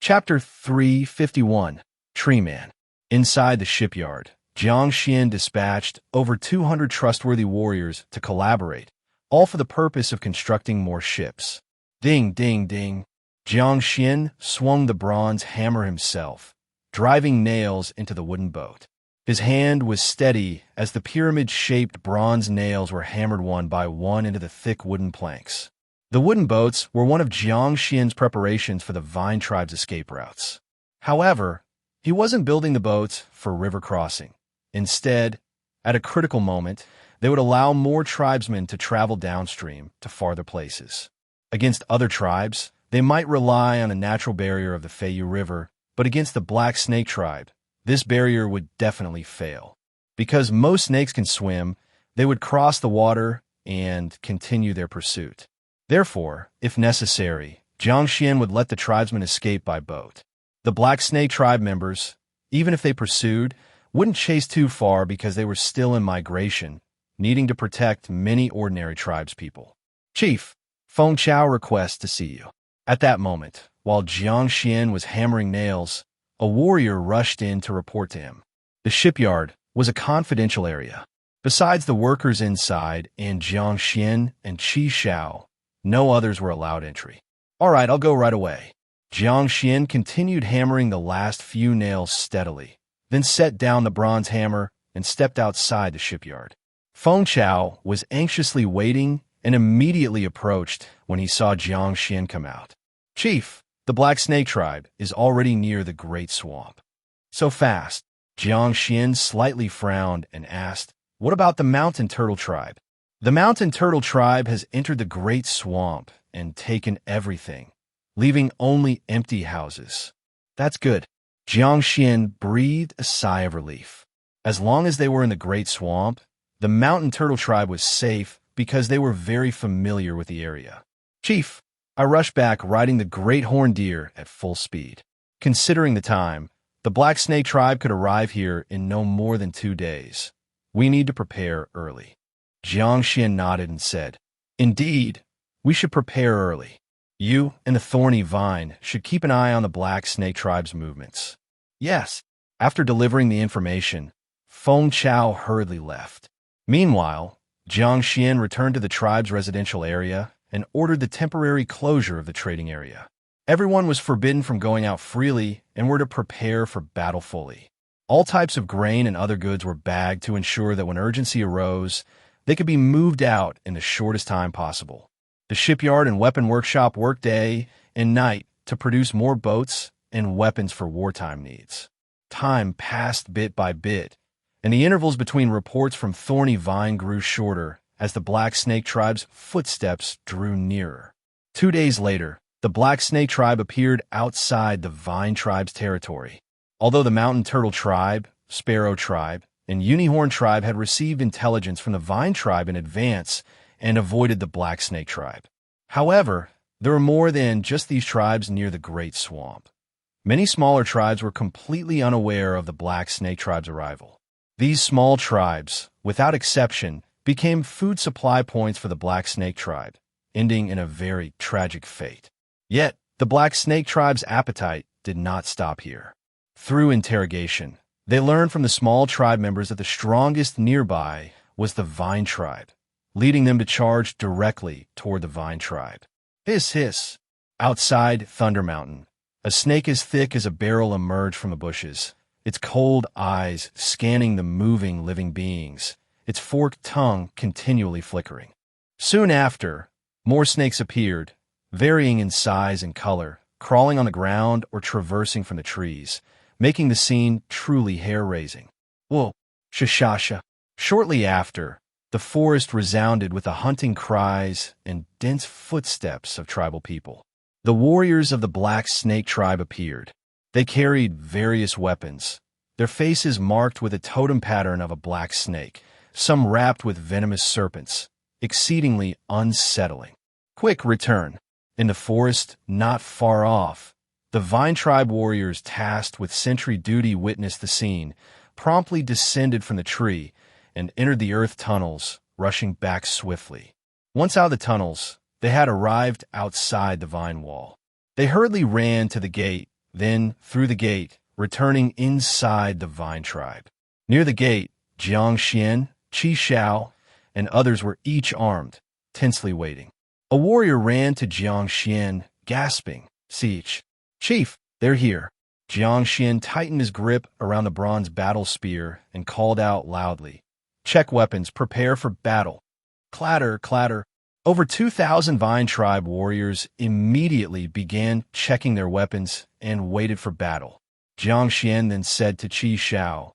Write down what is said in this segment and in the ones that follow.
Chapter 351, Tree Man. Inside the shipyard, Jiang Xuan dispatched over 200 trustworthy warriors to collaborate, all for the purpose of constructing more ships. Ding, ding, ding. Jiang Xuan swung the bronze hammer himself, driving nails into the wooden boat. His hand was steady as the pyramid-shaped bronze nails were hammered one by one into the thick wooden planks. The wooden boats were one of Jiang Xuan's preparations for the Vine tribe's escape routes. However, he wasn't building the boats for river crossing. Instead, at a critical moment, they would allow more tribesmen to travel downstream to farther places. Against other tribes, they might rely on a natural barrier of the Feiyu River, but against the Black Snake tribe, this barrier would definitely fail. Because most snakes can swim, they would cross the water and continue their pursuit. Therefore, if necessary, Jiang Xuan would let the tribesmen escape by boat. The Black Snake tribe members, even if they pursued, wouldn't chase too far because they were still in migration, needing to protect many ordinary tribespeople. Chief, Feng Chao requests to see you. At that moment, while Jiang Xuan was hammering nails, a warrior rushed in to report to him. The shipyard was a confidential area. Besides the workers inside and Jiang Xuan and Qi Shao, no others were allowed entry. All right, I'll go right away. Jiang Xuan continued hammering the last few nails steadily, then set down the bronze hammer and stepped outside the shipyard. Feng Chao was anxiously waiting and immediately approached when he saw Jiang Xuan come out. Chief, the Black Snake tribe is already near the Great Swamp. So fast? Jiang Xuan slightly frowned and asked, what about the Mountain Turtle tribe? The Mountain Turtle tribe has entered the Great Swamp and taken everything, leaving only empty houses. That's good. Jiang Xuan breathed a sigh of relief. As long as they were in the Great Swamp, the Mountain Turtle tribe was safe because they were very familiar with the area. Chief, I rushed back riding the Great Horned Deer at full speed. Considering the time, the Black Snake tribe could arrive here in no more than 2 days. We need to prepare early. Jiang Xuan nodded and said, Indeed, we should prepare early. You and the Thorny Vine should keep an eye on the Black Snake tribe's movements. Yes. After delivering the information, Feng Chao hurriedly left. Meanwhile, Jiang Xuan returned to the tribe's residential area and ordered the temporary closure of the trading area. Everyone was forbidden from going out freely and were to prepare for battle fully. All types of grain and other goods were bagged to ensure that when urgency arose, they could be moved out in the shortest time possible. The shipyard and weapon workshop worked day and night to produce more boats and weapons for wartime needs. Time passed bit by bit, and the intervals between reports from Thorny Vine grew shorter as the Black Snake tribe's footsteps drew nearer. 2 days later, the Black Snake tribe appeared outside the Vine tribe's territory. Although the Mountain Turtle tribe, Sparrow tribe, and Unicorn tribe had received intelligence from the Vine tribe in advance and avoided the Black Snake tribe. However, there were more than just these tribes near the Great Swamp. Many smaller tribes were completely unaware of the Black Snake tribe's arrival. These small tribes, without exception, became food supply points for the Black Snake tribe, ending in a very tragic fate. Yet, the Black Snake tribe's appetite did not stop here. Through interrogation, they learned from the small tribe members that the strongest nearby was the Vine tribe, leading them to charge directly toward the Vine tribe. Hiss, hiss. Outside Thunder Mountain, a snake as thick as a barrel emerged from the bushes, its cold eyes scanning the moving living beings, its forked tongue continually flickering. Soon after, more snakes appeared, varying in size and color, crawling on the ground or traversing from the trees, making the scene truly hair-raising. Whoa, shashasha. Shortly after, the forest resounded with the hunting cries and dense footsteps of tribal people. The warriors of the Black Snake tribe appeared. They carried various weapons, their faces marked with a totem pattern of a black snake, some wrapped with venomous serpents, exceedingly unsettling. Quick, return. In the forest, not far off, the Vine tribe warriors tasked with sentry duty witnessed the scene, promptly descended from the tree, and entered the earth tunnels, rushing back swiftly. Once out of the tunnels, they had arrived outside the vine wall. They hurriedly ran to the gate then through the gate, returning inside the vine tribe. Near the gate, Jiang Xuan, Qi Xiao, and others were each armed, tensely waiting. A warrior ran to Jiang Xuan, gasping, "Siege! Chief, they're here!" Jiang Xuan tightened his grip around the bronze battle spear and called out loudly, "Check weapons, prepare for battle." Clatter, clatter. Over 2,000 Vine Tribe warriors immediately began checking their weapons and waited for battle. Jiang Xuan then said to Qi Xiao,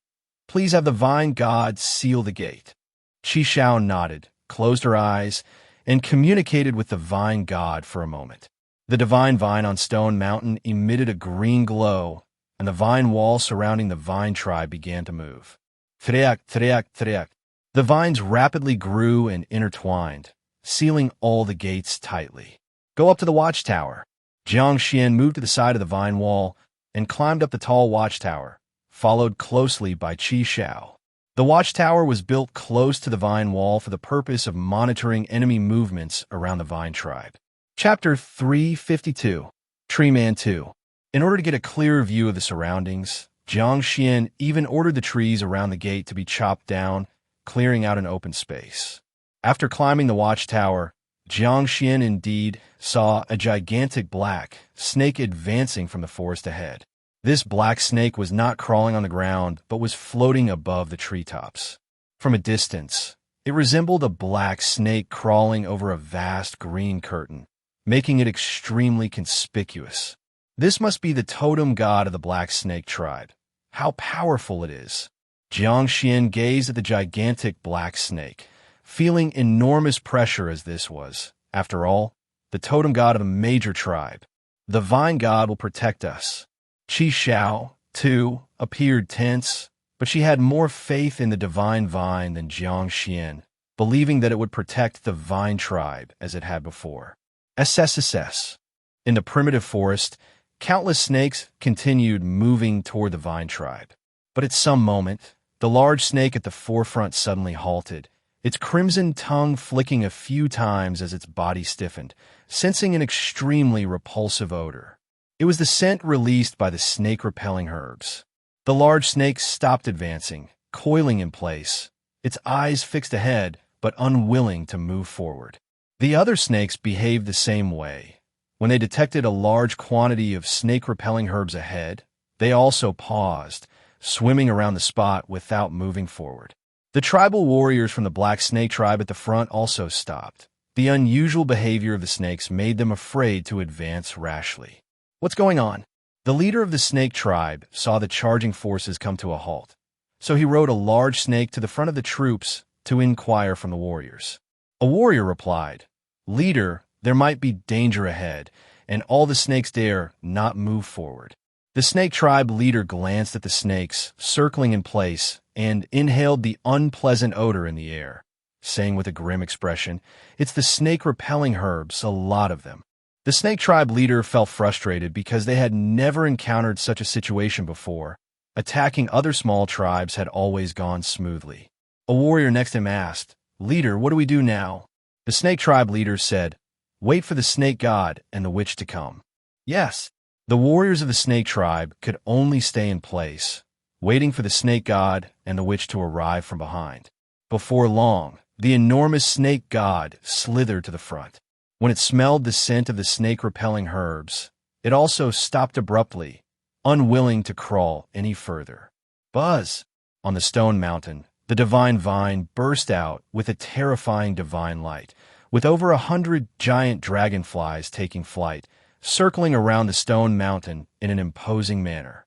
"Please have the Vine God seal the gate." Qi Xiao nodded, closed her eyes, and communicated with the Vine God for a moment. The divine vine on Stone Mountain emitted a green glow, and the vine wall surrounding the Vine Tribe began to move. Threak, threak, threak. The vines rapidly grew and intertwined, sealing all the gates tightly. "Go up to the watchtower." Jiang Xuan moved to the side of the vine wall and climbed up the tall watchtower, followed closely by Qi Xiao. The watchtower was built close to the vine wall for the purpose of monitoring enemy movements around the Vine Tribe. Chapter 352, Tree Man 2. In order to get a clearer view of the surroundings, Jiang Xuan even ordered the trees around the gate to be chopped down, clearing out an open space. After climbing the watchtower, Jiang Xuan indeed saw a gigantic black snake advancing from the forest ahead. This black snake was not crawling on the ground, but was floating above the treetops. From a distance, it resembled a black snake crawling over a vast green curtain, making it extremely conspicuous. This must be the totem god of the Black Snake tribe. How powerful it is! Jiang Xuan gazed at the gigantic black snake, feeling enormous pressure as this was, after all, the totem god of a major tribe. The vine god will protect us. Qi Xiao, too, appeared tense, but she had more faith in the divine vine than Jiang Xuan, believing that it would protect the Vine Tribe as it had before. SSSS. In the primitive forest, countless snakes continued moving toward the Vine Tribe. But at some moment, the large snake at the forefront suddenly halted, its crimson tongue flicking a few times as its body stiffened, sensing an extremely repulsive odor. It was the scent released by the snake-repelling herbs. The large snake stopped advancing, coiling in place, its eyes fixed ahead, but unwilling to move forward. The other snakes behaved the same way. When they detected a large quantity of snake-repelling herbs ahead, they also paused, swimming around the spot without moving forward. The tribal warriors from the Black Snake tribe at the front also stopped. The unusual behavior of the snakes made them afraid to advance rashly. "What's going on?" The leader of the snake tribe saw the charging forces come to a halt, so he rode a large snake to the front of the troops to inquire from the warriors. A warrior replied, "Leader, there might be danger ahead, and all the snakes dare not move forward." The snake tribe leader glanced at the snakes circling in place and inhaled the unpleasant odor in the air, saying with a grim expression, "It's the snake-repelling herbs, a lot of them." The snake tribe leader felt frustrated because they had never encountered such a situation before. Attacking other small tribes had always gone smoothly. A warrior next to him asked, "Leader, what do we do now?" The snake tribe leader said, "Wait for the snake god and the witch to come." Yes, the warriors of the snake tribe could only stay in place, waiting for the snake god and the witch to arrive from behind. Before long, the enormous snake god slithered to the front. When it smelled the scent of the snake-repelling herbs, it also stopped abruptly, unwilling to crawl any further. Buzz! On the stone mountain, the divine vine burst out with a terrifying divine light, with over 100 giant dragonflies taking flight, circling around the stone mountain in an imposing manner.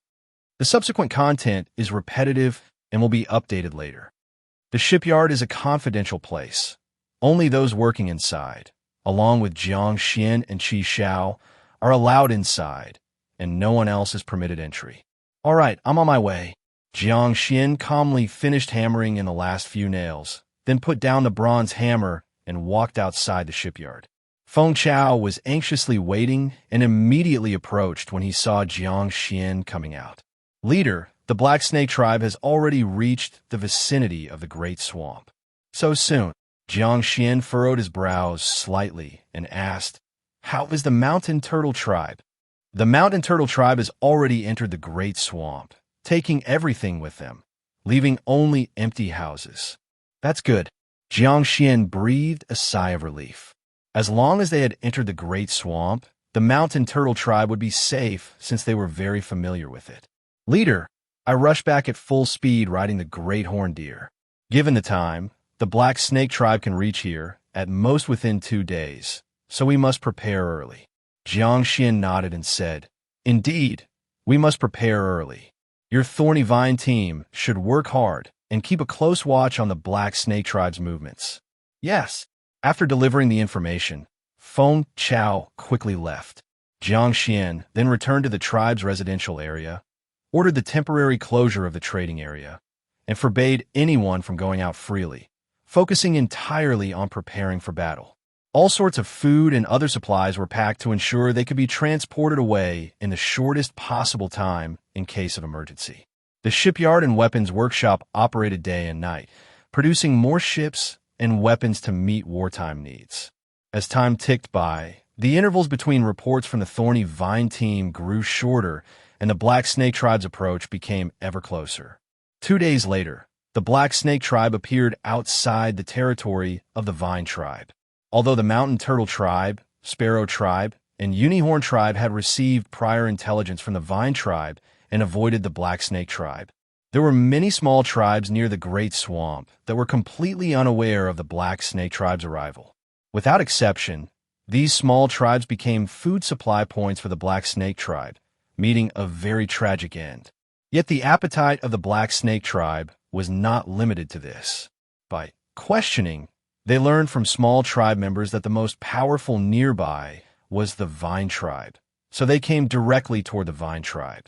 The subsequent content is repetitive and will be updated later. The shipyard is a confidential place. Only those working inside, along with Jiang Xuan and Qi Xiao, are allowed inside, and no one else is permitted entry. "All right, I'm on my way." Jiang Xuan calmly finished hammering in the last few nails, then put down the bronze hammer and walked outside the shipyard. Feng Chao was anxiously waiting and immediately approached when he saw Jiang Xuan coming out. "Leader, the Black Snake tribe has already reached the vicinity of the Great Swamp." "So soon?" Jiang Xuan furrowed his brows slightly and asked, "How is the Mountain Turtle tribe?" The mountain turtle tribe has already entered the great swamp, taking everything with them, leaving only empty houses. That's good. Jiang Xuan breathed a sigh of relief. As long as they had entered the great swamp, the mountain turtle tribe would be safe since they were very familiar with it. Leader, I rushed back at full speed riding the great horned deer. Given the time, the black snake tribe can reach here, at most within 2 days, so we must prepare early. Jiang Xuan nodded and said, Indeed, we must prepare early. Your thorny vine team should work hard and keep a close watch on the black snake tribe's movements. Yes. After delivering the information, Feng Chao quickly left. Jiang Xuan then returned to the tribe's residential area, ordered the temporary closure of the trading area, and forbade anyone from going out freely, focusing entirely on preparing for battle. All sorts of food and other supplies were packed to ensure they could be transported away in the shortest possible time in case of emergency. The shipyard and weapons workshop operated day and night, producing more ships and weapons to meet wartime needs. As time ticked by, the intervals between reports from the thorny vine team grew shorter, and the black snake tribe's approach became ever closer. 2 days later, the black snake tribe appeared outside the territory of the vine tribe. Although the mountain turtle tribe, sparrow tribe, and unicorn tribe had received prior intelligence from the vine tribe and avoided the black snake tribe, there were many small tribes near the great swamp that were completely unaware of the black snake tribe's arrival. Without exception, these small tribes became food supply points for the black snake tribe, meeting a very tragic end. Yet the appetite of the black snake tribe was not limited to this. By questioning, they learned from small tribe members that the most powerful nearby was the vine tribe, so they came directly toward the vine tribe.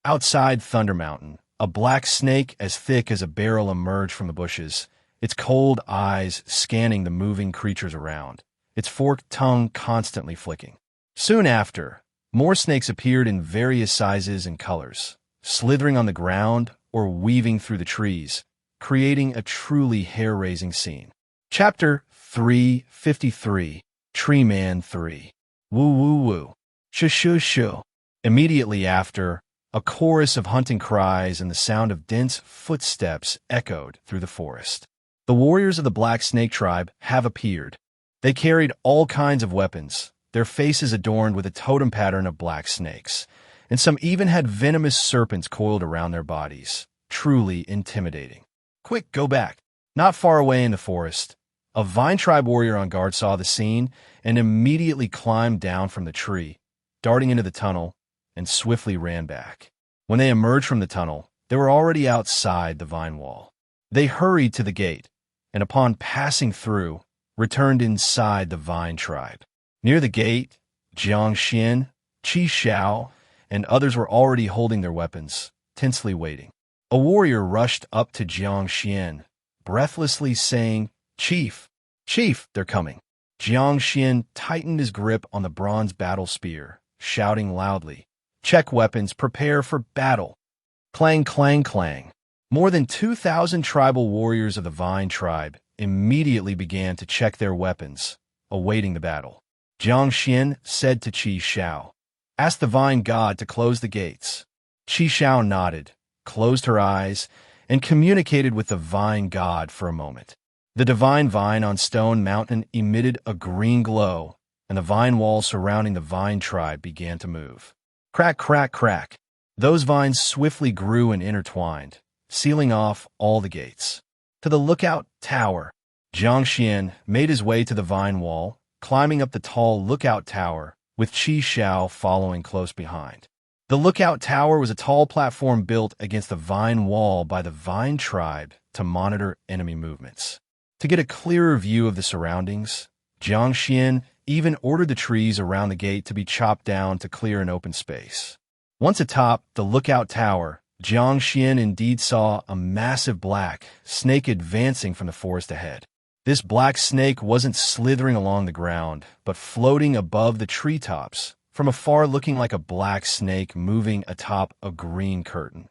Outside Thunder Mountain, a black snake as thick as a barrel emerged from the bushes, its cold eyes scanning the moving creatures around, its forked tongue constantly flicking. Soon after, more snakes appeared in various sizes and colors, slithering on the ground or weaving through the trees, creating a truly hair-raising scene. Chapter 353, Tree Man 3. Woo woo woo. Shoo shoo shoo. Immediately after, a chorus of hunting cries and the sound of dense footsteps echoed through the forest. The warriors of the black snake tribe have appeared. They carried all kinds of weapons, their faces adorned with a totem pattern of black snakes, and some even had venomous serpents coiled around their bodies, truly intimidating. Quick, go back. Not far away in the forest, a vine tribe warrior on guard saw the scene and immediately climbed down from the tree, darting into the tunnel, and swiftly ran back. When they emerged from the tunnel, they were already outside the vine wall. They hurried to the gate, and upon passing through, returned inside the vine tribe. Near the gate, Jiang Xuan, Qi Xiao, and others were already holding their weapons, tensely waiting. A warrior rushed up to Jiang Xuan, breathlessly saying, Chief, they're coming. Jiang Xuan tightened his grip on the bronze battle spear, shouting loudly, Check weapons, prepare for battle. Clang, clang, clang. More than 2,000 tribal warriors of the Vine tribe immediately began to check their weapons, awaiting the battle. Jiang Xuan said to Qi Xiao, Ask the Vine God to close the gates. Qi Xiao nodded, closed her eyes, and communicated with the Vine God for a moment. The divine vine on Stone Mountain emitted a green glow, and the vine wall surrounding the Vine tribe began to move. Crack, crack, crack. Those vines swiftly grew and intertwined, sealing off all the gates. To the lookout tower, Jiang Xuan made his way to the vine wall, climbing up the tall lookout tower, with Qi Xiao following close behind. The lookout tower was a tall platform built against the vine wall by the Vine tribe to monitor enemy movements. To get a clearer view of the surroundings, Jiang Xuan even ordered the trees around the gate to be chopped down to clear an open space. Once atop the lookout tower, Jiang Xuan indeed saw a massive black snake advancing from the forest ahead. This black snake wasn't slithering along the ground, but floating above the treetops, from afar looking like a black snake moving atop a green curtain.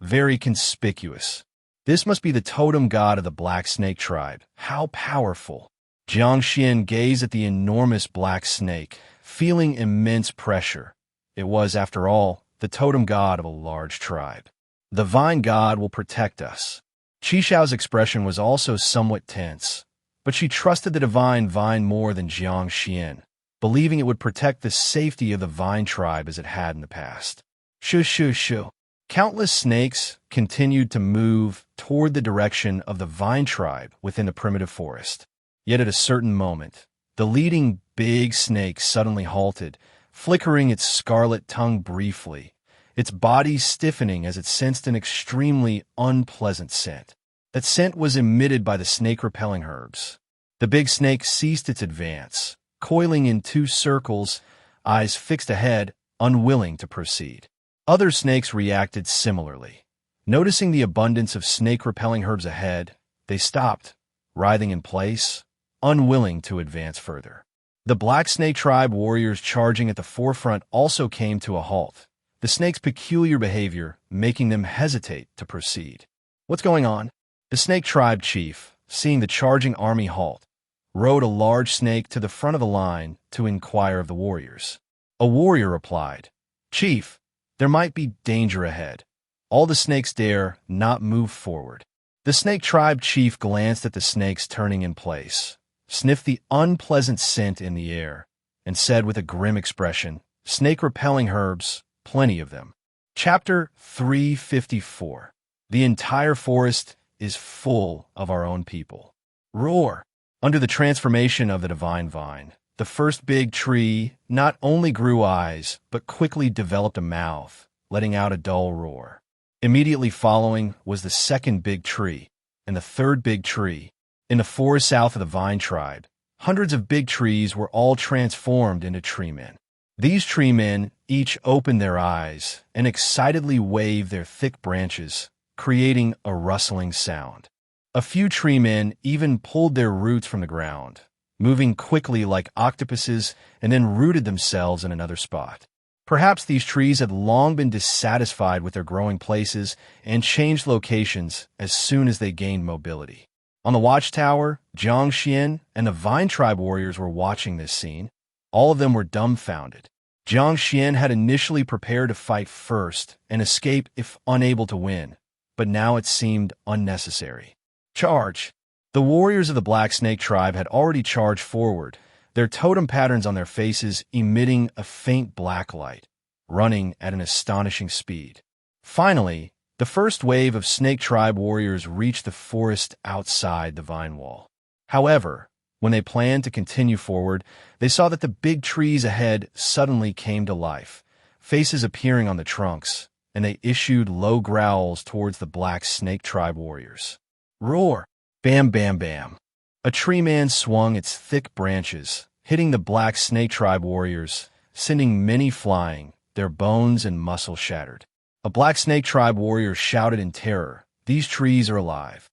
Very conspicuous. This must be the totem god of the black snake tribe. How powerful! Jiang Xuan gazed at the enormous black snake, feeling immense pressure, It was, after all, the totem god of a large tribe. The vine god will protect us. Qixiao's expression was also somewhat tense, but she trusted the divine vine more than Jiang Xuan, believing it would protect the safety of the vine tribe as it had in the past. Shoo shoo shoo. Countless snakes continued to move toward the direction of the vine tribe within the primitive forest. Yet at a certain moment, the leading big snake suddenly halted, flickering its scarlet tongue briefly, its body stiffening as it sensed an extremely unpleasant scent. That scent was emitted by the snake-repelling herbs. The big snake ceased its advance, coiling in 2 circles, eyes fixed ahead, unwilling to proceed. Other snakes reacted similarly. Noticing the abundance of snake-repelling herbs ahead, they stopped, writhing in place, unwilling to advance further. The Black Snake Tribe warriors charging at the forefront also came to a halt, the snake's peculiar behavior making them hesitate to proceed. What's going on? The Snake Tribe chief, seeing the charging army halt, rode a large snake to the front of the line to inquire of the warriors. A warrior replied, "Chief, there might be danger ahead. All the snakes dare not move forward." The Snake Tribe chief glanced at the snakes turning in place, sniffed the unpleasant scent in the air, and said with a grim expression, "Snake-repelling herbs, plenty of them." Chapter 354. The entire forest is full of our own people. Roar! Under the transformation of the divine vine, the first big tree not only grew eyes, but quickly developed a mouth, letting out a dull roar. Immediately following was the second big tree, and the third big tree. In the forest south of the vine tribe, hundreds of big trees were all transformed into tree men. These tree men each opened their eyes and excitedly waved their thick branches, creating a rustling sound. A few tree men even pulled their roots from the ground, moving quickly like octopuses, and then rooted themselves in another spot. Perhaps these trees had long been dissatisfied with their growing places and changed locations as soon as they gained mobility. On the watchtower, Jiang Xuan and the Vine Tribe warriors were watching this scene. All of them were dumbfounded. Jiang Xuan had initially prepared to fight first and escape if unable to win, but now it seemed unnecessary. Charge! The warriors of the Black Snake Tribe had already charged forward, their totem patterns on their faces emitting a faint black light, running at an astonishing speed. Finally, the first wave of Snake Tribe warriors reached the forest outside the vine wall. However, when they planned to continue forward, they saw that the big trees ahead suddenly came to life, faces appearing on the trunks, and they issued low growls towards the Black Snake Tribe warriors. Roar! Bam, bam, bam. A tree man swung its thick branches, hitting the Black Snake Tribe warriors, sending many flying, their bones and muscles shattered. A Black Snake Tribe warrior shouted in terror, "These trees are alive."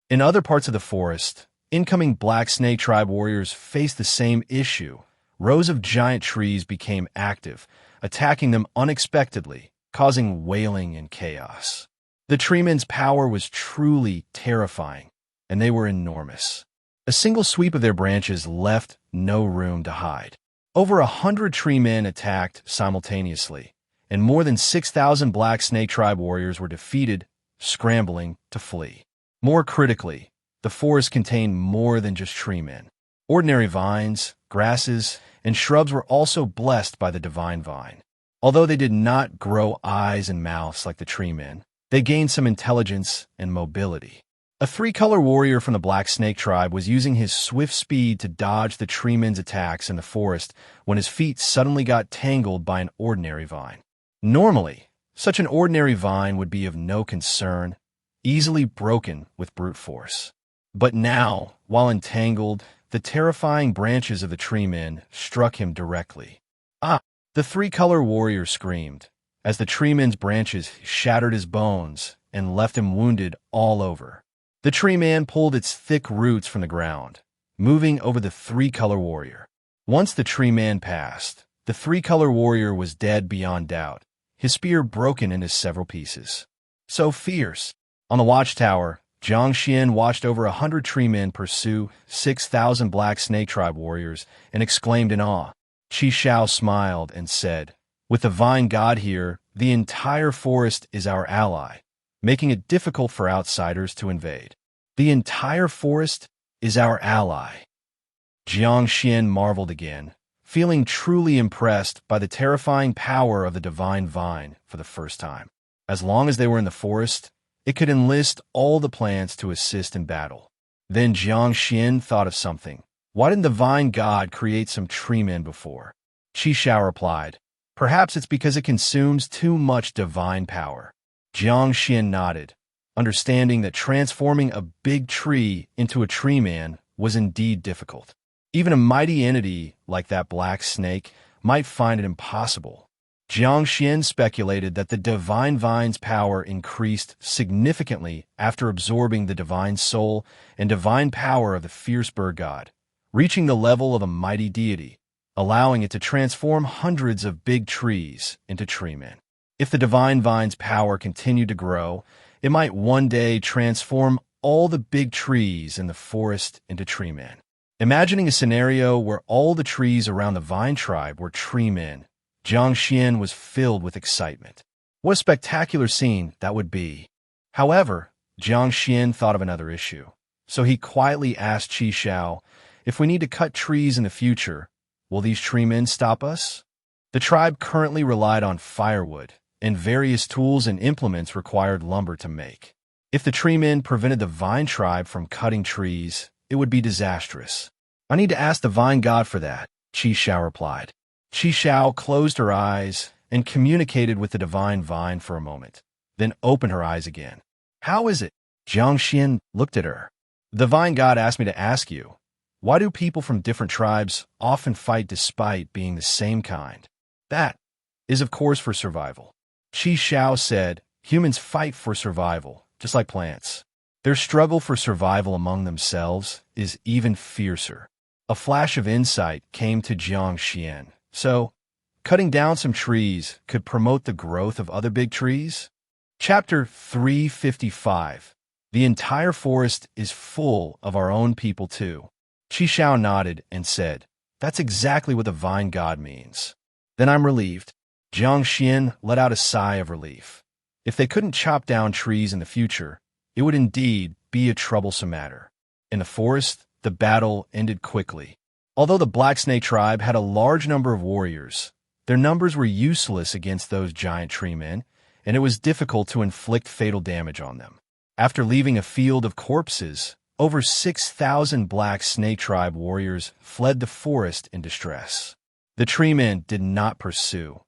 In other parts of the forest, incoming Black Snake Tribe warriors faced the same issue. Rows of giant trees became active, attacking them unexpectedly, causing wailing and chaos. The treemen's power was truly terrifying, and they were enormous. A single sweep of their branches left no room to hide. Over 100 tree men attacked simultaneously, and more than 6,000 Black Snake Tribe warriors were defeated, scrambling to flee. More critically, the forest contained more than just tree men. Ordinary vines, grasses, and shrubs were also blessed by the divine vine. Although they did not grow eyes and mouths like the tree men, they gained some intelligence and mobility. A 3-color warrior from the Black Snake Tribe was using his swift speed to dodge the tree men's attacks in the forest when his feet suddenly got tangled by an ordinary vine. Normally, such an ordinary vine would be of no concern, easily broken with brute force. But now, while entangled, the terrifying branches of the tree men struck him directly. "Ah!" The 3-color warrior screamed, as the tree men's branches shattered his bones and left him wounded all over. The tree man pulled its thick roots from the ground, moving over the 3-color warrior. Once the tree man passed, the 3-color warrior was dead beyond doubt, his spear broken into several pieces. So fierce! On the watchtower, Jiang Xuan watched over 100 tree men pursue 6,000 Black Snake Tribe warriors and exclaimed in awe. Qixiao smiled and said, With the vine god here, the entire forest is our ally, making it difficult for outsiders to invade. The entire forest is our ally. Jiang Xuan marveled again, feeling truly impressed by the terrifying power of the divine vine for the first time. As long as they were in the forest, it could enlist all the plants to assist in battle. Then Jiang Xuan thought of something. Why didn't the vine god create some tree men before? Qi Shao replied, perhaps it's because it consumes too much divine power. Jiang Xuan nodded, understanding that transforming a big tree into a tree man was indeed difficult. Even a mighty entity like that black snake might find it impossible. Jiang Xuan speculated that the divine vine's power increased significantly after absorbing the divine soul and divine power of the fierce bird god, reaching the level of a mighty deity, allowing it to transform hundreds of big trees into tree men. If the divine vine's power continued to grow, it might one day transform all the big trees in the forest into tree men. Imagining a scenario where all the trees around the vine tribe were tree men, Jiang Xuan was filled with excitement. What a spectacular scene that would be. However, Jiang Xuan thought of another issue, so he quietly asked Qi Shao, if we need to cut trees in the future, will these tree men stop us? The tribe currently relied on firewood, and various tools and implements required lumber to make. If the tree men prevented the vine tribe from cutting trees, it would be disastrous. I need to ask the vine god for that, Qi Shao replied. Qi Shao closed her eyes and communicated with the divine vine for a moment, then opened her eyes again. How is it? Jiang Xuan looked at her. The vine god asked me to ask you, why do people from different tribes often fight despite being the same kind? That is, of course, for survival. Qi Shao said, humans fight for survival, just like plants. Their struggle for survival among themselves is even fiercer. A flash of insight came to Jiang Xuan. So, cutting down some trees could promote the growth of other big trees? Chapter 355. The entire forest is full of our own people too. Qi Shao nodded and said, that's exactly what the vine god means. Then I'm relieved. Jiang Xuan let out a sigh of relief. If they couldn't chop down trees in the future, it would indeed be a troublesome matter. In the forest, the battle ended quickly. Although the Black Snake tribe had a large number of warriors, their numbers were useless against those giant tree men, and it was difficult to inflict fatal damage on them. After leaving a field of corpses, over 6,000 Black Snake tribe warriors fled the forest in distress. The tree men did not pursue.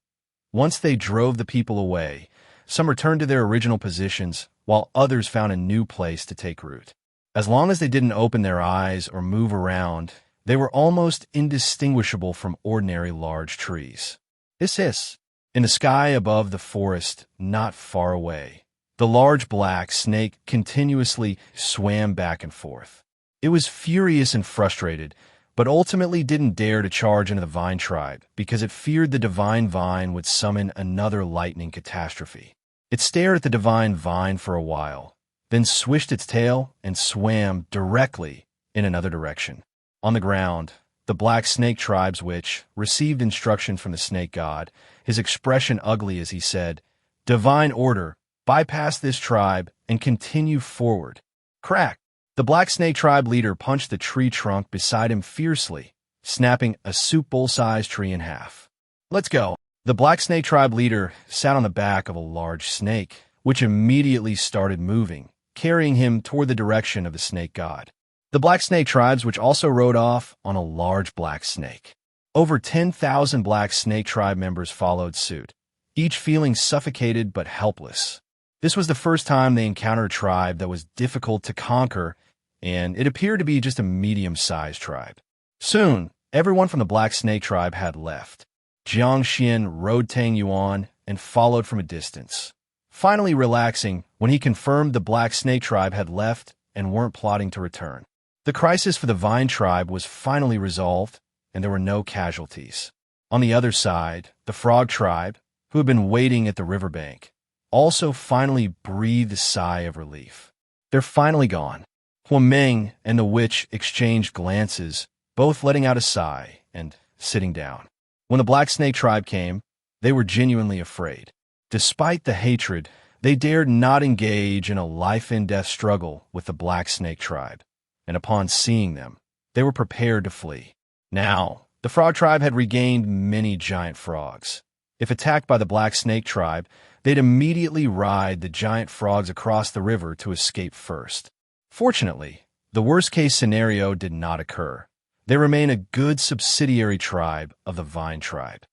Once they drove the people away, some returned to their original positions, while others found a new place to take root. As long as they didn't open their eyes or move around, they were almost indistinguishable from ordinary large trees. Hiss. In the sky above the forest, not far away, the large black snake continuously swam back and forth. It was furious and frustrated, but ultimately didn't dare to charge into the vine tribe because it feared the divine vine would summon another lightning catastrophe. It stared at the divine vine for a while, then swished its tail and swam directly in another direction. On the ground, the Black Snake tribe's witch received instruction from the snake god, his expression ugly as he said, divine order, bypass this tribe and continue forward. Crack! The Black Snake tribe leader punched the tree trunk beside him fiercely, snapping a soup bowl-sized tree in half. Let's go. The Black Snake tribe leader sat on the back of a large snake, which immediately started moving, carrying him toward the direction of the snake god. The Black Snake tribes which also rode off on a large black snake. Over 10,000 Black Snake tribe members followed suit, each feeling suffocated but helpless. This was the first time they encountered a tribe that was difficult to conquer, and it appeared to be just a medium-sized tribe. Soon, everyone from the Black Snake tribe had left. Jiang Xuan rode Tang Yuan and followed from a distance, finally relaxing when he confirmed the Black Snake tribe had left and weren't plotting to return. The crisis for the Vine tribe was finally resolved, and there were no casualties. On the other side, the Frog tribe, who had been waiting at the riverbank, also finally breathed a sigh of relief. They're finally gone. Huang Meng and the witch exchanged glances, both letting out a sigh and sitting down. When the Black Snake tribe came, They were genuinely afraid. Despite the hatred, they dared not engage in a life-and-death struggle with the Black Snake tribe, and upon seeing them, they were prepared to flee. Now, the Frog tribe had regained many giant frogs. If attacked by the Black Snake tribe, they'd immediately ride the giant frogs across the river to escape first. Fortunately, the worst-case scenario did not occur. They remain a good subsidiary tribe of the Vine tribe.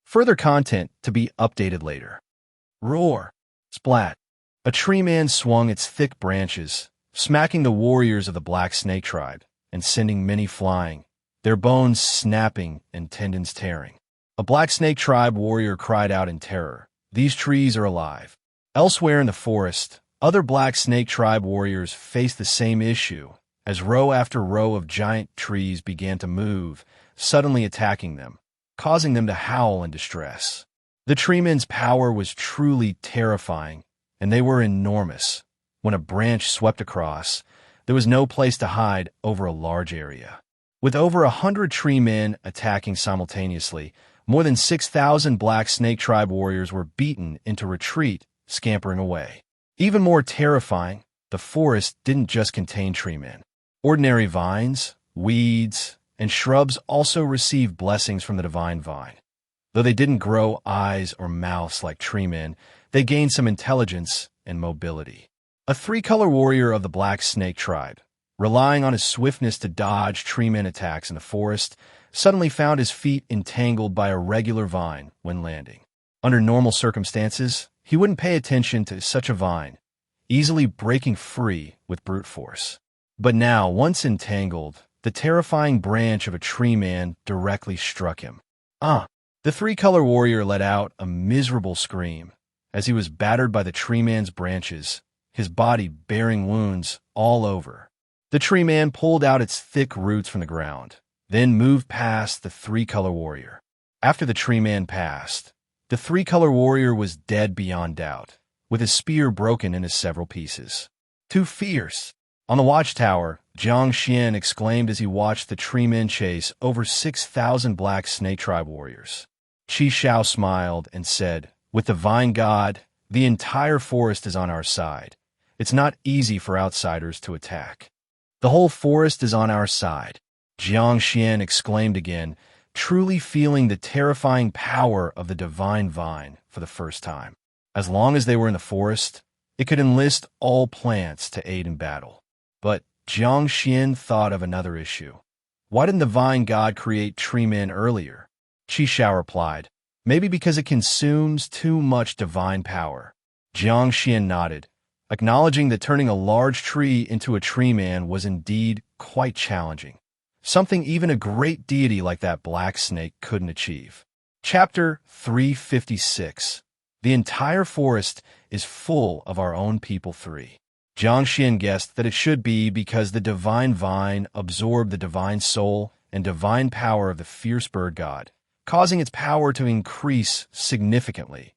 Further content to be updated later. Roar. Splat. A tree man swung its thick branches, smacking the warriors of the Black Snake tribe, and sending many flying, their bones snapping and tendons tearing. A Black Snake tribe warrior cried out in terror, "These trees are alive." Elsewhere in the forest, other Black Snake tribe warriors faced the same issue, as row after row of giant trees began to move, suddenly attacking them, causing them to howl in distress. The treemen's power was truly terrifying, and they were enormous. When a branch swept across, there was no place to hide over a large area. With over 100 tree men attacking simultaneously, more than 6,000 Black Snake tribe warriors were beaten into retreat, scampering away. Even more terrifying, the forest didn't just contain tree men. Ordinary vines, weeds, and shrubs also received blessings from the divine vine. Though they didn't grow eyes or mouths like tree men, they gained some intelligence and mobility. A three-color warrior of the Black Snake tribe, relying on his swiftness to dodge tree men attacks in the forest, suddenly found his feet entangled by a regular vine when landing. Under normal circumstances, he wouldn't pay attention to such a vine, easily breaking free with brute force. But now, once entangled, the terrifying branch of a tree man directly struck him. The three-color warrior let out a miserable scream as he was battered by the tree man's branches, his body bearing wounds all over. The tree man pulled out its thick roots from the ground, then moved past the three-color warrior. After the tree man passed, the three-color warrior was dead beyond doubt, with his spear broken into several pieces. Too fierce. On the watchtower, Jiang Xuan exclaimed as he watched the tree men chase over 6,000 Black Snake tribe warriors. Qi Shao smiled and said, "With the Vine God, the entire forest is on our side. It's not easy for outsiders to attack." "The whole forest is on our side," Jiang Xuan exclaimed again, truly feeling the terrifying power of the divine vine for the first time. As long as they were in the forest, it could enlist all plants to aid in battle. But Jiang Xuan thought of another issue. Why didn't the Vine God create tree men earlier? Qi Shao replied, "Maybe because it consumes too much divine power." Jiang Xuan nodded, acknowledging that turning a large tree into a tree man was indeed quite challenging, something even a great deity like that Black Snake couldn't achieve. Chapter 356. The entire forest is full of our own people 3. Jiang Xuan guessed that it should be because the divine vine absorbed the divine soul and divine power of the fierce bird god, causing its power to increase significantly,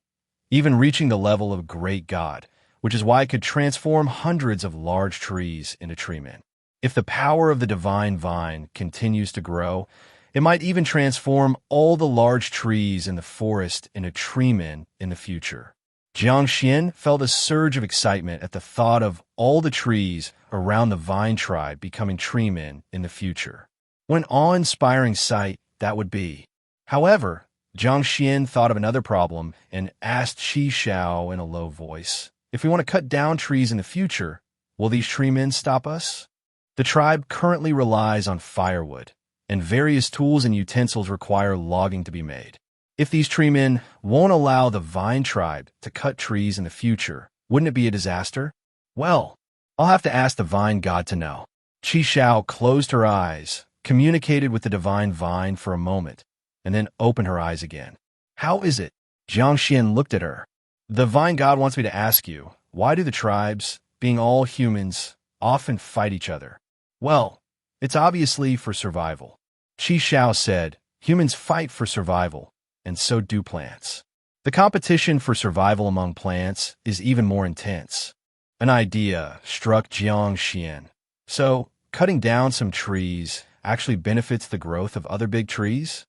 even reaching the level of great god, which is why it could transform hundreds of large trees into tree men. If the power of the divine vine continues to grow, it might even transform all the large trees in the forest into tree men in the future. Jiang Xuan felt a surge of excitement at the thought of all the trees around the Vine tribe becoming tree men in the future. What an awe-inspiring sight that would be. However, Jiang Xuan thought of another problem and asked Qi Shao in a low voice, "If we want to cut down trees in the future, will these tree men stop us?" The tribe currently relies on firewood, and various tools and utensils require logging to be made. If these tree men won't allow the Vine tribe to cut trees in the future, wouldn't it be a disaster? Well, I'll have to ask the Vine God to know. Qi Shao closed her eyes, communicated with the divine vine for a moment, and then opened her eyes again. "How is it?" Jiang Xuan looked at her. "The Vine God wants me to ask you, why do the tribes, being all humans, often fight each other?" "Well, it's obviously for survival." Qi Shao said, "Humans fight for survival, and so do plants. The competition for survival among plants is even more intense." An idea struck Jiang Xuan. "So, cutting down some trees actually benefits the growth of other big trees?"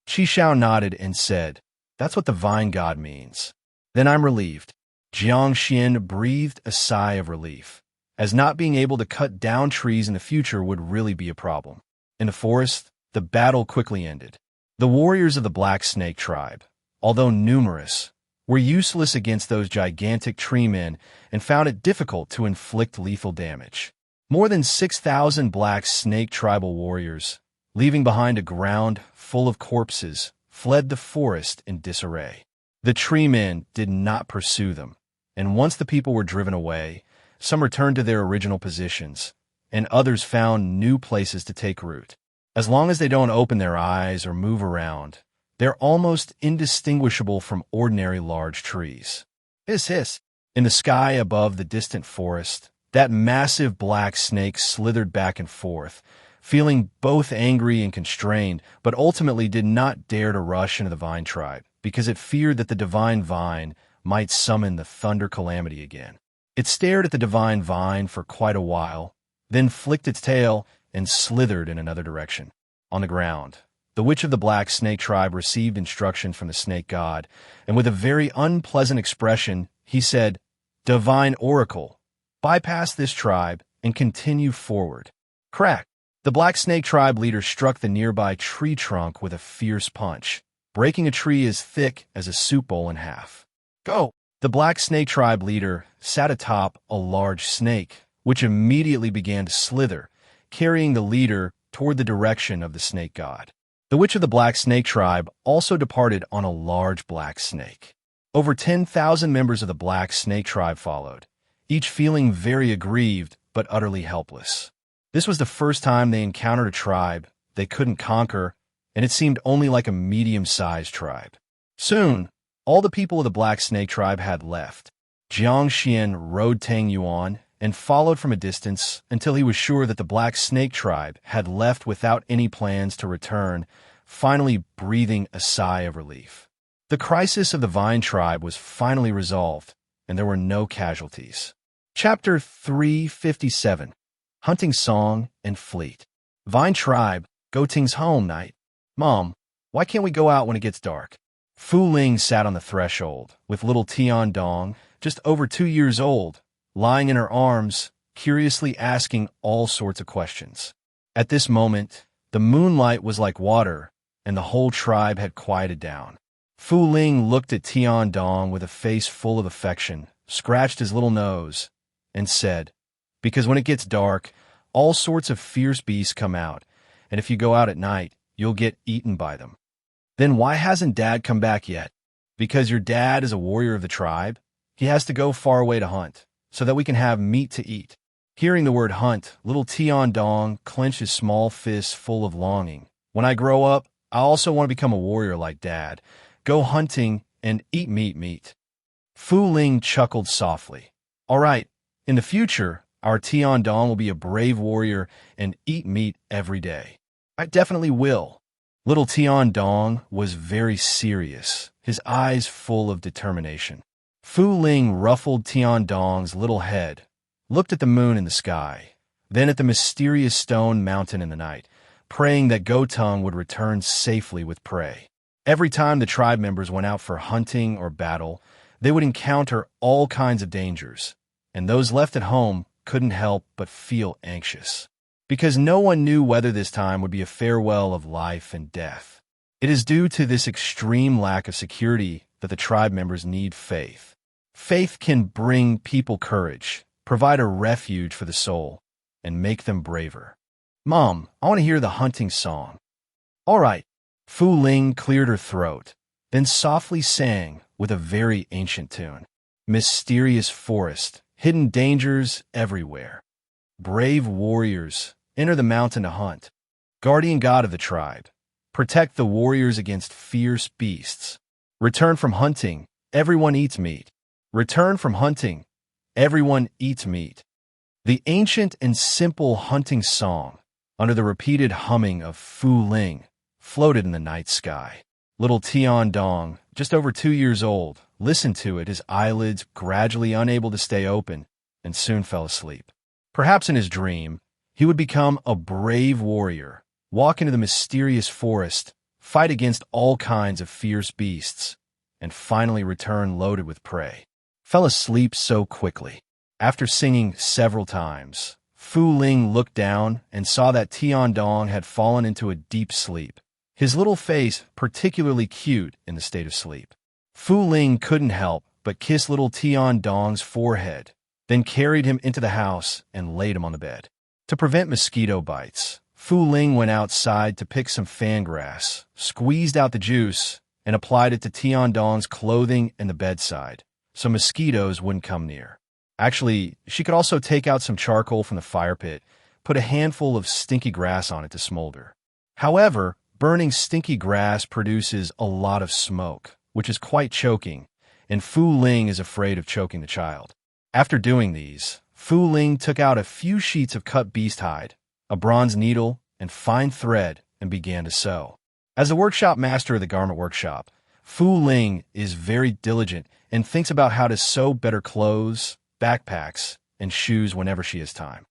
Qi Shao nodded and said, That's what the vine god means. Then I'm relieved. Jiang Xuan breathed a sigh of relief, as not being able to cut down trees in the future would really be a problem. In the forest, the battle quickly ended. The warriors of the Black Snake tribe, although numerous, were useless against those gigantic tree men and found it difficult to inflict lethal damage. More than 6,000 Black Snake tribal warriors, leaving behind a ground full of corpses, fled the forest in disarray. The tree men did not pursue them, and once the people were driven away, some returned to their original positions, and others found new places to take root. As long as they don't open their eyes or move around, they're almost indistinguishable from ordinary large trees. Hiss, hiss. In the sky above the distant forest, that massive black snake slithered back and forth, feeling both angry and constrained, but ultimately did not dare to rush into the vine tribe, because it feared that the divine vine might summon the thunder calamity again. It stared at the divine vine for quite a while, then flicked its tail and slithered in another direction. On the ground, the witch of the Black Snake tribe received instruction from the snake god, and with a very unpleasant expression, he said, "Divine Oracle, bypass this tribe and continue forward." Crack! The Black Snake tribe leader struck the nearby tree trunk with a fierce punch, breaking a tree as thick as a soup bowl in half. Go! The Black Snake tribe leader sat atop a large snake, which immediately began to slither, carrying the leader toward the direction of the snake god. The witch of the Black Snake tribe also departed on a large black snake. Over 10,000 members of the Black Snake tribe followed, each feeling very aggrieved but utterly helpless. This was the first time they encountered a tribe they couldn't conquer, and it seemed only like a medium-sized tribe. Soon, all the people of the Black Snake tribe had left. Jiang Xuan rode Tang Yuan and followed from a distance until he was sure that the Black Snake tribe had left without any plans to return, finally breathing a sigh of relief. The crisis of the Vine tribe was finally resolved, and there were no casualties. Chapter 357, Hunting Song and Fleet. Vine tribe, go Ting's home night. Mom, why can't we go out when it gets dark? Fu Ling sat on the threshold, with little Tian Dong, just over 2 years old, lying in her arms, curiously asking all sorts of questions. At this moment, the moonlight was like water, and the whole tribe had quieted down. Fu Ling looked at Tian Dong with a face full of affection, scratched his little nose, and said, "Because when it gets dark, all sorts of fierce beasts come out, and if you go out at night, you'll get eaten by them." "Then why hasn't Dad come back yet?" "Because your dad is a warrior of the tribe. He has to go far away to hunt, so that we can have meat to eat." Hearing the word hunt, little Tian Dong clenched his small fists full of longing. "When I grow up, I also want to become a warrior like Dad, go hunting and eat meat." Fu Ling chuckled softly. "All right, in the future, our Tian Dong will be a brave warrior and eat meat every day." "I definitely will." Little Tian Dong was very serious, his eyes full of determination. Fu Ling ruffled Tian Dong's little head, looked at the moon in the sky, then at the mysterious stone mountain in the night, praying that Gotung would return safely with prey. Every time the tribe members went out for hunting or battle, they would encounter all kinds of dangers, and those left at home couldn't help but feel anxious, because no one knew whether this time would be a farewell of life and death. It is due to this extreme lack of security that the tribe members need faith. Faith can bring people courage, provide a refuge for the soul, and make them braver. "Mom, I want to hear the hunting song." "All right." Fu Ling cleared her throat, then softly sang with a very ancient tune. "Mysterious forest, hidden dangers everywhere. Brave warriors, enter the mountain to hunt. Guardian god of the tribe, protect the warriors against fierce beasts. Return from hunting, everyone eats meat. Return from hunting, everyone eats meat." The ancient and simple hunting song, under the repeated humming of Fu Ling, floated in the night sky. Little Tian Dong, just over 2 years old, listened to it, his eyelids gradually unable to stay open, and soon fell asleep. Perhaps in his dream, he would become a brave warrior, walk into the mysterious forest, fight against all kinds of fierce beasts, and finally returned loaded with prey. Fell asleep so quickly. After singing several times, Fu Ling looked down and saw that Tiandong had fallen into a deep sleep, his little face particularly cute in the state of sleep. Fu Ling couldn't help but kiss little Tiandong's forehead, then carried him into the house and laid him on the bed. To prevent mosquito bites, Fu Ling went outside to pick some fan grass, squeezed out the juice, and applied it to Tiandong's clothing and the bedside, so mosquitoes wouldn't come near. Actually, she could also take out some charcoal from the fire pit, put a handful of stinky grass on it to smolder. However, burning stinky grass produces a lot of smoke, which is quite choking, and Fu Ling is afraid of choking the child. After doing these, Fu Ling took out a few sheets of cut beast hide, a bronze needle, and fine thread, and began to sew. As the workshop master of the garment workshop, Fu Ling is very diligent and thinks about how to sew better clothes, backpacks, and shoes whenever she has time.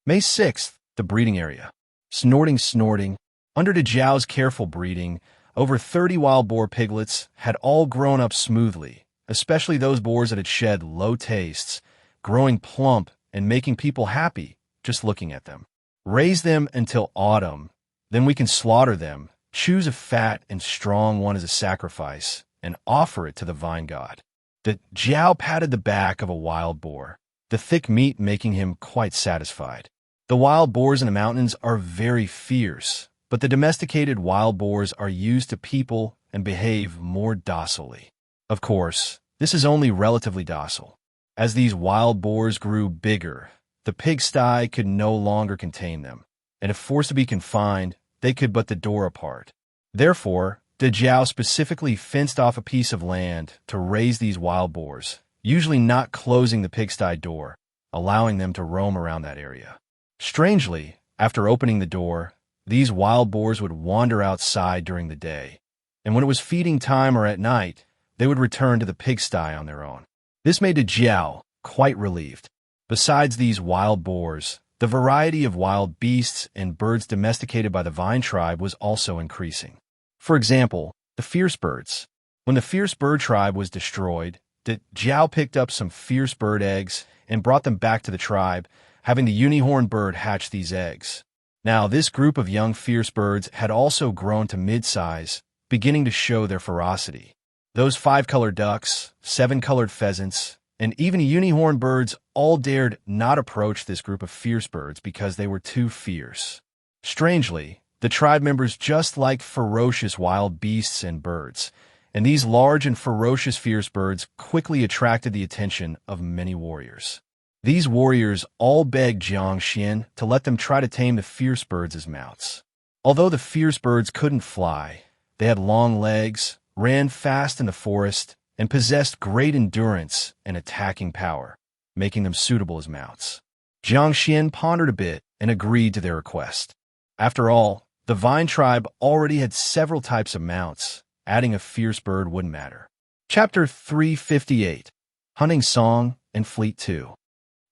May 6th, the breeding area. Snorting. Under De Jiao's careful breeding, over 30 wild boar piglets had all grown up smoothly, especially those boars that had shed low tastes, growing plump and making people happy just looking at them. Raise them until autumn, then we can slaughter them, choose a fat and strong one as a sacrifice, and offer it to the vine god. De Jiao patted the back of a wild boar, the thick meat making him quite satisfied. The wild boars in the mountains are very fierce, but the domesticated wild boars are used to people and behave more docilely. Of course, this is only relatively docile. As these wild boars grew bigger, the pigsty could no longer contain them, and if forced to be confined, they could but the door apart. Therefore, De Jiao specifically fenced off a piece of land to raise these wild boars, usually not closing the pigsty door, allowing them to roam around that area. Strangely, after opening the door, these wild boars would wander outside during the day, and when it was feeding time or at night, they would return to the pigsty on their own. This made De Jiao quite relieved. Besides these wild boars, the variety of wild beasts and birds domesticated by the vine tribe was also increasing. For example, the fierce birds. When the fierce bird tribe was destroyed, De Jiao picked up some fierce bird eggs and brought them back to the tribe, having the unicorn bird hatch these eggs. Now, this group of young fierce birds had also grown to mid-size, beginning to show their ferocity. Those 5-colored ducks, 7-colored pheasants, and even unicorn birds all dared not approach this group of fierce birds because they were too fierce. Strangely, the tribe members just liked ferocious wild beasts and birds, and these large and ferocious fierce birds quickly attracted the attention of many warriors. These warriors all begged Jiang Xuan to let them try to tame the fierce birds as mounts. Although the fierce birds couldn't fly, they had long legs, ran fast in the forest, and possessed great endurance and attacking power, making them suitable as mounts. Jiang Xuan pondered a bit and agreed to their request. After all, the vine tribe already had several types of mounts. Adding a fierce bird wouldn't matter. Chapter 358, Hunting Song and Fleet 2.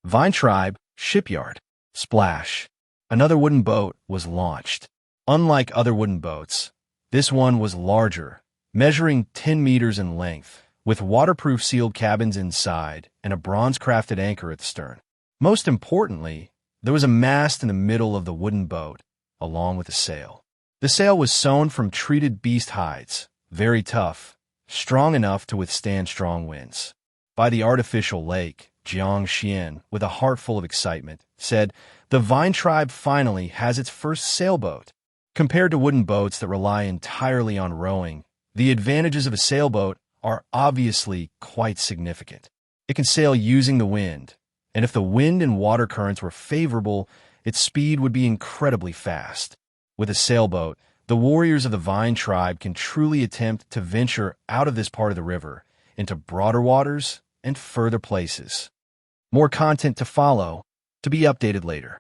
Vine Tribe, Shipyard. Splash. Another wooden boat was launched. Unlike other wooden boats, this one was larger, measuring 10 meters in length, with waterproof sealed cabins inside and a bronze-crafted anchor at the stern. Most importantly, there was a mast in the middle of the wooden boat, along with a sail. The sail was sewn from treated beast hides, very tough, strong enough to withstand strong winds. By the artificial lake, Jiang Xuan, with a heart full of excitement, said, "The vine tribe finally has its first sailboat." Compared to wooden boats that rely entirely on rowing, the advantages of a sailboat are obviously quite significant. It can sail using the wind, and if the wind and water currents were favorable, its speed would be incredibly fast. With a sailboat, the warriors of the vine tribe can truly attempt to venture out of this part of the river into broader waters and further places. More content to follow, to be updated later.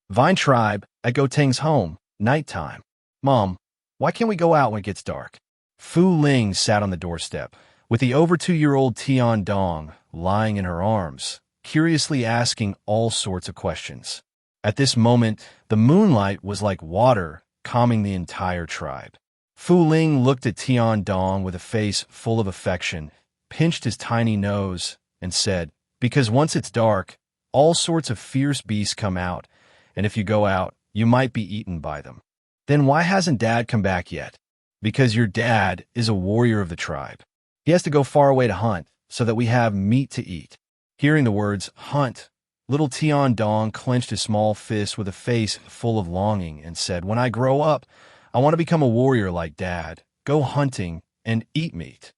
Vine tribe at Goteng's home, nighttime. Mom, why can't we go out when it gets dark? Fu Ling sat on the doorstep, with the over 2-year-old Tiandong lying in her arms, curiously asking all sorts of questions. At this moment, the moonlight was like water, calming the entire tribe. Fu Ling looked at Tian Dong with a face full of affection, pinched his tiny nose, and said, "Because once it's dark, all sorts of fierce beasts come out, and if you go out, you might be eaten by them." "Then why hasn't Dad come back yet?" "Because your dad is a warrior of the tribe. He has to go far away to hunt, so that we have meat to eat." Hearing the words, hunt, little Tian Dong clenched his small fist with a face full of longing and said, "When I grow up, I want to become a warrior like Dad, go hunting, and eat meat."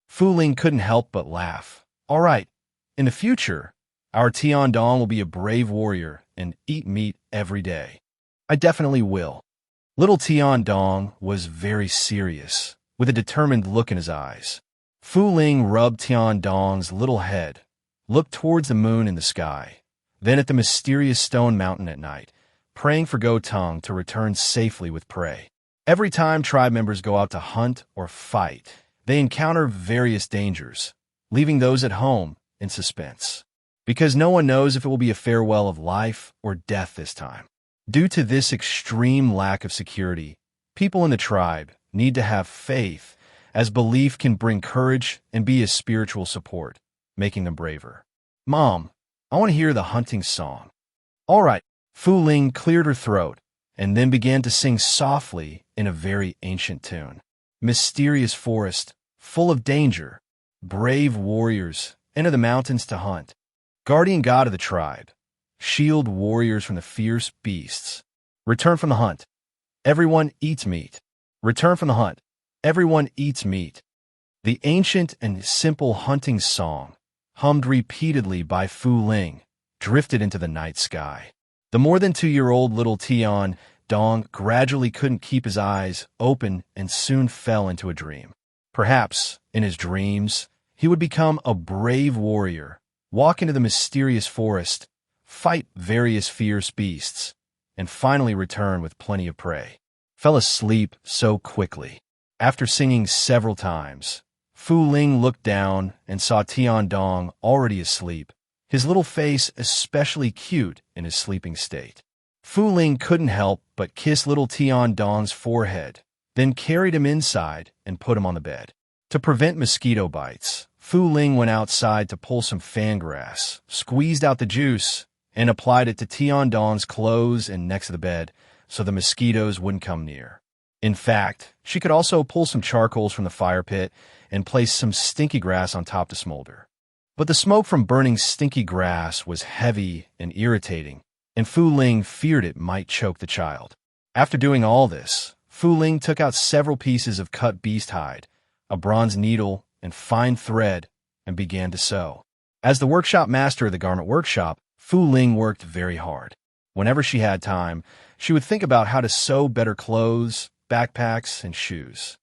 Fu Ling couldn't help but laugh. "All right, in the future, our Tian Dong will be a brave warrior and eat meat every day." "I definitely will." Little Tian Dong was very serious, with a determined look in his eyes. Fu Ling rubbed Tian Dong's little head, looked towards the moon in the sky, then at the mysterious stone mountain at night, praying for Go Tung to return safely with prey. Every time tribe members go out to hunt or fight, they encounter various dangers, leaving those at home in suspense, because no one knows if it will be a farewell of life or death this time. Due to this extreme lack of security, people in the tribe need to have faith, as belief can bring courage and be a spiritual support, making them braver. "Mom, I want to hear the hunting song." "All right." Fu Ling cleared her throat and then began to sing softly in a very ancient tune. "Mysterious forest, full of danger, brave warriors enter the mountains to hunt. Guardian god of the tribe, shield warriors from the fierce beasts. Return from the hunt. Everyone eats meat. Return from the hunt. Everyone eats meat." The ancient and simple hunting song, hummed repeatedly by Fu Ling, drifted into the night sky. The more than 2-year-old little Tian Dong gradually couldn't keep his eyes open and soon fell into a dream. Perhaps, in his dreams, he would become a brave warrior, walk into the mysterious forest, fight various fierce beasts, and finally return with plenty of prey. Fell asleep so quickly. After singing several times, Fu Ling looked down and saw Tian Dong already asleep, his little face especially cute in his sleeping state. Fu Ling couldn't help but kiss little Tian Dong's forehead, then carried him inside and put him on the bed. To prevent mosquito bites, Fu Ling went outside to pull some fan grass, squeezed out the juice, and applied it to Tian Dong's clothes and next to the bed so the mosquitoes wouldn't come near. In fact, she could also pull some charcoals from the fire pit and place some stinky grass on top to smolder. But the smoke from burning stinky grass was heavy and irritating, and Fu Ling feared it might choke the child. After doing all this, Fu Ling took out several pieces of cut beast hide, a bronze needle, and fine thread, and began to sew. As the workshop master of the garment workshop, Fu Ling worked very hard. Whenever she had time, she would think about how to sew better clothes, backpacks, and shoes.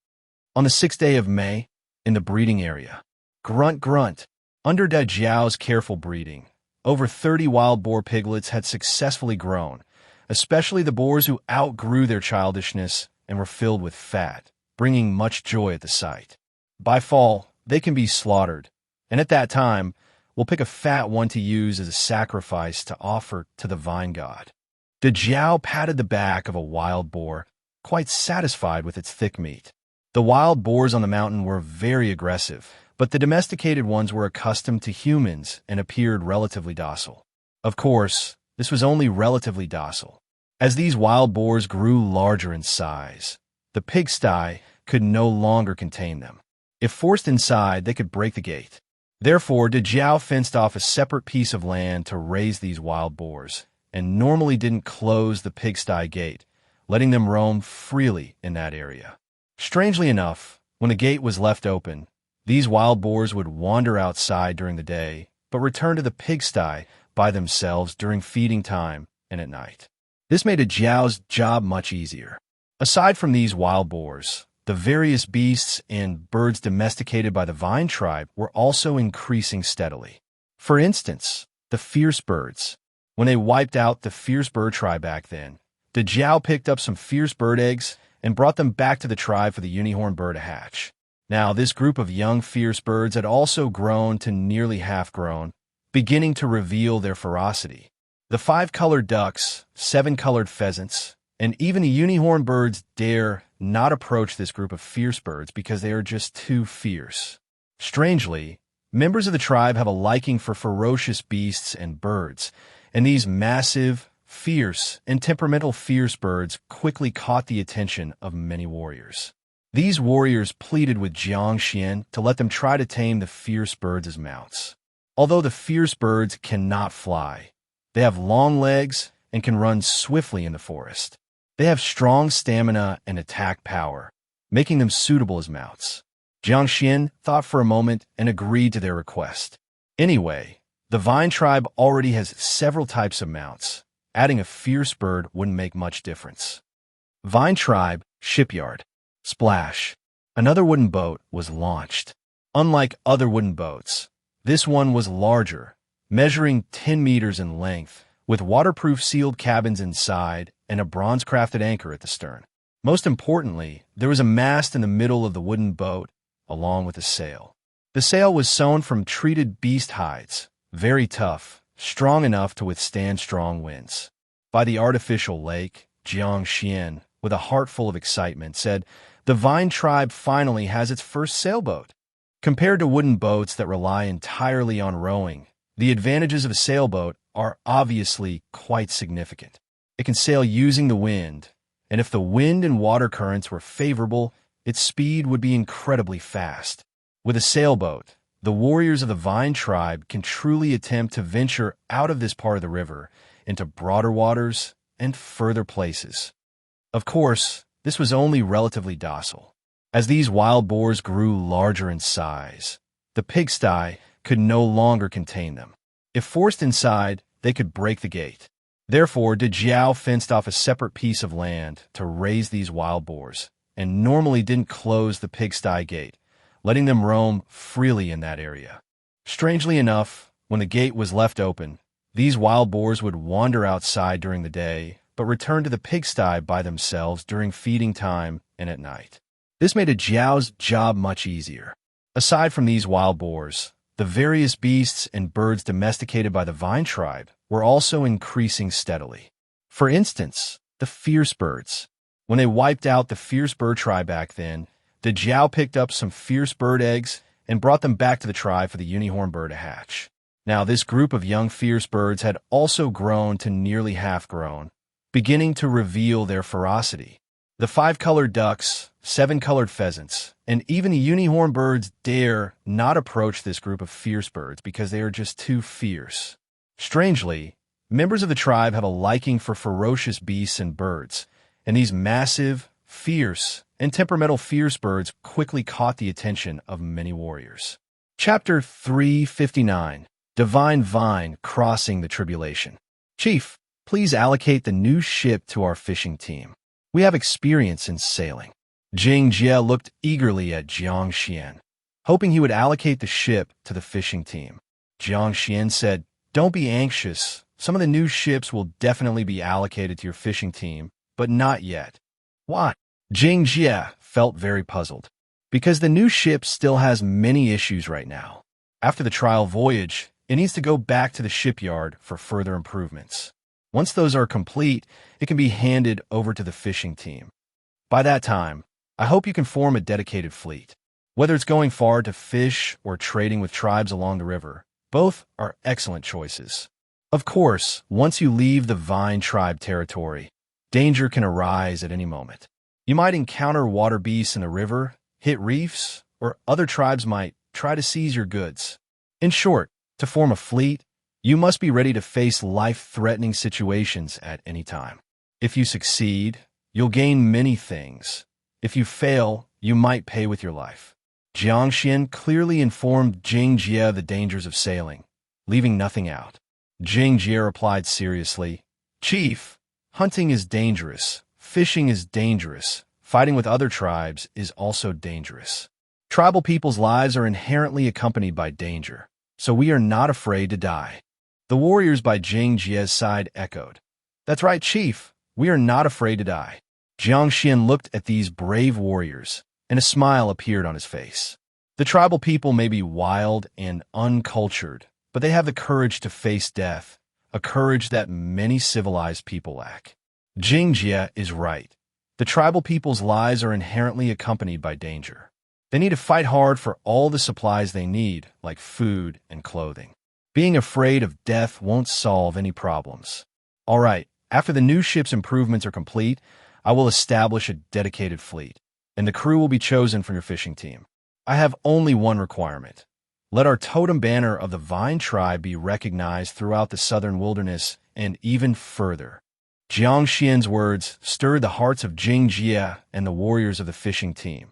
On the 6th day of May, in the breeding area, grunt grunt, under Da Jiao's careful breeding, over 30 wild boar piglets had successfully grown, especially the boars who outgrew their childishness and were filled with fat, bringing much joy at the sight. By fall, they can be slaughtered, and at that time, we'll pick a fat one to use as a sacrifice to offer to the vine god. Da Jiao patted the back of a wild boar, quite satisfied with its thick meat. The wild boars on the mountain were very aggressive, but the domesticated ones were accustomed to humans and appeared relatively docile. Of course, this was only relatively docile. As these wild boars grew larger in size, the pigsty could no longer contain them. If forced inside, they could break the gate. Therefore, Da Jiao fenced off a separate piece of land to raise these wild boars, and normally didn't close the pigsty gate, letting them roam freely in that area. Strangely enough, when the gate was left open, these wild boars would wander outside during the day, but return to the pigsty by themselves during feeding time and at night. This made Da Jiao's job much easier. Aside from these wild boars, the various beasts and birds domesticated by the vine tribe were also increasing steadily. For instance, the fierce birds. When they wiped out the fierce bird tribe back then, Da Jiao picked up some fierce bird eggs and brought them back to the tribe for the unicorn bird to hatch. Now, this group of young fierce birds had also grown to nearly half-grown, beginning to reveal their ferocity. The 5-colored ducks, 7-colored pheasants, and even the unicorn birds dare not approach this group of fierce birds because they are just too fierce. Strangely, members of the tribe have a liking for ferocious beasts and birds, and these massive, fierce, and temperamental fierce birds quickly caught the attention of many warriors. These warriors pleaded with Jiang Xuan to let them try to tame the fierce birds as mounts. Although the fierce birds cannot fly, they have long legs and can run swiftly in the forest. They have strong stamina and attack power, making them suitable as mounts. Jiang Xuan thought for a moment and agreed to their request. Anyway, the Vine tribe already has several types of mounts. Adding a fierce bird wouldn't make much difference. Vine tribe, shipyard. Splash. Another wooden boat was launched. Unlike other wooden boats, this one was larger, measuring 10 meters in length, with waterproof sealed cabins inside and a bronze-crafted anchor at the stern. Most importantly, there was a mast in the middle of the wooden boat, along with a sail. The sail was sewn from treated beast hides, very tough, strong enough to withstand strong winds. By the artificial lake, Jiang Xuan, with a heart full of excitement, said, "The Vine tribe finally has its first sailboat." Compared to wooden boats that rely entirely on rowing, the advantages of a sailboat are obviously quite significant. It can sail using the wind, and if the wind and water currents were favorable, its speed would be incredibly fast. With a sailboat, the warriors of the Vine tribe can truly attempt to venture out of this part of the river into broader waters and further places. Of course, this was only relatively docile. As these wild boars grew larger in size, the pigsty could no longer contain them. If forced inside, they could break the gate. Therefore, Jiao fenced off a separate piece of land to raise these wild boars, and normally didn't close the pigsty gate, letting them roam freely in that area. Strangely enough, when the gate was left open, these wild boars would wander outside during the day, but return to the pigsty by themselves during feeding time and at night. This made Jiao's job much easier. Aside from these wild boars, the various beasts and birds domesticated by the Vine tribe were also increasing steadily. For instance, the fierce birds. When they wiped out the fierce bird tribe back then, the Jiao picked up some fierce bird eggs and brought them back to the tribe for the unicorn bird to hatch. Now, this group of young fierce birds had also grown to nearly half-grown, beginning to reveal their ferocity. The 5-colored ducks, 7-colored pheasants, and even the unicorn birds dare not approach this group of fierce birds because they are just too fierce. Strangely, members of the tribe have a liking for ferocious beasts and birds, and these massive, fierce, and temperamental fierce birds quickly caught the attention of many warriors. Chapter 359. Divine Vine Crossing the Tribulation. Chief, please allocate the new ship to our fishing team. We have experience in sailing. Jing Jie looked eagerly at Jiang Xuan, hoping he would allocate the ship to the fishing team. Jiang Xuan said, "Don't be anxious. Some of the new ships will definitely be allocated to your fishing team, but not yet." Why? Jing Jie felt very puzzled. Because the new ship still has many issues right now. After the trial voyage, it needs to go back to the shipyard for further improvements. Once those are complete, it can be handed over to the fishing team. By that time, I hope you can form a dedicated fleet. Whether it's going far to fish or trading with tribes along the river, both are excellent choices. Of course, once you leave the Vine tribe territory, danger can arise at any moment. You might encounter water beasts in the river, hit reefs, or other tribes might try to seize your goods. In short, to form a fleet, you must be ready to face life-threatening situations at any time. If you succeed, you'll gain many things. If you fail, you might pay with your life. Jiang Xuan clearly informed Jing Jie the dangers of sailing, leaving nothing out. Jing Jie replied seriously, "Chief, hunting is dangerous, fishing is dangerous, fighting with other tribes is also dangerous. Tribal people's lives are inherently accompanied by danger, so we are not afraid to die." The warriors by Jing Jie's side echoed, "That's right, Chief. We are not afraid to die." Jiang Xuan looked at these brave warriors, and a smile appeared on his face. The tribal people may be wild and uncultured, but they have the courage to face death, a courage that many civilized people lack. Jingjia is right. The tribal people's lives are inherently accompanied by danger. They need to fight hard for all the supplies they need, like food and clothing. Being afraid of death won't solve any problems. All right, after the new ship's improvements are complete, I will establish a dedicated fleet, and the crew will be chosen from your fishing team. I have only one requirement. Let our totem banner of the Vine tribe be recognized throughout the southern wilderness and even further. Jiang Xuan's words stirred the hearts of Jingjia and the warriors of the fishing team.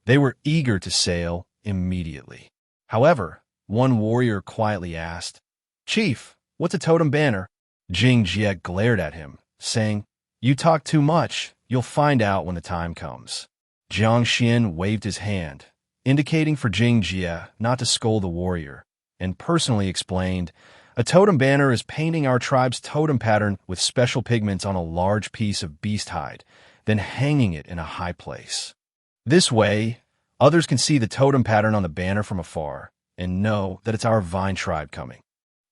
They were eager to sail immediately. However, one warrior quietly asked, "Chief, what's a totem banner?" Jingjia glared at him, saying, "You talk too much. You'll find out when the time comes." Jiang Xuan waved his hand, indicating for Jingjia not to scold the warrior, and personally explained, "A totem banner is painting our tribe's totem pattern with special pigments on a large piece of beast hide, then hanging it in a high place. This way, others can see the totem pattern on the banner from afar and know that it's our Vine tribe coming.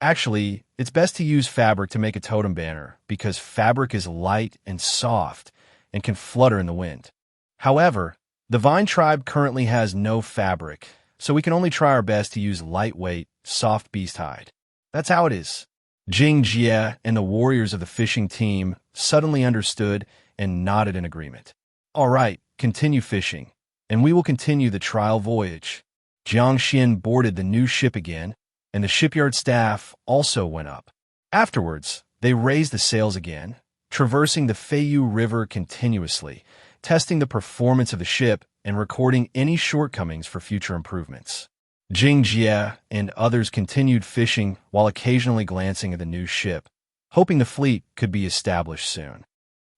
Actually, it's best to use fabric to make a totem banner because fabric is light and soft and can flutter in the wind. However, the Vine tribe currently has no fabric, so we can only try our best to use lightweight, soft beast hide. That's how it is." Jingjia and the warriors of the fishing team suddenly understood and nodded in agreement. "All right, continue fishing, and we will continue the trial voyage." Jiang Xuan boarded the new ship again, and the shipyard staff also went up. Afterwards, they raised the sails again, traversing the Feiyu River continuously, testing the performance of the ship and recording any shortcomings for future improvements. Jingjia and others continued fishing while occasionally glancing at the new ship, hoping the fleet could be established soon.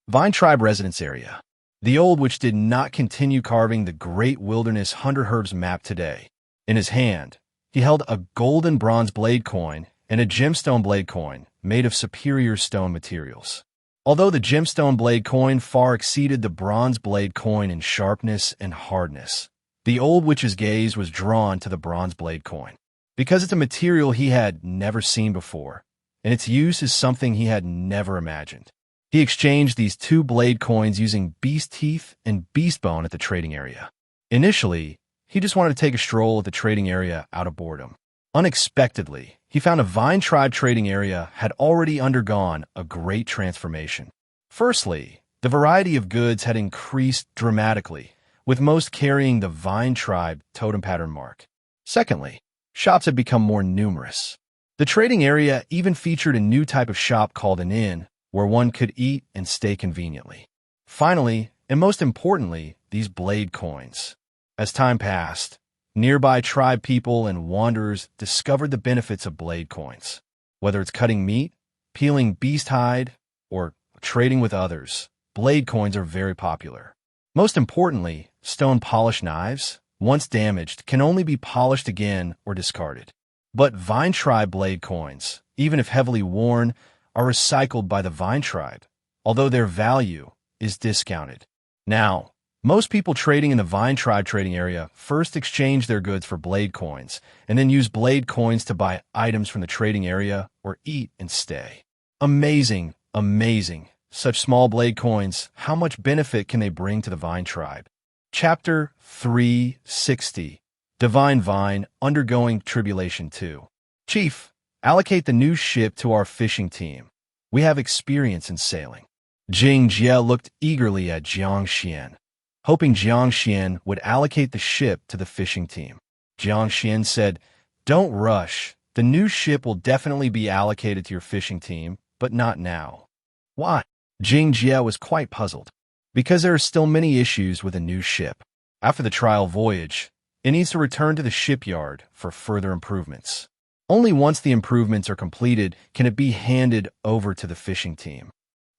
Vine Tribe Residence Area. The Old Witch did not continue carving the Great Wilderness Hunter Herbs map today. In his hand, he held a golden bronze blade coin and a gemstone blade coin made of superior stone materials. Although the gemstone blade coin far exceeded the bronze blade coin in sharpness and hardness, the Old Witch's gaze was drawn to the bronze blade coin. Because it's a material he had never seen before, and its use is something he had never imagined. He exchanged these two blade coins using beast teeth and beast bone at the trading area. Initially, he just wanted to take a stroll at the trading area out of boredom. Unexpectedly, he found a Vine Tribe trading area had already undergone a great transformation. Firstly, the variety of goods had increased dramatically, with most carrying the Vine Tribe totem pattern mark. Secondly, shops had become more numerous. The trading area even featured a new type of shop called an inn, where one could eat and stay conveniently. Finally, and most importantly, these blade coins. As time passed, nearby tribe people and wanderers discovered the benefits of blade coins. Whether it's cutting meat, peeling beast hide, or trading with others, blade coins are very popular. Most importantly, stone-polished knives, once damaged, can only be polished again or discarded. But Vine Tribe blade coins, even if heavily worn, are recycled by the Vine Tribe, although their value is discounted. Now, most people trading in the Vine Tribe trading area first exchange their goods for blade coins, and then use blade coins to buy items from the trading area or eat and stay. Amazing, amazing. Such small blade coins, how much benefit can they bring to the Vine Tribe? Chapter 360. Divine Vine Undergoing Tribulation 2. Chief, allocate the new ship to our fishing team. We have experience in sailing. Jingjia looked eagerly at Jiang Xuan, hoping Jiang Xuan would allocate the ship to the fishing team. Jiang Xuan said, "Don't rush. The new ship will definitely be allocated to your fishing team, but not now." "Why?" Jingjia was quite puzzled. "Because there are still many issues with a new ship. After the trial voyage, it needs to return to the shipyard for further improvements. Only once the improvements are completed can it be handed over to the fishing team.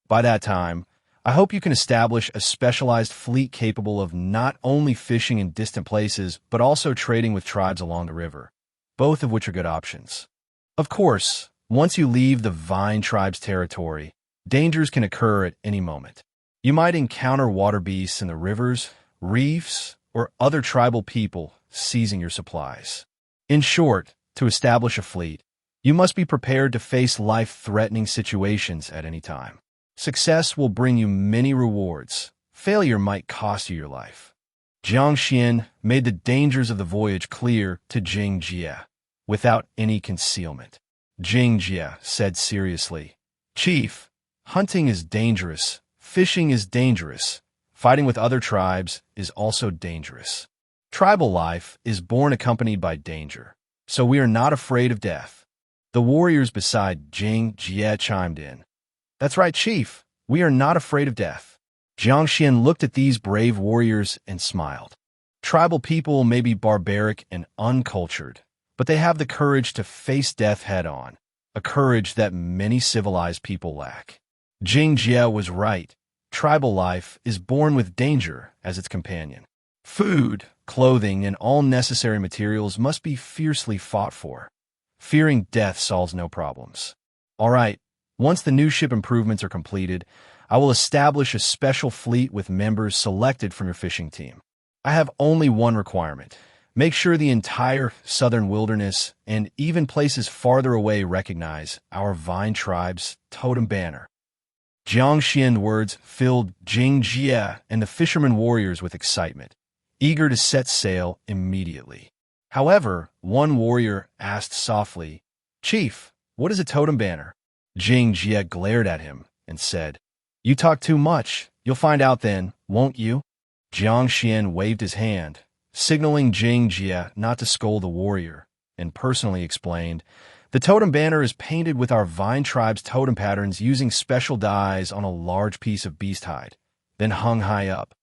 By that time, I hope you can establish a specialized fleet capable of not only fishing in distant places, but also trading with tribes along the river, both of which are good options. Of course, once you leave the Vine Tribe's territory, dangers can occur at any moment. You might encounter water beasts in the rivers, reefs, or other tribal people seizing your supplies. In short, to establish a fleet, you must be prepared to face life-threatening situations at any time. Success will bring you many rewards. Failure might cost you your life. Jiang Xuan made the dangers of the voyage clear to Jiang Jie, without any concealment. Jiang Jie said seriously, "Chief, hunting is dangerous, fishing is dangerous, fighting with other tribes is also dangerous. Tribal life is born accompanied by danger, so we are not afraid of death." The warriors beside Jiang Jie chimed in. "That's right, Chief. We are not afraid of death." Jiang Xuan looked at these brave warriors and smiled. Tribal people may be barbaric and uncultured, but they have the courage to face death head-on, a courage that many civilized people lack. Jiang Jie was right. Tribal life is born with danger as its companion. Food, clothing, and all necessary materials must be fiercely fought for. Fearing death solves no problems. All right, once the new ship improvements are completed, I will establish a special fleet with members selected from your fishing team. I have only one requirement. Make sure the entire southern wilderness and even places farther away recognize our Vine tribe's totem banner. Jiang Xuan's words filled Jiang Jie and the fishermen warriors with excitement, eager to set sail immediately. However, one warrior asked softly, "Chief, what is a totem banner?" Jiang Jie glared at him and said, "You talk too much. You'll find out then, won't you?" Jiang Xuan waved his hand, signaling Jiang Jie not to scold the warrior, and personally explained, "The totem banner is painted with our Vine tribe's totem patterns using special dyes on a large piece of beast hide, then hung high up.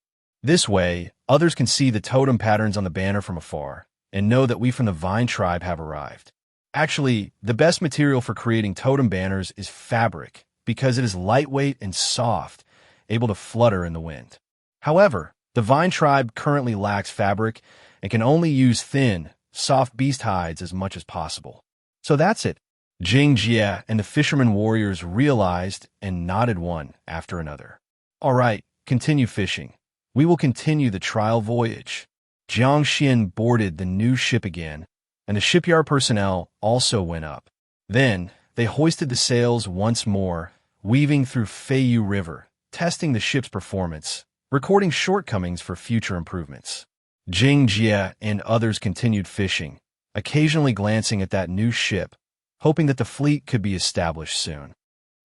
This way, others can see the totem patterns on the banner from afar and know that we from the Vine tribe have arrived. Actually, the best material for creating totem banners is fabric, because it is lightweight and soft, able to flutter in the wind. However, the Vine tribe currently lacks fabric and can only use thin, soft beast hides as much as possible. So that's it." Jiang Jie and the fishermen warriors realized and nodded one after another. "All right, continue fishing. We will continue the trial voyage." Jiang Xuan boarded the new ship again, and the shipyard personnel also went up. Then, they hoisted the sails once more, weaving through Feiyu River, testing the ship's performance, recording shortcomings for future improvements. Jiang Jie and others continued fishing, occasionally glancing at that new ship, hoping that the fleet could be established soon.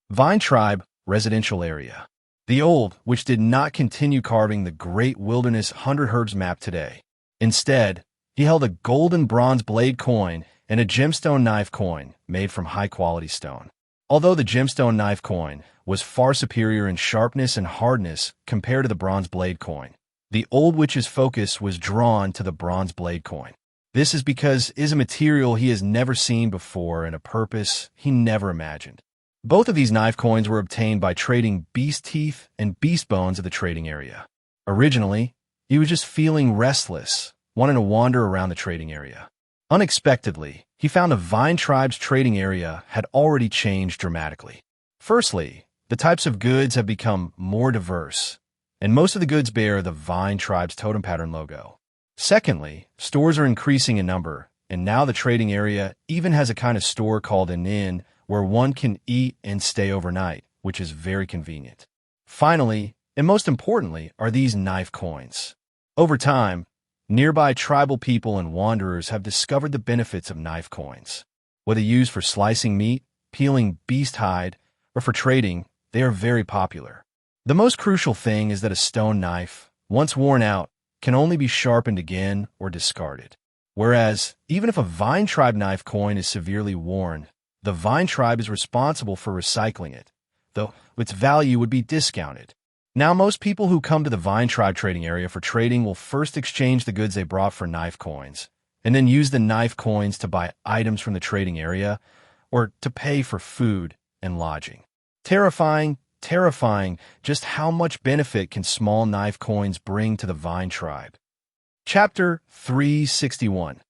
Vine Tribe Residential Area. The Old, which did not continue carving the Great Wilderness 100 Herbs map today. Instead, he held a golden bronze blade coin and a gemstone knife coin made from high-quality stone. Although the gemstone knife coin was far superior in sharpness and hardness compared to the bronze blade coin, the Old Witch's focus was drawn to the bronze blade coin. This is because it is a material he has never seen before and a purpose he never imagined. Both of these knife coins were obtained by trading beast teeth and beast bones at the trading area. Originally, he was just feeling restless, wanting to wander around the trading area. Unexpectedly, he found the Vine Tribe's trading area had already changed dramatically. Firstly, the types of goods have become more diverse, and most of the goods bear the Vine Tribe's totem pattern logo. Secondly, stores are increasing in number, and now the trading area even has a kind of store called an inn where one can eat and stay overnight, which is very convenient. Finally, and most importantly, are these knife coins. Over time, nearby tribal people and wanderers have discovered the benefits of knife coins. Whether used for slicing meat, peeling beast hide, or for trading, they are very popular. The most crucial thing is that a stone knife, once worn out, can only be sharpened again or discarded. Whereas, even if a Vine Tribe knife coin is severely worn, the Vine Tribe is responsible for recycling it, though its value would be discounted. Now, most people who come to the Vine Tribe trading area for trading will first exchange the goods they brought for knife coins, and then use the knife coins to buy items from the trading area or to pay for food and lodging. Terrifying, just how much benefit can small knife coins bring to the Vine Tribe. Chapter 361.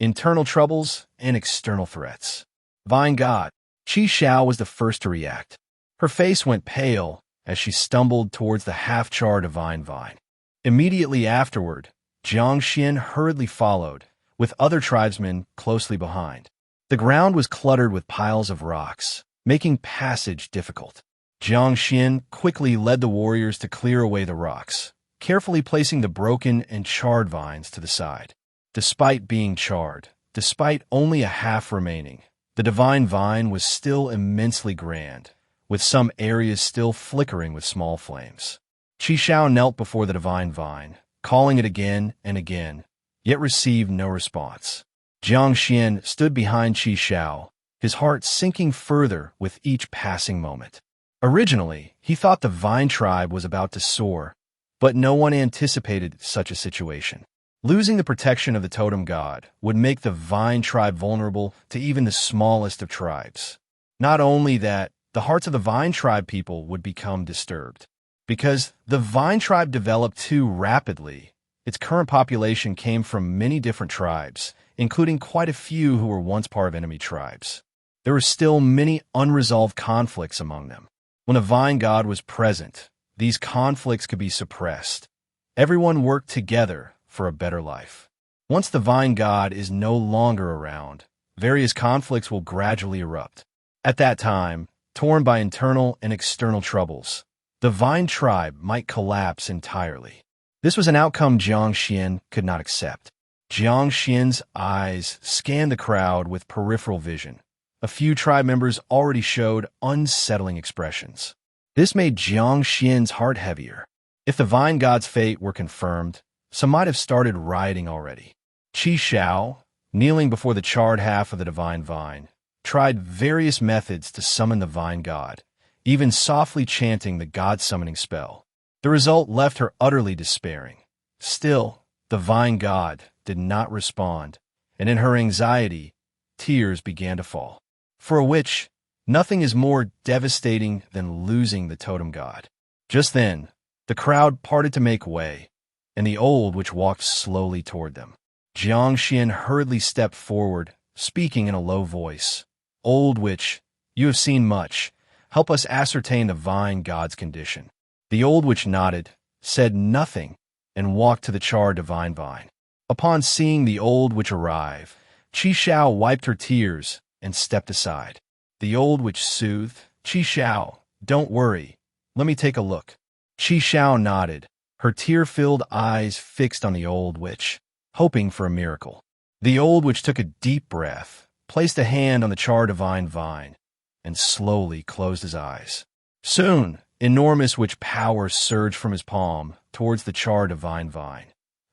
Internal Troubles and External Threats. Vine God. Qi Xiao was the first to react. Her face went pale as she stumbled towards the half-charred divine vine. Immediately afterward, Jiang Xuan hurriedly followed, with other tribesmen closely behind. The ground was cluttered with piles of rocks, making passage difficult. Jiang Xuan quickly led the warriors to clear away the rocks, carefully placing the broken and charred vines to the side. Despite being charred, despite only a half remaining, the divine vine was still immensely grand, with some areas still flickering with small flames. Qi Shao knelt before the divine vine, calling it again and again, yet received no response. Jiang Xuan stood behind Qi Shao, his heart sinking further with each passing moment. Originally, he thought the vine tribe was about to soar, but no one anticipated such a situation. Losing the protection of the totem god would make the vine tribe vulnerable to even the smallest of tribes. Not only that, the hearts of the vine tribe people would become disturbed. Because the vine tribe developed too rapidly, its current population came from many different tribes, including quite a few who were once part of enemy tribes. There were still many unresolved conflicts among them. When a vine god was present, these conflicts could be suppressed. Everyone worked together for a better life. Once the vine god is no longer around, various conflicts will gradually erupt. At that time, torn by internal and external troubles, the vine tribe might collapse entirely. This was an outcome Jiang Xuan could not accept. Jiang Xuan's eyes scanned the crowd with peripheral vision. A few tribe members already showed unsettling expressions. This made Jiang Xuan's heart heavier. If the vine god's fate were confirmed, some might have started rioting already. Qi Shao, kneeling before the charred half of the divine vine, tried various methods to summon the vine god, even softly chanting the god-summoning spell. The result left her utterly despairing. Still, the vine god did not respond, and in her anxiety, tears began to fall. For a witch, nothing is more devastating than losing the totem god. Just then, the crowd parted to make way, and the old witch walked slowly toward them. Jiang Xuan hurriedly stepped forward, speaking in a low voice. "Old witch, you have seen much. Help us ascertain the vine god's condition." The old witch nodded, said nothing, and walked to the charred divine vine. Upon seeing the old witch arrive, Qi Shao wiped her tears and stepped aside. The old witch soothed, "Qi Shao, don't worry. Let me take a look." Qi Shao nodded, her tear-filled eyes fixed on the old witch, hoping for a miracle. The old witch took a deep breath, placed a hand on the charred divine vine, and slowly closed his eyes. Soon, enormous witch power surged from his palm towards the charred divine vine.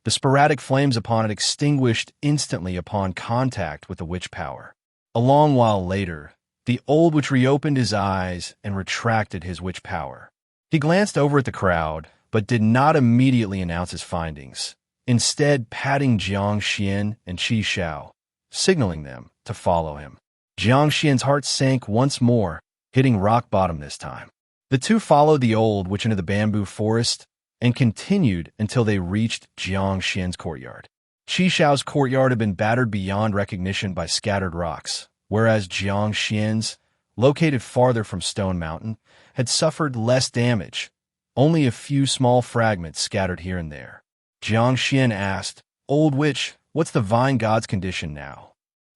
The sporadic flames upon it extinguished instantly upon contact with the witch power. A long while later, the old witch reopened his eyes and retracted his witch power. He glanced over at the crowd, but did not immediately announce his findings, instead patting Jiang Xuan and Qi Shao, signaling them to follow him. Jiang Xuan's heart sank once more, hitting rock bottom this time. The two followed the old witch into the bamboo forest and continued until they reached Jiang Xuan's courtyard. Qi Shao's courtyard had been battered beyond recognition by scattered rocks, whereas Jiang Xuan's, located farther from Stone Mountain, had suffered less damage, only a few small fragments scattered here and there. Jiang Xuan asked, "Old witch, what's the vine god's condition now?"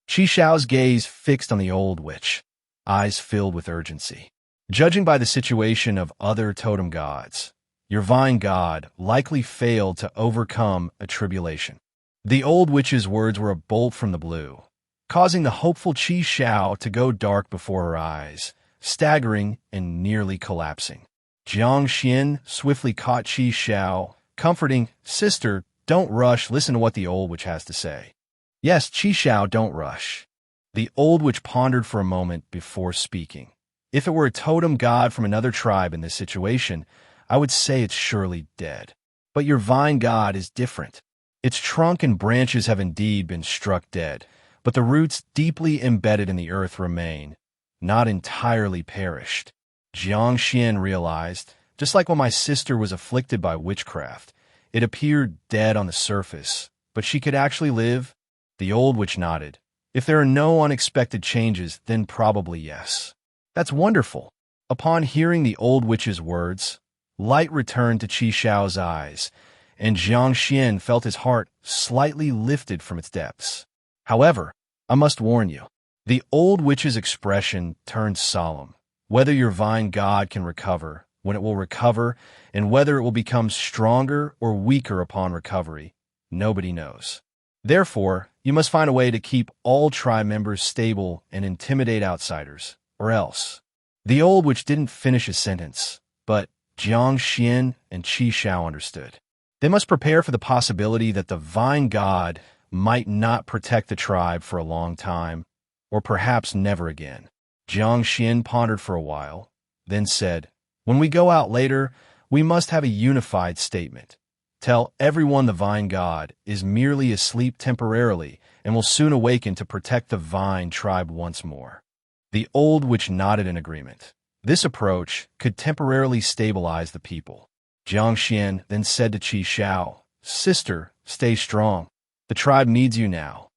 Qi Shao's gaze fixed on the old witch, eyes filled with urgency. "Judging by the situation of other totem gods, your vine god likely failed to overcome a tribulation." The old witch's words were a bolt from the blue, causing the hopeful Qi Shao to go dark before her eyes, staggering and nearly collapsing. Jiang Xuan swiftly caught Qi Shao, comforting, "Sister, don't rush, listen to what the old witch has to say." "Yes, Qi Shao, don't rush." The old witch pondered for a moment before speaking. "If it were a totem god from another tribe in this situation, I would say it's surely dead. But your vine god is different. Its trunk and branches have indeed been struck dead, but the roots deeply embedded in the earth remain, not entirely perished." Jiang Xuan realized, just like when my sister was afflicted by witchcraft, it appeared dead on the surface, but she could actually live. The old witch nodded. "If there are no unexpected changes, then probably yes." "That's wonderful." Upon hearing the old witch's words, light returned to Qi Shao's eyes, and Jiang Xuan felt his heart slightly lifted from its depths. "However, I must warn you." The old witch's expression turned solemn, Whether your vine god can recover, when it will recover, and whether it will become stronger or weaker upon recovery, nobody knows. Therefore, you must find a way to keep all tribe members stable and intimidate outsiders, or else. The old witch didn't finish his sentence, but Jiang Xuan and Qi Shao understood. They must prepare for the possibility that the vine god might not protect the tribe for a long time, or perhaps never again. Jiang Xuan pondered for a while, then said, "When we go out later, we must have a unified statement. Tell everyone the vine god is merely asleep temporarily and will soon awaken to protect the vine tribe once more." The old witch nodded in agreement. This approach could temporarily stabilize the people. Jiang Xuan then said to Qi Shao, "Sister, stay strong. The tribe needs you now."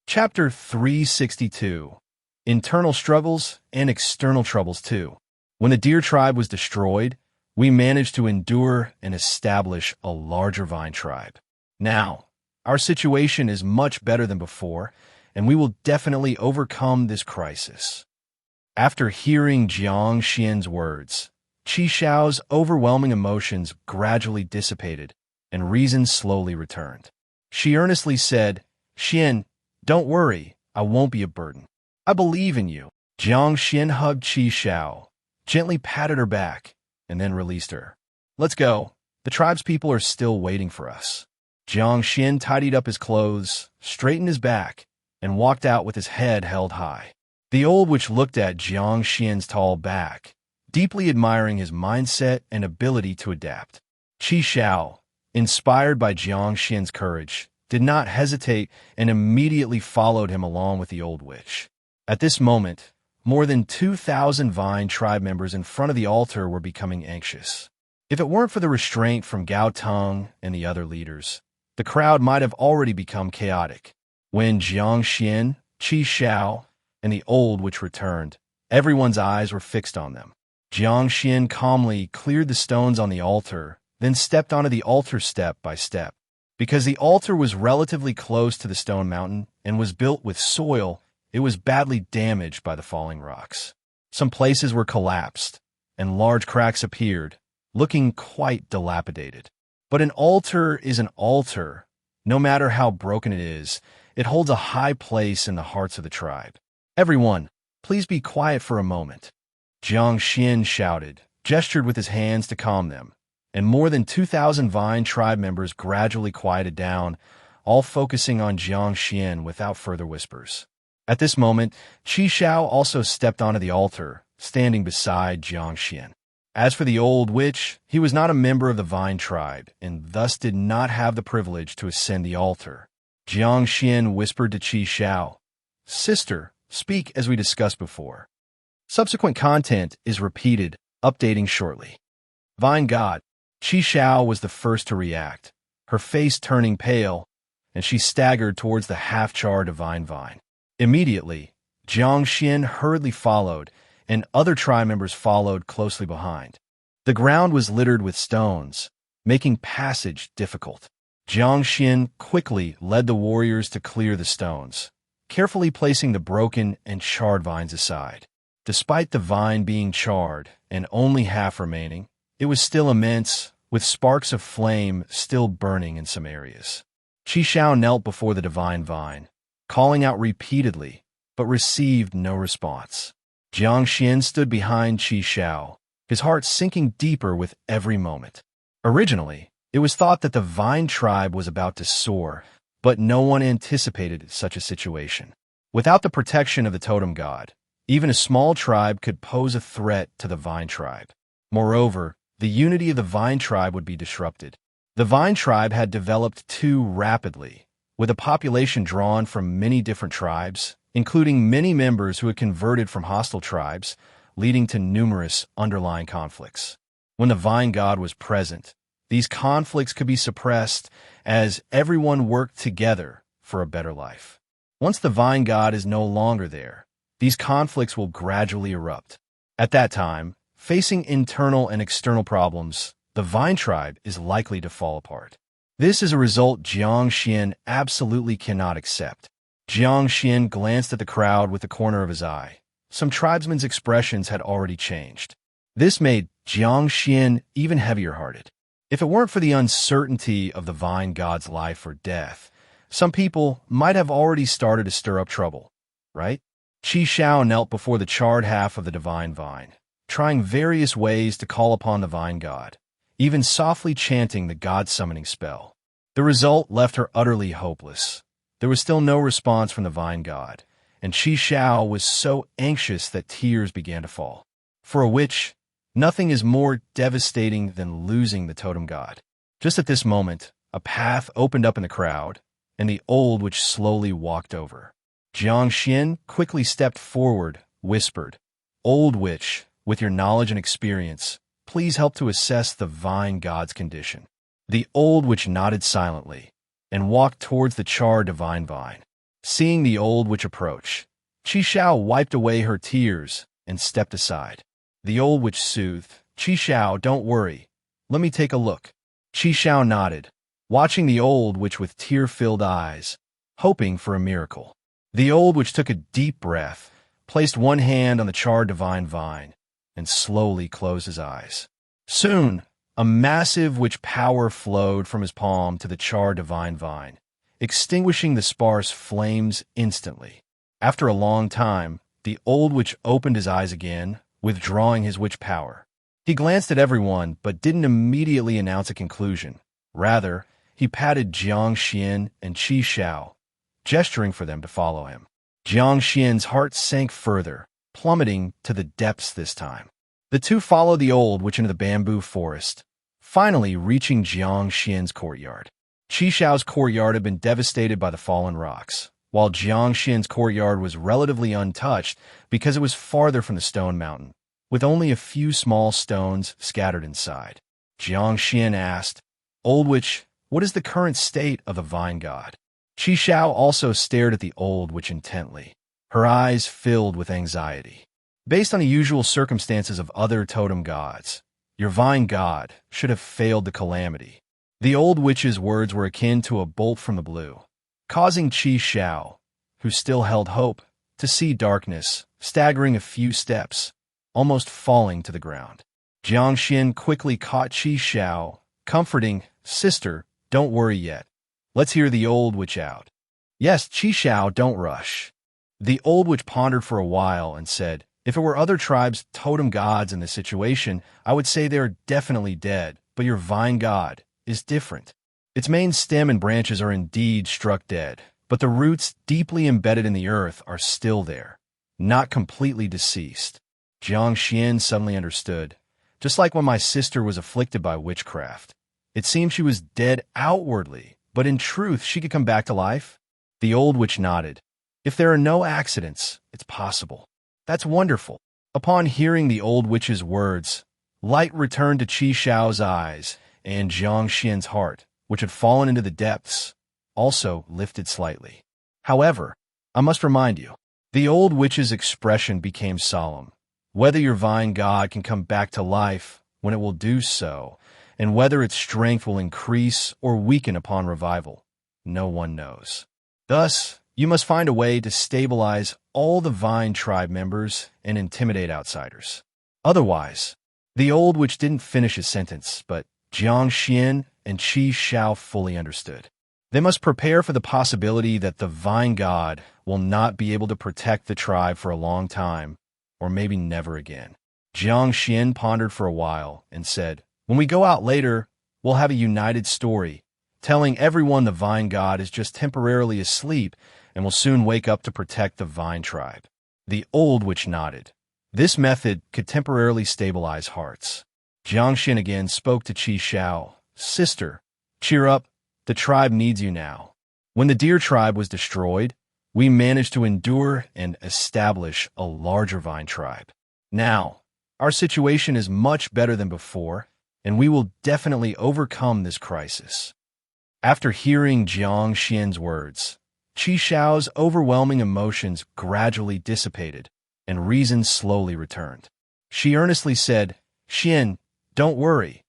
Chapter 362. Internal Struggles and External Troubles too. When the deer tribe was destroyed, we managed to endure and establish a larger vine tribe. Now, our situation is much better than before, and we will definitely overcome this crisis. After hearing Jiang Xuan's words, Qi Shao's overwhelming emotions gradually dissipated, and reason slowly returned. She earnestly said, "Xuan, don't worry, I won't be a burden. I believe in you." Jiang Xuan hugged Qi Shao, gently patted her back, and then released her. "Let's go. The tribe's people are still waiting for us." Jiang Xuan tidied up his clothes, straightened his back, and walked out with his head held high. The old witch looked at Jiang Xuan's tall back, deeply admiring his mindset and ability to adapt. Qi Shao, inspired by Jiang Xuan's courage, did not hesitate and immediately followed him along with the old witch. At this moment, more than 2,000 vine tribe members in front of the altar were becoming anxious. If it weren't for the restraint from Gao Teng and the other leaders, the crowd might have already become chaotic. When Jiang Xuan, Qi Shao, and the old witch returned, everyone's eyes were fixed on them. Jiang Xuan calmly cleared the stones on the altar, then stepped onto the altar step by step. Because the altar was relatively close to the stone mountain and was built with soil, it was badly damaged by the falling rocks. Some places were collapsed, and large cracks appeared, looking quite dilapidated. But an altar is an altar. No matter how broken it is, it holds a high place in the hearts of the tribe. "Everyone, please be quiet for a moment." Jiang Xuan shouted, gestured with his hands to calm them, and more than 2,000 vine tribe members gradually quieted down, all focusing on Jiang Xuan without further whispers. At this moment, Qi Shao also stepped onto the altar, standing beside Jiang Xuan. As for the old witch, he was not a member of the vine tribe, and thus did not have the privilege to ascend the altar. Jiang Xuan whispered to Qi Shao, "Sister, speak as we discussed before." Subsequent content is repeated, updating shortly. Vine God. Qi Shao was the first to react, her face turning pale, and she staggered towards the half-charred divine vine. Immediately, Jiang Xuan hurriedly followed, and other tribe members followed closely behind. The ground was littered with stones, making passage difficult. Jiang Xuan quickly led the warriors to clear the stones, carefully placing the broken and charred vines aside. Despite the vine being charred and only half remaining, it was still immense, with sparks of flame still burning in some areas. Qi Shao knelt before the divine vine, calling out repeatedly, but received no response. Jiang Xuan stood behind Qi Shao, his heart sinking deeper with every moment. Originally, it was thought that the vine tribe was about to soar, but no one anticipated such a situation. Without the protection of the totem god, even a small tribe could pose a threat to the vine tribe. Moreover, the unity of the vine tribe would be disrupted. The vine tribe had developed too rapidly, with a population drawn from many different tribes, including many members who had converted from hostile tribes, leading to numerous underlying conflicts. When the vine god was present, these conflicts could be suppressed as everyone worked together for a better life. Once the vine god is no longer there, these conflicts will gradually erupt. At that time, facing internal and external problems, the vine tribe is likely to fall apart. This is a result Jiang Xuan absolutely cannot accept. Jiang Xuan glanced at the crowd with the corner of his eye, some tribesmen's expressions had already changed. This made Jiang Xuan even heavier-hearted. If it weren't for the uncertainty of the vine god's life or death, some people might have already started to stir up trouble, right? Qi Shao knelt before the charred half of the divine vine, trying various ways to call upon the vine god, even softly chanting the god-summoning spell. The result left her utterly hopeless. There was still no response from the vine god, and Qi Shao was so anxious that tears began to fall. For a witch, nothing is more devastating than losing the totem god. Just at this moment, a path opened up in the crowd, and the old witch slowly walked over. Jiang Xuan quickly stepped forward, whispered, "Old witch, with your knowledge and experience, please help to assess the vine god's condition." The old witch nodded silently and walked towards the charred divine vine. Seeing the old witch approach, Qi Shao wiped away her tears and stepped aside. The old witch soothed, "Qi Shao, don't worry. Let me take a look." Qi Shao nodded, watching the old witch with tear-filled eyes, hoping for a miracle. The old witch took a deep breath, placed one hand on the charred divine vine, and slowly closed his eyes. Soon, a massive witch power flowed from his palm to the charred divine vine, extinguishing the sparse flames instantly. After a long time, the old witch opened his eyes again, withdrawing his witch power. He glanced at everyone, but didn't immediately announce a conclusion. Rather, he patted Jiang Xuan and Qi Shao, gesturing for them to follow him. Jiang Xuan's heart sank further, plummeting to the depths this time. The two followed the old witch into the bamboo forest, finally reaching Jiang Xuan's courtyard. Qi Shao's courtyard had been devastated by the fallen rocks, while Jiang Xuan's courtyard was relatively untouched because it was farther from the stone mountain, with only a few small stones scattered inside. Jiang Xuan asked, "Old witch, what is the current state of the vine god?" Qi Shao also stared at the old witch intently, her eyes filled with anxiety. "Based on the usual circumstances of other totem gods, your vine god should have failed the calamity." The old witch's words were akin to a bolt from the blue, causing Qi Shao, who still held hope, to see darkness, staggering a few steps, almost falling to the ground. Jiang Xuan quickly caught Qi Shao, comforting, "Sister, don't worry yet. Let's hear the old witch out." "Yes, Qi Shao, don't rush." The old witch pondered for a while and said, "If it were other tribes' totem gods in this situation, I would say they are definitely dead, but your vine god is different. Its main stem and branches are indeed struck dead, but the roots deeply embedded in the earth are still there, not completely deceased." Jiang Xuan suddenly understood. Just like when my sister was afflicted by witchcraft, it seemed she was dead outwardly, but in truth she could come back to life. The old witch nodded. "If there are no accidents, it's possible." "That's wonderful." Upon hearing the old witch's words, light returned to Qi Shao's eyes, and Jiang Xuan's heart, which had fallen into the depths, also lifted slightly. "However, I must remind you," the old witch's expression became solemn, "whether your vine god can come back to life, when it will do so, and whether its strength will increase or weaken upon revival, no one knows. Thus, you must find a way to stabilize all the vine tribe members and intimidate outsiders. Otherwise," the old witch didn't finish his sentence, but Jiang Xuan and Qi Shao fully understood. They must prepare for the possibility that the vine god will not be able to protect the tribe for a long time, or maybe never again. Jiang Xuan pondered for a while and said, "When we go out later, we'll have a united story, telling everyone the vine god is just temporarily asleep and will soon wake up to protect the vine tribe." The old witch nodded. This method could temporarily stabilize hearts. Jiang Xuan again spoke to Qi Shao, "Sister, cheer up, the tribe needs you now. When the deer tribe was destroyed, we managed to endure and establish a larger vine tribe. Now, our situation is much better than before, and we will definitely overcome this crisis." After hearing Jiang Xuan's words, Qi Shao's overwhelming emotions gradually dissipated, and reason slowly returned. She earnestly said, "Xuan, don't worry.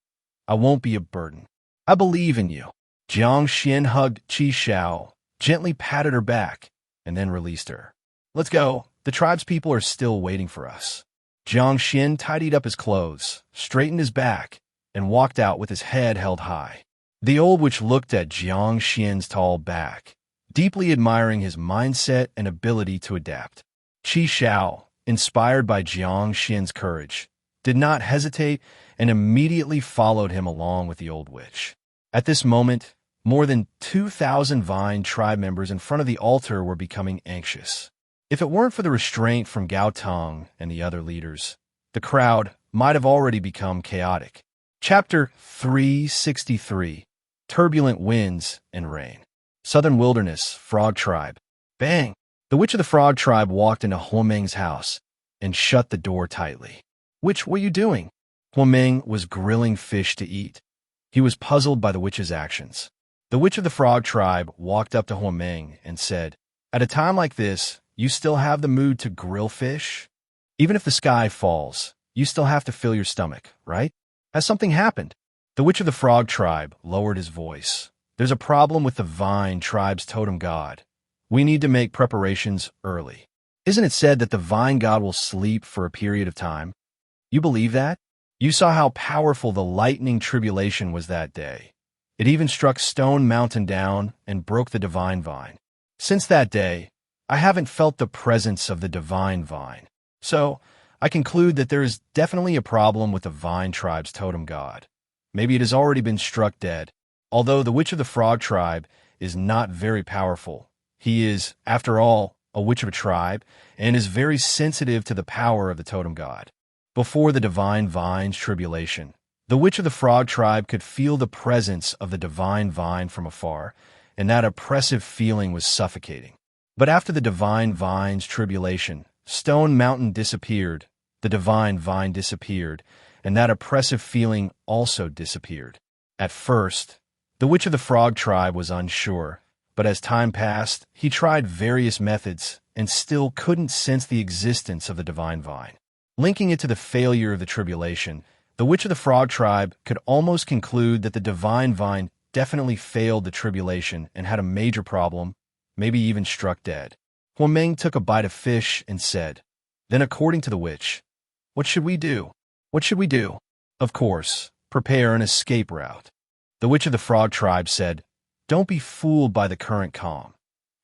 I won't be a burden. I believe in you." Jiang Xuan hugged Qi Shao, gently patted her back, and then released her. "Let's go. The tribespeople are still waiting for us. Jiang Xuan tidied up his clothes, straightened his back, and walked out with his head held high. The old witch looked at Jiang Xuan's tall back, deeply admiring his mindset and ability to adapt. Qi Xiao, inspired by Jiang Xuan's courage, did not hesitate and immediately followed him along with the old witch. At this moment, more than 2,000 Vine tribe members in front of the altar were becoming anxious. If it weren't for the restraint from Gao Tong and the other leaders, the crowd might have already become chaotic. Chapter 363: Turbulent Winds and Rain. Southern Wilderness, Frog Tribe. Bang! The witch of the Frog Tribe walked into Huomeng's house and shut the door tightly. "Witch, what are you doing?" Huomeng was grilling fish to eat. He was puzzled by the witch's actions. The witch of the Frog Tribe walked up to Huomeng and said, "At a time like this, you still have the mood to grill fish? Even if the sky falls, you still have to fill your stomach, right? Has something happened?" The witch of the Frog Tribe lowered his voice. "There's a problem with the Vine Tribe's totem god. We need to make preparations early. Isn't it said that the Vine god will sleep for a period of time? You believe that? You saw how powerful the lightning tribulation was that day. It even struck Stone Mountain down and broke the divine vine. Since that day, I haven't felt the presence of the divine vine. So, I conclude that there is definitely a problem with the Vine Tribe's totem god. Maybe it has already been struck dead. Although the witch of the Frog Tribe is not very powerful, he is, after all, a witch of a tribe and is very sensitive to the power of the totem god. Before the divine vine's tribulation, the witch of the Frog Tribe could feel the presence of the divine vine from afar, and that oppressive feeling was suffocating. But after the divine vine's tribulation, Stone Mountain disappeared, the divine vine disappeared, and that oppressive feeling also disappeared. At first, the witch of the Frog Tribe was unsure, but as time passed, he tried various methods and still couldn't sense the existence of the divine vine. Linking it to the failure of the tribulation, the witch of the Frog Tribe could almost conclude that the divine vine definitely failed the tribulation and had a major problem, maybe even struck dead. Huomeng took a bite of fish and said, "Then according to the witch, what should we do? What should we do?" "Of course, prepare an escape route." The witch of the Frog Tribe said, "Don't be fooled by the current calm.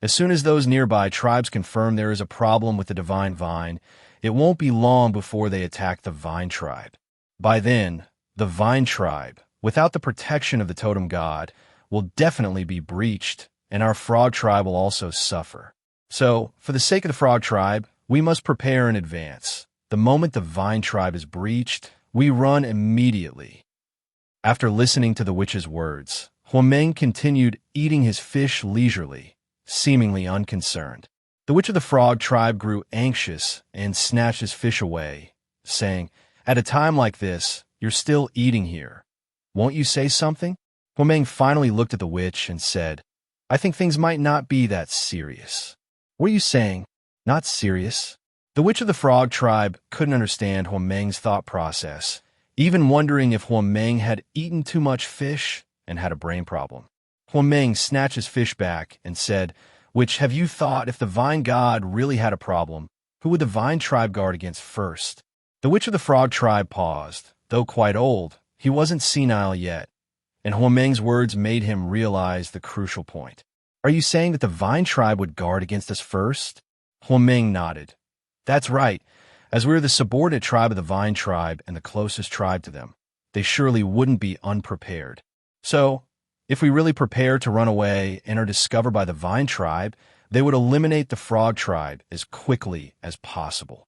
As soon as those nearby tribes confirm there is a problem with the divine vine, it won't be long before they attack the Vine Tribe. By then, the Vine Tribe, without the protection of the totem god, will definitely be breached, and our Frog Tribe will also suffer. So, for the sake of the Frog Tribe, we must prepare in advance. The moment the Vine Tribe is breached, we run immediately." After listening to the witch's words, Huomeng continued eating his fish leisurely, seemingly unconcerned. The witch of the Frog Tribe grew anxious and snatched his fish away, saying, "At a time like this, you're still eating here. Won't you say something?" Huomeng finally looked at the witch and said, "I think things might not be that serious." "What are you saying? Not serious?" The witch of the Frog Tribe couldn't understand Huomeng's thought process, even wondering if Huomeng had eaten too much fish and had a brain problem. Huomeng snatched his fish back and said, "Witch, have you thought if the Vine God really had a problem, who would the Vine Tribe guard against first?" The witch of the Frog Tribe paused. Though quite old, he wasn't senile yet, and Huomeng's words made him realize the crucial point. "Are you saying that the Vine Tribe would guard against us first?" Huomeng nodded. "That's right. As we're the subordinate tribe of the Vine Tribe and the closest tribe to them, they surely wouldn't be unprepared. So, if we really prepare to run away and are discovered by the Vine Tribe, they would eliminate the Frog Tribe as quickly as possible.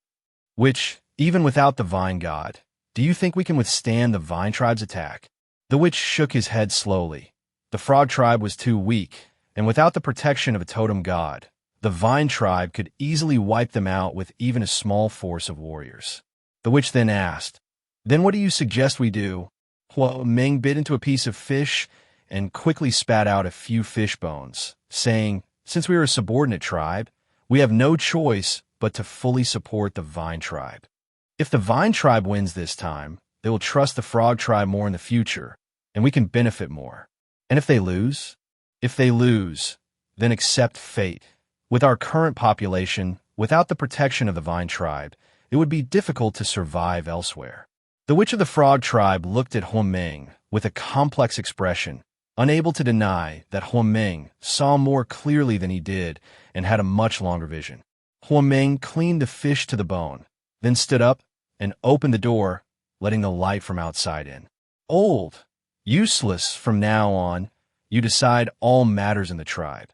Which, even without the Vine God, do you think we can withstand the Vine Tribe's attack?" The witch shook his head slowly. The Frog Tribe was too weak, and without the protection of a totem god, the Vine Tribe could easily wipe them out with even a small force of warriors. The witch then asked, "Then what do you suggest we do?" Huomeng bit into a piece of fish and quickly spat out a few fish bones, saying, "Since we are a subordinate tribe, we have no choice but to fully support the Vine Tribe. If the Vine Tribe wins this time, they will trust the Frog Tribe more in the future, and we can benefit more. And if they lose? If they lose, then accept fate. With our current population, without the protection of the Vine tribe, it would be difficult to survive elsewhere. The Witch of the Frog tribe looked at Huameng with a complex expression, unable to deny that Huameng saw more clearly than he did and had a much longer vision. Huameng cleaned the fish to the bone, then stood up and opened the door, letting the light from outside in. Old, useless from now on, you decide all matters in the tribe.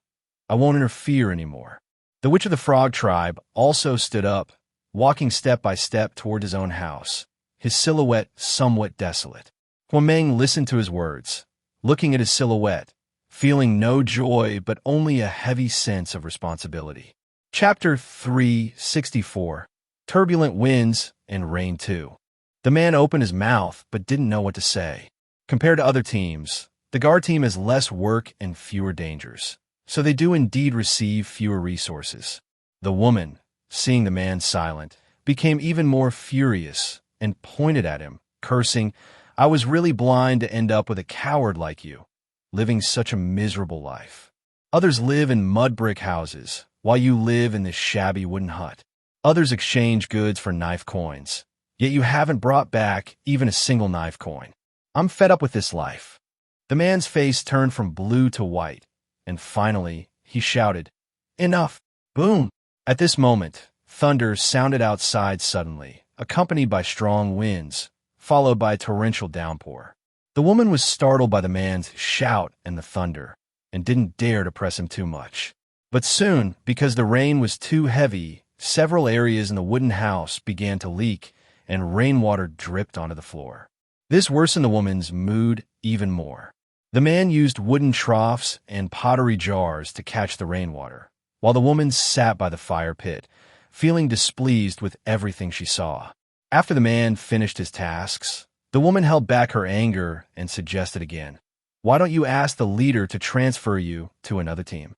I won't interfere anymore. The Witch of the Frog tribe also stood up, walking step by step toward his own house, his silhouette somewhat desolate. Huameng listened to his words, looking at his silhouette, feeling no joy but only a heavy sense of responsibility. Chapter 364. Turbulent Winds and Rain 2. The man opened his mouth but didn't know what to say. Compared to other teams, the guard team has less work and fewer dangers, so they do indeed receive fewer resources. The woman, seeing the man silent, became even more furious and pointed at him, cursing, "I was really blind to end up with a coward like you, living such a miserable life. Others live in mud brick houses, while you live in this shabby wooden hut. Others exchange goods for knife coins, yet you haven't brought back even a single knife coin. I'm fed up with this life." The man's face turned from blue to white, and finally he shouted, "Enough!" Boom! At this moment, thunder sounded outside suddenly, accompanied by strong winds, followed by a torrential downpour. The woman was startled by the man's shout and the thunder, and didn't dare to press him too much. But soon, because the rain was too heavy, several areas in the wooden house began to leak, and rainwater dripped onto the floor. This worsened the woman's mood even more. The man used wooden troughs and pottery jars to catch the rainwater, while the woman sat by the fire pit, feeling displeased with everything she saw. After the man finished his tasks, the woman held back her anger and suggested again, "Why don't you ask the leader to transfer you to another team?"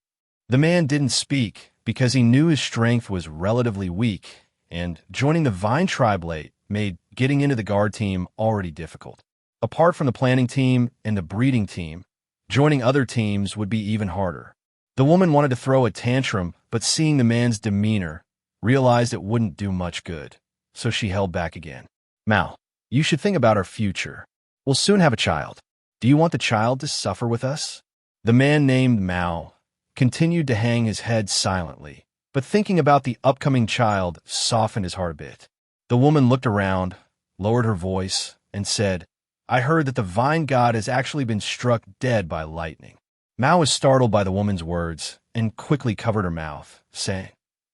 The man didn't speak because he knew his strength was relatively weak, and joining the Vine tribe late made getting into the guard team already difficult. Apart from the planning team and the breeding team, joining other teams would be even harder. The woman wanted to throw a tantrum, but seeing the man's demeanor, realized it wouldn't do much good, so she held back again. "Mao, you should think about our future. We'll soon have a child. Do you want the child to suffer with us?" The man named Mao continued to hang his head silently, but thinking about the upcoming child softened his heart a bit. The woman looked around, lowered her voice, and said, "I heard that the vine god has actually been struck dead by lightning." Mao was startled by the woman's words and quickly covered her mouth, saying,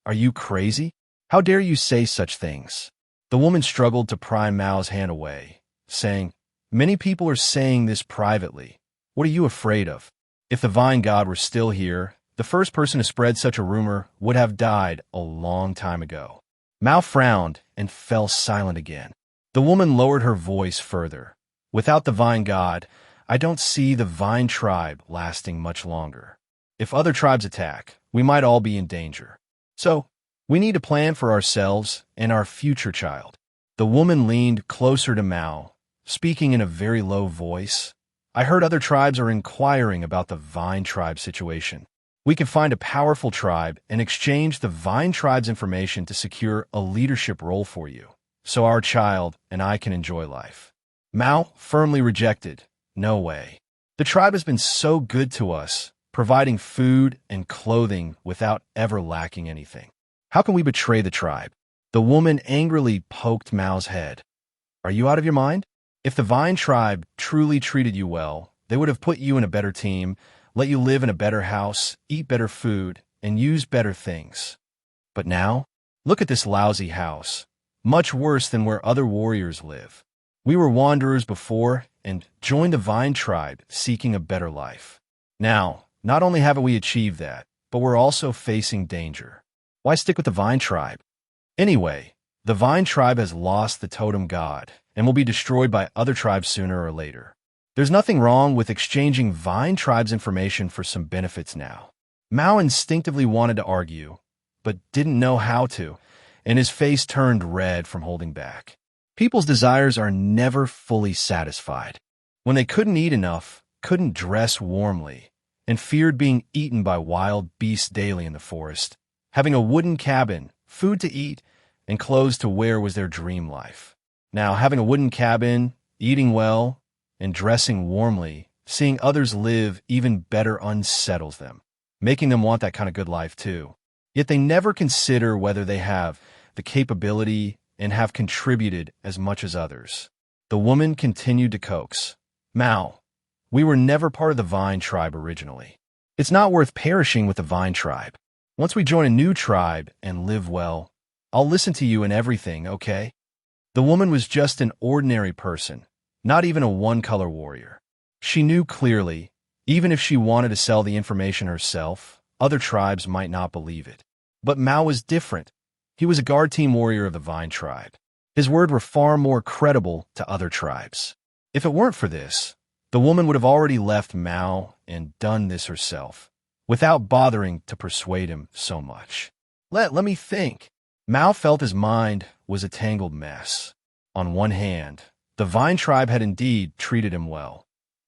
"Are you crazy? How dare you say such things?" The woman struggled to pry Mao's hand away, saying, "Many people are saying this privately. What are you afraid of? If the vine god were still here, the first person to spread such a rumor would have died a long time ago." Mao frowned and fell silent again. The woman lowered her voice further. "Without the vine god, I don't see the vine tribe lasting much longer. If other tribes attack, we might all be in danger. So, we need to plan for ourselves and our future child." The woman leaned closer to Mao, speaking in a very low voice. "I heard other tribes are inquiring about the Vine tribe situation. We can find a powerful tribe and exchange the Vine tribe's information to secure a leadership role for you, so our child and I can enjoy life." Mao firmly rejected. "No way. The tribe has been so good to us, providing food and clothing without ever lacking anything. How can we betray the tribe?" The woman angrily poked Mao's head. "Are you out of your mind? If the Vine tribe truly treated you well, they would have put you in a better team, let you live in a better house, eat better food, and use better things. But now, look at this lousy house, much worse than where other warriors live. We were wanderers before and joined the Vine tribe seeking a better life. Now, not only haven't we achieved that, but we're also facing danger. Why stick with the Vine tribe? Anyway, the Vine tribe has lost the totem god and will be destroyed by other tribes sooner or later. There's nothing wrong with exchanging Vine tribe's information for some benefits now." Mao instinctively wanted to argue, but didn't know how to, and his face turned red from holding back. People's desires are never fully satisfied. When they couldn't eat enough, couldn't dress warmly, and feared being eaten by wild beasts daily in the forest, having a wooden cabin food to eat, and clothes to wear was their dream life. Now, having a wooden cabin, eating well, and dressing warmly, seeing others live even better unsettles them, making them want that kind of good life too. Yet they never consider whether they have the capability and have contributed as much as others. The woman continued to coax. Mao, we were never part of the Vine tribe originally. It's not worth perishing with the Vine tribe. Once we join a new tribe and live well, I'll listen to you in everything, okay? The woman was just an ordinary person, not even a one-color warrior. She knew clearly, even if she wanted to sell the information herself, other tribes might not believe it. But Mao was different. He was a guard team warrior of the Vine tribe. His words were far more credible to other tribes. If it weren't for this, the woman would have already left Mao and done this herself, without bothering to persuade him so much. Let me think. Mao felt his mind was a tangled mess. On one hand, the Vine tribe had indeed treated him well.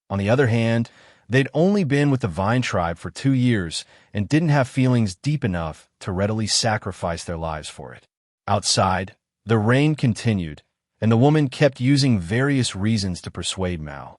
On the other hand, they'd only been with the Vine tribe for 2 years and didn't have feelings deep enough to readily sacrifice their lives for it. Outside, the rain continued, and the woman kept using various reasons to persuade Mao,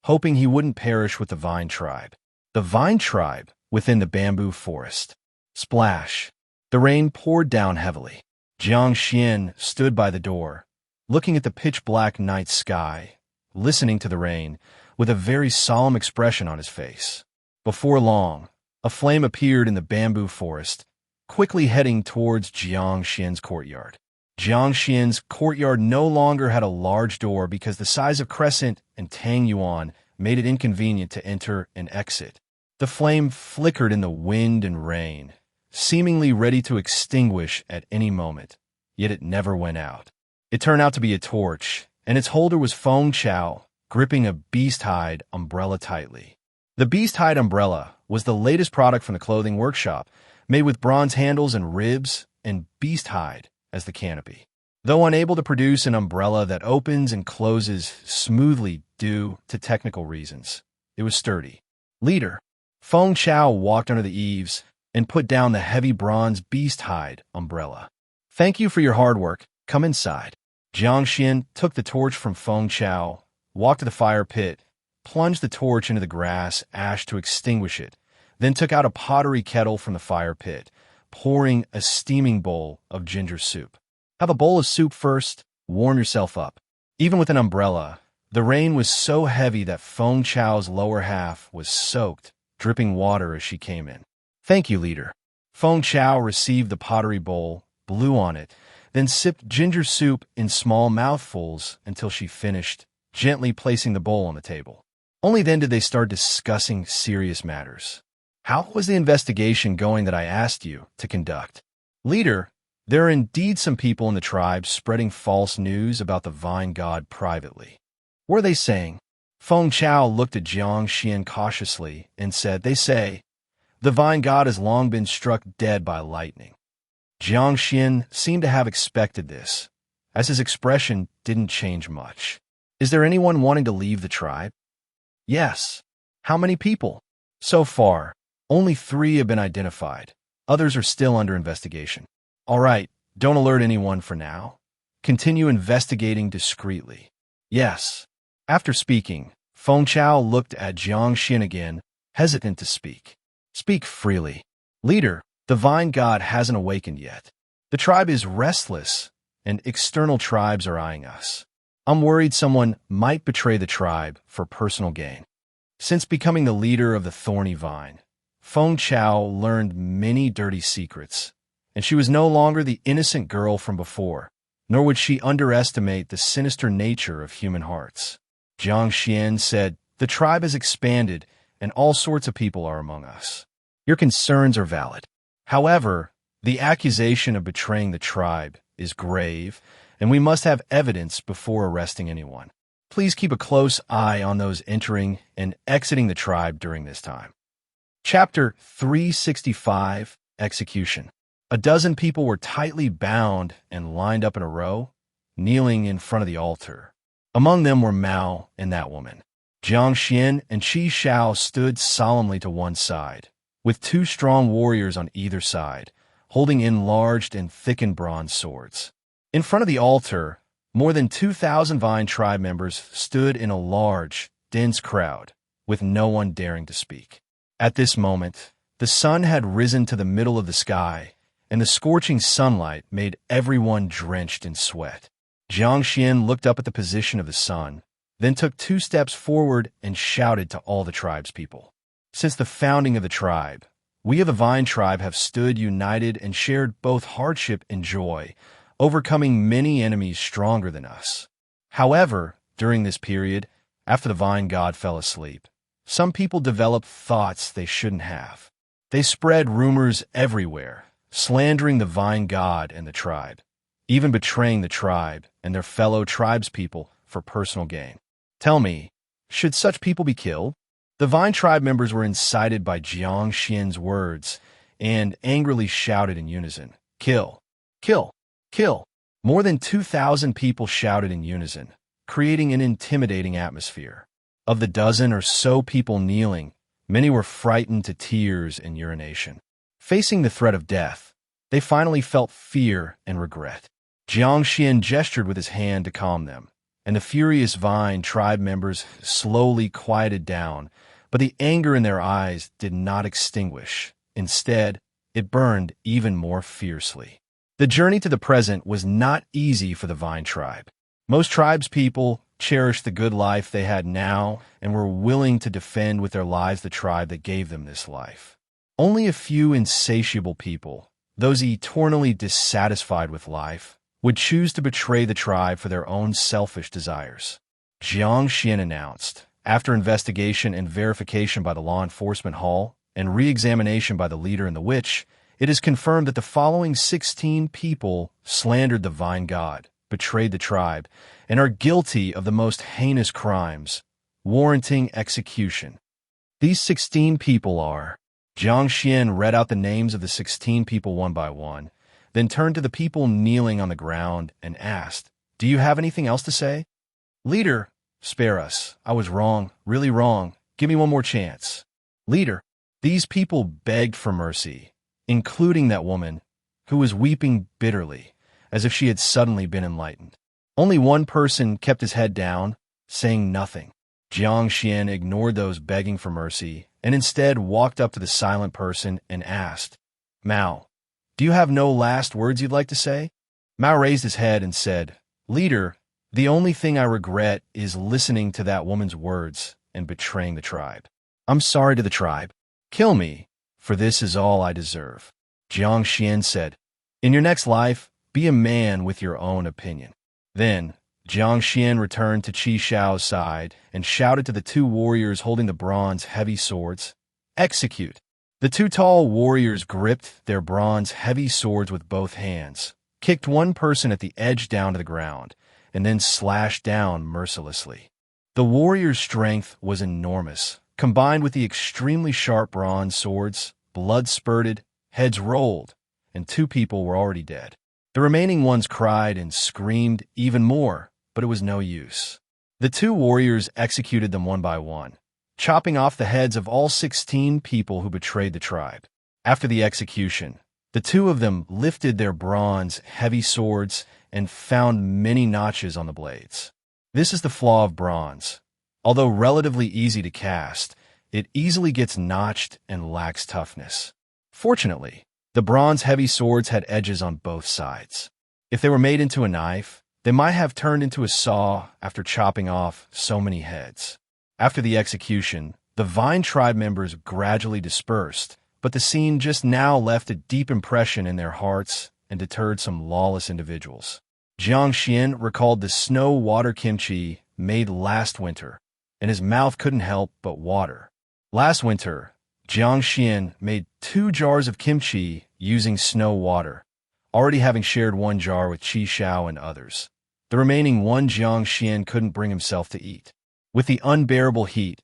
hoping he wouldn't perish with the Vine tribe. The Vine tribe within the bamboo forest. Splash. The rain poured down heavily. Jiang Xuan stood by the door, looking at the pitch-black night sky, listening to the rain, with a very solemn expression on his face. Before long, a flame appeared in the bamboo forest, quickly heading towards Jiang Xuan's courtyard. Jiang Xuan's courtyard no longer had a large door because the size of Crescent and Tang Yuan made it inconvenient to enter and exit. The flame flickered in the wind and rain, seemingly ready to extinguish at any moment, yet it never went out. It turned out to be a torch, and its holder was Feng Chao, gripping a beast-hide umbrella tightly. The beast-hide umbrella was the latest product from the clothing workshop, made with bronze handles and ribs and beast-hide as the canopy. Though unable to produce an umbrella that opens and closes smoothly due to technical reasons, it was sturdy. Leader, Feng Chao walked under the eaves and put down the heavy bronze beast-hide umbrella. Thank you for your hard work. Come inside. Jiang Xuan took the torch from Feng Chao, walked to the fire pit, plunged the torch into the grass ash to extinguish it, then took out a pottery kettle from the fire pit, pouring a steaming bowl of ginger soup. Have a bowl of soup first, warm yourself up. Even with an umbrella, the rain was so heavy that Feng Chao's lower half was soaked, dripping water as she came in. Thank you, leader. Feng Chao received the pottery bowl, blew on it, then sipped ginger soup in small mouthfuls until she finished, gently placing the bowl on the table. Only then did they start discussing serious matters. How was the investigation going that I asked you to conduct? Leader, there are indeed some people in the tribe spreading false news about the Vine God privately. What are they saying? Feng Chao looked at Jiang Xuan cautiously and said, They say, the Vine God has long been struck dead by lightning. Jiang Xuan seemed to have expected this, as his expression didn't change much. Is there anyone wanting to leave the tribe? Yes. How many people? So far, only 3 have been identified. Others are still under investigation. All right, don't alert anyone for now. Continue investigating discreetly. Yes. After speaking, Feng Chao looked at Jiang Xuan again, hesitant to speak. Speak freely. Leader, the Vine God hasn't awakened yet. The tribe is restless, and external tribes are eyeing us. I'm worried someone might betray the tribe for personal gain. Since becoming the leader of the Thorny Vine, Feng Chao learned many dirty secrets, and she was no longer the innocent girl from before, nor would she underestimate the sinister nature of human hearts. Jiang Xuan said, The tribe has expanded, and all sorts of people are among us. Your concerns are valid. However, the accusation of betraying the tribe is grave, and we must have evidence before arresting anyone. Please keep a close eye on those entering and exiting the tribe during this time. Chapter 365, Execution. A dozen people were tightly bound and lined up in a row, kneeling in front of the altar. Among them were Mao and that woman. Jiang Xuan and Qi Shao stood solemnly to one side, with 2 strong warriors on either side, holding enlarged and thickened bronze swords. In front of the altar, more than 2,000 Vine tribe members stood in a large, dense crowd, with no one daring to speak. At this moment, the sun had risen to the middle of the sky, and the scorching sunlight made everyone drenched in sweat. Jiang Xuan looked up at the position of the sun, then took 2 steps forward and shouted to all the tribe's people. Since the founding of the tribe, we of the Vine tribe have stood united and shared both hardship and joy, overcoming many enemies stronger than us. However, during this period, after the Vine God fell asleep, some people developed thoughts they shouldn't have. They spread rumors everywhere, slandering the Vine God and the tribe, even betraying the tribe and their fellow tribespeople for personal gain. Tell me, should such people be killed? The Vine tribe members were incited by Jiang Xuan's words and angrily shouted in unison, "Kill! Kill! Kill!" More than 2,000 people shouted in unison, creating an intimidating atmosphere. Of the dozen or so people kneeling, many were frightened to tears and urination. Facing the threat of death, they finally felt fear and regret. Jiang Xuan gestured with his hand to calm them, and the furious Vine tribe members slowly quieted down, but the anger in their eyes did not extinguish. Instead, it burned even more fiercely. The journey to the present was not easy for the Vine tribe. Most tribespeople cherished the good life they had now and were willing to defend with their lives the tribe that gave them this life. Only a few insatiable people, those eternally dissatisfied with life, would choose to betray the tribe for their own selfish desires. Jiang Xuan announced, after investigation and verification by the law enforcement hall and re-examination by the leader and the witch, it is confirmed that the following 16 people slandered the Vine God, betrayed the tribe, and are guilty of the most heinous crimes, warranting execution. These 16 people are... Jiang Xuan read out the names of the 16 people one by one, then turned to the people kneeling on the ground and asked, "Do you have anything else to say?" "Leader, spare us. I was wrong, really wrong. Give me one more chance." "Leader." These people begged for mercy, including that woman, who was weeping bitterly, as if she had suddenly been enlightened. Only one person kept his head down, saying nothing. Jiang Xuan ignored those begging for mercy and instead walked up to the silent person and asked, "Mao, do you have no last words you'd like to say?" Mao raised his head and said, "Leader, the only thing I regret is listening to that woman's words and betraying the tribe. I'm sorry to the tribe. Kill me, for this is all I deserve." Jiang Xuan said, "In your next life, be a man with your own opinion." Then, Jiang Xuan returned to Qi Shao's side and shouted to the 2 warriors holding the bronze heavy swords, "Execute!" The 2 tall warriors gripped their bronze heavy swords with both hands, kicked one person at the edge down to the ground, and then slashed down mercilessly. The warriors' strength was enormous. Combined with the extremely sharp bronze swords, blood spurted, heads rolled, and 2 people were already dead. The remaining ones cried and screamed even more, but it was no use. The 2 warriors executed them one by one, chopping off the heads of all 16 people who betrayed the tribe. After the execution, the 2 of them lifted their bronze heavy swords and found many notches on the blades. This is the flaw of bronze. Although relatively easy to cast, it easily gets notched and lacks toughness. Fortunately, the bronze heavy swords had edges on both sides. If they were made into a knife, they might have turned into a saw after chopping off so many heads. After the execution, the Vine tribe members gradually dispersed, but the scene just now left a deep impression in their hearts and deterred some lawless individuals. Jiang Xuan recalled the snow water kimchi made last winter, and his mouth couldn't help but water. Last winter, Jiang Xuan made 2 jars of kimchi using snow water, already having shared 1 jar with Qi Shao and others. The remaining 1 Jiang Xuan couldn't bring himself to eat. With the unbearable heat,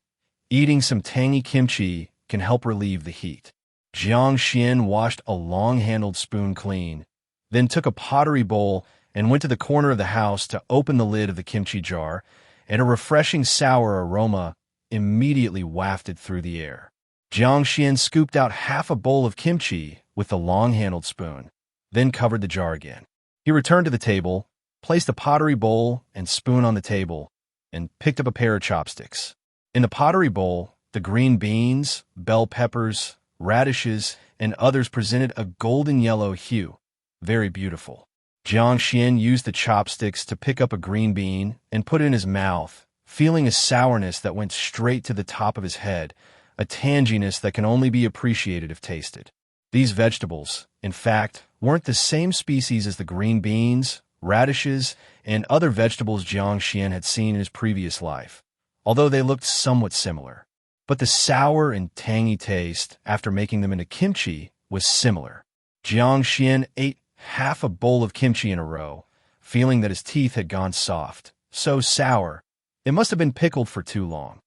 eating some tangy kimchi can help relieve the heat. Jiang Xuan washed a long-handled spoon clean, then took a pottery bowl and went to the corner of the house to open the lid of the kimchi jar, and a refreshing sour aroma immediately wafted through the air. Jiang Xuan scooped out half a bowl of kimchi, with the long-handled spoon, then covered the jar again. He returned to the table, placed a pottery bowl and spoon on the table, and picked up a pair of chopsticks. In the pottery bowl, the green beans, bell peppers, radishes, and others presented a golden yellow hue. Very beautiful. Jiang Xuan used the chopsticks to pick up a green bean and put it in his mouth, feeling a sourness that went straight to the top of his head, a tanginess that can only be appreciated if tasted. These vegetables, in fact, weren't the same species as the green beans, radishes, and other vegetables Jiang Xuan had seen in his previous life, although they looked somewhat similar. But the sour and tangy taste, after making them into kimchi, was similar. Jiang Xuan ate half a bowl of kimchi in a row, feeling that his teeth had gone soft. So sour, it must have been pickled for too long.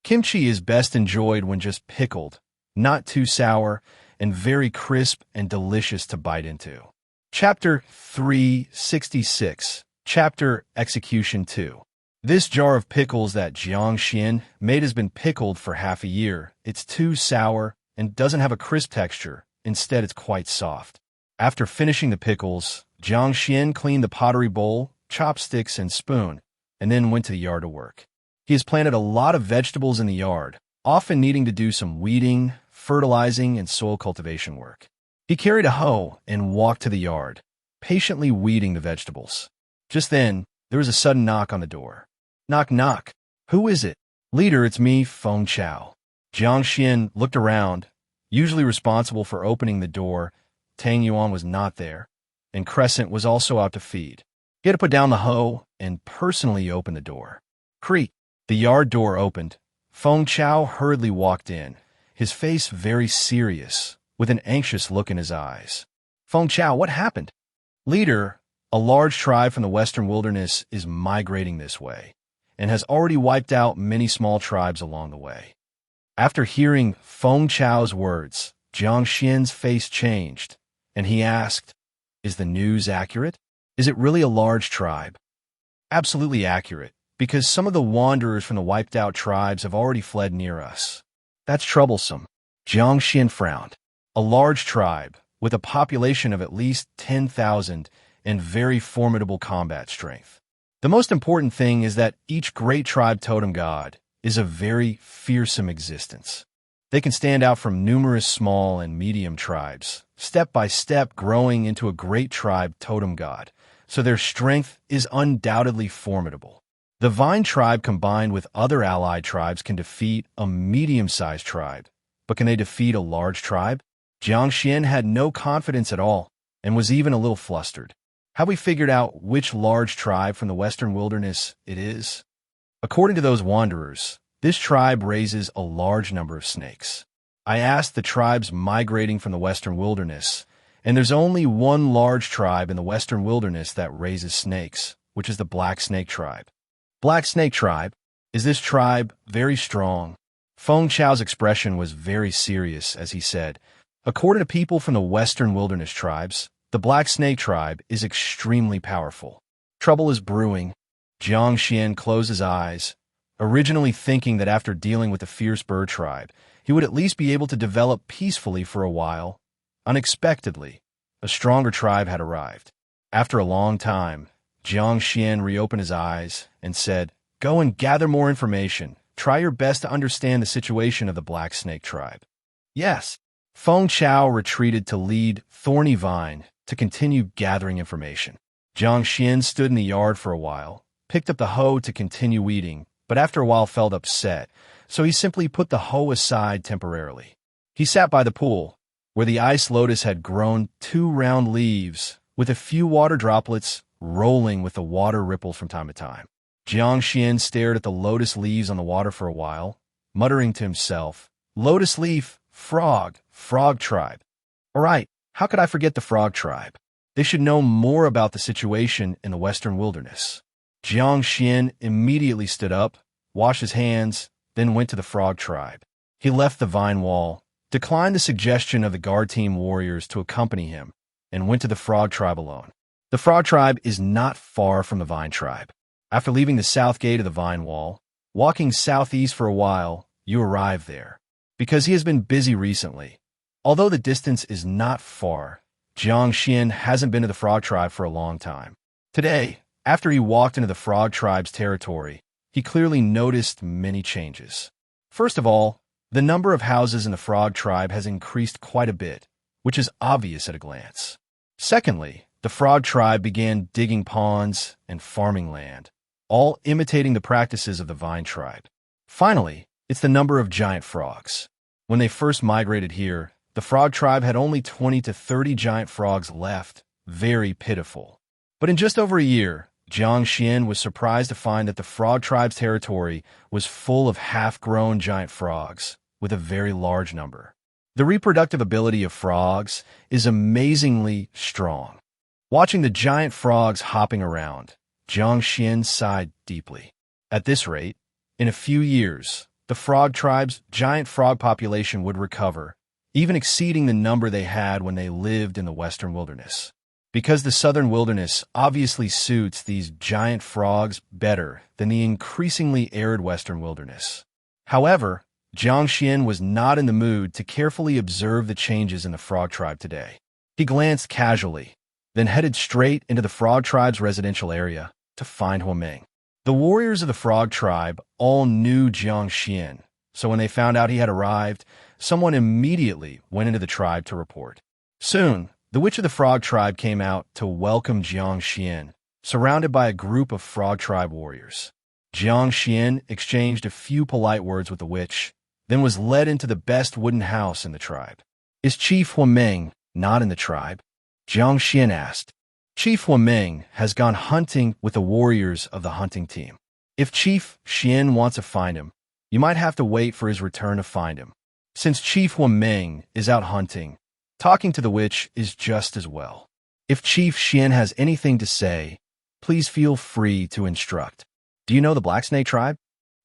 Kimchi is best enjoyed when just pickled, not too sour, and very crisp and delicious to bite into. Chapter 366. Chapter Execution 2. This jar of pickles that Jiang Xuan made has been pickled for half a year. It's too sour and doesn't have a crisp texture. Instead, it's quite soft. After finishing the pickles, Jiang Xuan cleaned the pottery bowl, chopsticks, and spoon, and then went to the yard to work. He has planted a lot of vegetables in the yard, often needing to do some weeding, fertilizing, and soil cultivation work. He carried a hoe and walked to the yard, patiently weeding the vegetables. Just then, there was a sudden knock on the door. Knock, knock. Who is it? Leader, it's me, Feng Chao. Jiang Xuan looked around. Usually responsible for opening the door, Tang Yuan was not there, and Crescent was also out to feed. He had to put down the hoe and personally open the door. Creak. The yard door opened. Feng Chao hurriedly walked in, his face very serious, with an anxious look in his eyes. Feng Chao, what happened? Leader, a large tribe from the western wilderness is migrating this way, and has already wiped out many small tribes along the way. After hearing Feng Chao's words, Jiang Xuan's face changed, and he asked, is the news accurate? Is it really a large tribe? Absolutely accurate, because some of the wanderers from the wiped-out tribes have already fled near us. That's troublesome. Jiang Xuan frowned. A large tribe, with a population of at least 10,000 and very formidable combat strength. The most important thing is that each great tribe totem god is a very fearsome existence. They can stand out from numerous small and medium tribes, step by step growing into a great tribe totem god, so their strength is undoubtedly formidable. The vine tribe combined with other allied tribes can defeat a medium-sized tribe, but can they defeat a large tribe? Jiang Xuan had no confidence at all, and was even a little flustered. Have we figured out which large tribe from the western wilderness it is? According to those wanderers, this tribe raises a large number of snakes. I asked the tribes migrating from the western wilderness, and there's only one large tribe in the western wilderness that raises snakes, which is the Black Snake tribe. Black Snake tribe? Is this tribe very strong? Feng Chao's expression was very serious as he said, according to people from the western wilderness tribes, the Black Snake tribe is extremely powerful. Trouble is brewing. Jiang Xuan closed his eyes, originally thinking that after dealing with the fierce bird tribe, he would at least be able to develop peacefully for a while. Unexpectedly, a stronger tribe had arrived. After a long time, Jiang Xuan reopened his eyes and said, go and gather more information. Try your best to understand the situation of the Black Snake tribe. Yes. Feng Chao retreated to lead Thorny Vine to continue gathering information. Jiang Xuan stood in the yard for a while, picked up the hoe to continue weeding, but after a while felt upset, so he simply put the hoe aside temporarily. He sat by the pool, where the ice lotus had grown 2 round leaves, with a few water droplets rolling with the water ripples from time to time. Jiang Xuan stared at the lotus leaves on the water for a while, muttering to himself, lotus leaf, frog tribe. All right, how could I forget the frog tribe? They should know more about the situation in the western wilderness. Jiang Xuan immediately stood up, washed his hands, then went to the frog tribe. He left the vine wall, declined the suggestion of the guard team warriors to accompany him, and went to the frog tribe alone. The frog tribe is not far from the vine tribe. After leaving the south gate of the vine wall, walking southeast for a while, you arrive there. Because he has been busy recently, Although the distance is not far, Jiang Xuan hasn't been to the frog tribe for a long time. Today, after he walked into the frog tribe's territory, he clearly noticed many changes. First of all, the number of houses in the frog tribe has increased quite a bit, which is obvious at a glance. Secondly, the frog tribe began digging ponds and farming land, all imitating the practices of the vine tribe. Finally, it's the number of giant frogs. When they first migrated here, the frog tribe had only 20 to 30 giant frogs left, very pitiful. But in just over a year, Jiang Xuan was surprised to find that the frog tribe's territory was full of half-grown giant frogs, with a very large number. The reproductive ability of frogs is amazingly strong. Watching the giant frogs hopping around, Jiang Xuan sighed deeply. At this rate, in a few years, the frog tribe's giant frog population would recover, even exceeding the number they had when they lived in the western wilderness. Because the southern wilderness obviously suits these giant frogs better than the increasingly arid western wilderness. However, Jiang Xuan was not in the mood to carefully observe the changes in the frog tribe today. He glanced casually, then headed straight into the frog tribe's residential area to find Huameng. The warriors of the frog tribe all knew Jiang Xuan, so when they found out he had arrived, someone immediately went into the tribe to report. Soon, the witch of the frog tribe came out to welcome Jiang Xuan, surrounded by a group of frog tribe warriors. Jiang Xuan exchanged a few polite words with the witch, then was led into the best wooden house in the tribe. "Is Chief Huameng not in the tribe?" Jiang Xuan asked. "Chief Huameng has gone hunting with the warriors of the hunting team. If Chief Xuan wants to find him, you might have to wait for his return to find him. Since Chief Huameng is out hunting, talking to the witch is just as well. If Chief Xuan has anything to say, please feel free to instruct. Do you know the Black Snake tribe?"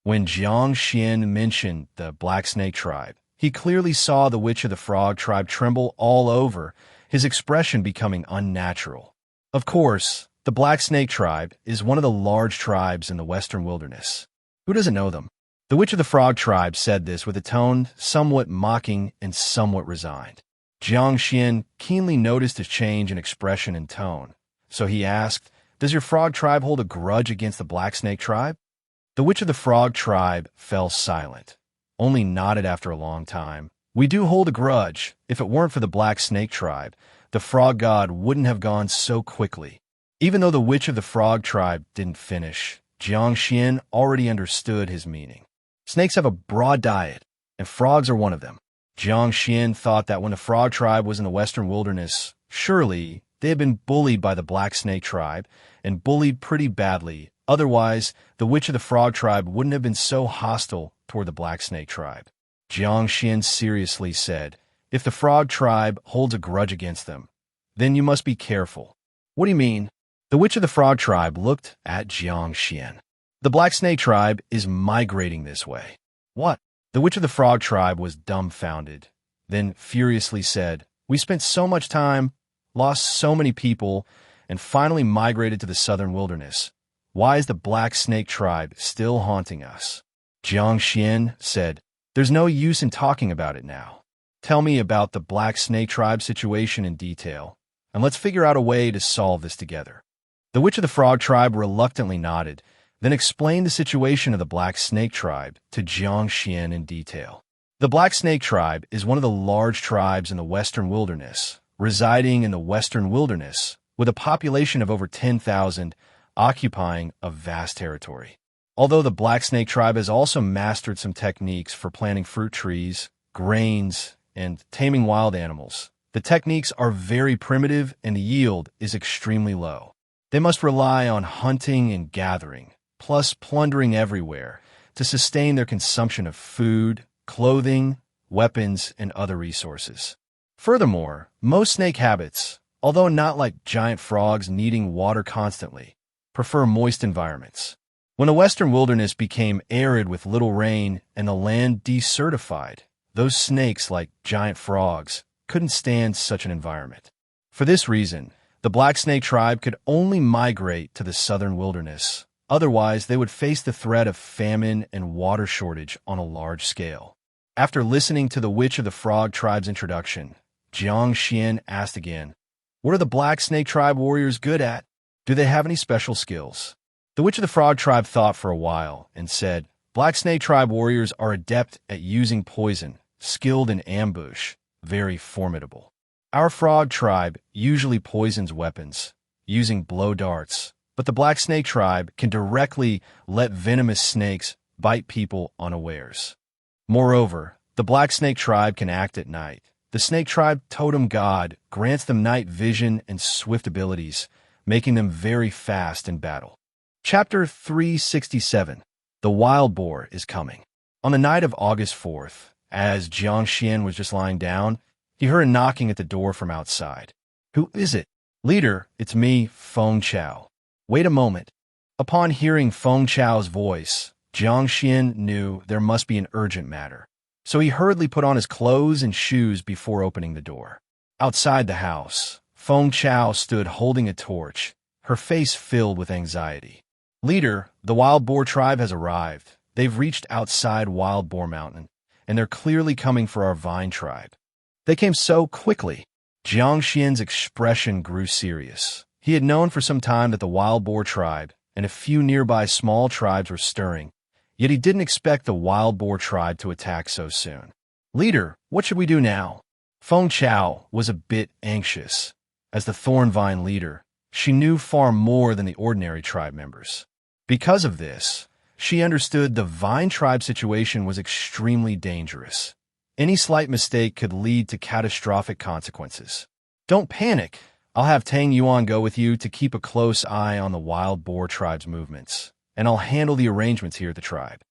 When Jiang Xuan mentioned the Black Snake tribe, he clearly saw the witch of the frog tribe tremble all over, his expression becoming unnatural. Of course, the Black Snake tribe is one of the large tribes in the western wilderness. Who doesn't know them? The witch of the frog tribe said this with a tone somewhat mocking and somewhat resigned. Jiang Xuan keenly noticed his change in expression and tone, so he asked, "Does your frog tribe hold a grudge against the Black Snake tribe?" The witch of the frog tribe fell silent, only nodded after a long time. "We do hold a grudge. If it weren't for the Black Snake tribe, the frog god wouldn't have gone so quickly." Even though the witch of the frog tribe didn't finish, Jiang Xuan already understood his meaning. Snakes have a broad diet, and frogs are one of them. Jiang Xuan thought that when the frog tribe was in the western wilderness, surely they had been bullied by the Black Snake tribe, and bullied pretty badly. Otherwise, the witch of the frog tribe wouldn't have been so hostile toward the Black Snake tribe. Jiang Xuan seriously said, "If the frog tribe holds a grudge against them, then you must be careful." "What do you mean?" The witch of the frog tribe looked at Jiang Xuan. "The Black Snake tribe is migrating this way." "What?" The witch of the frog tribe was dumbfounded, then furiously said, "We spent so much time, lost so many people, and finally migrated to the southern wilderness. Why is the Black Snake tribe still haunting us?" Jiang Xuan said, "There's no use in talking about it now. Tell me about the Black Snake tribe situation in detail, and let's figure out a way to solve this together." The witch of the frog tribe reluctantly nodded, then explained the situation of the Black Snake tribe to Jiang Xuan in detail. The Black Snake tribe is one of the large tribes in the western wilderness, residing in the western wilderness, with a population of over 10,000, occupying a vast territory. Although the Black Snake tribe has also mastered some techniques for planting fruit trees, grains, and taming wild animals, the techniques are very primitive and the yield is extremely low. They must rely on hunting and gathering, plus plundering everywhere, to sustain their consumption of food, clothing, weapons, and other resources. Furthermore, most snake habits, although not like giant frogs needing water constantly, prefer moist environments. When the western wilderness became arid with little rain and the land desertified, those snakes, like giant frogs, couldn't stand such an environment. For this reason, the Black Snake tribe could only migrate to the southern wilderness. Otherwise, they would face the threat of famine and water shortage on a large scale. After listening to the Witch of the Frog tribe's introduction, Jiang Xuan asked again, "What are the Black Snake tribe warriors good at? Do they have any special skills?" The Witch of the Frog tribe thought for a while and said, "Black Snake tribe warriors are adept at using poison, skilled in ambush, very formidable. Our Frog tribe usually poisons weapons, using blow darts, but the Black Snake tribe can directly let venomous snakes bite people unawares. Moreover, the Black Snake tribe can act at night. The Snake tribe totem god grants them night vision and swift abilities, making them very fast in battle." Chapter 367. The Wild Boar is Coming. On the night of August 4th, as Jiang Xuan was just lying down, he heard a knocking at the door from outside. "Who is it?" "Leader, it's me, Feng Chao." "Wait a moment." Upon hearing Feng Chao's voice, Jiang Xuan knew there must be an urgent matter, so he hurriedly put on his clothes and shoes before opening the door. Outside the house, Feng Chao stood holding a torch, her face filled with anxiety. "Leader, the Wild Boar tribe has arrived. They've reached outside Wild Boar Mountain, and they're clearly coming for our Vine tribe." They came so quickly. Jiang Xuan's expression grew serious. He had known for some time that the Wild Boar tribe and a few nearby small tribes were stirring, yet he didn't expect the Wild Boar tribe to attack so soon. "Leader, what should we do now?" Feng Chao was a bit anxious. As the Thornvine leader, she knew far more than the ordinary tribe members. Because of this, she understood the Vine tribe situation was extremely dangerous. Any slight mistake could lead to catastrophic consequences. "Don't panic. I'll have Tang Yuan go with you to keep a close eye on the Wild Boar tribe's movements, and I'll handle the arrangements here at the tribe."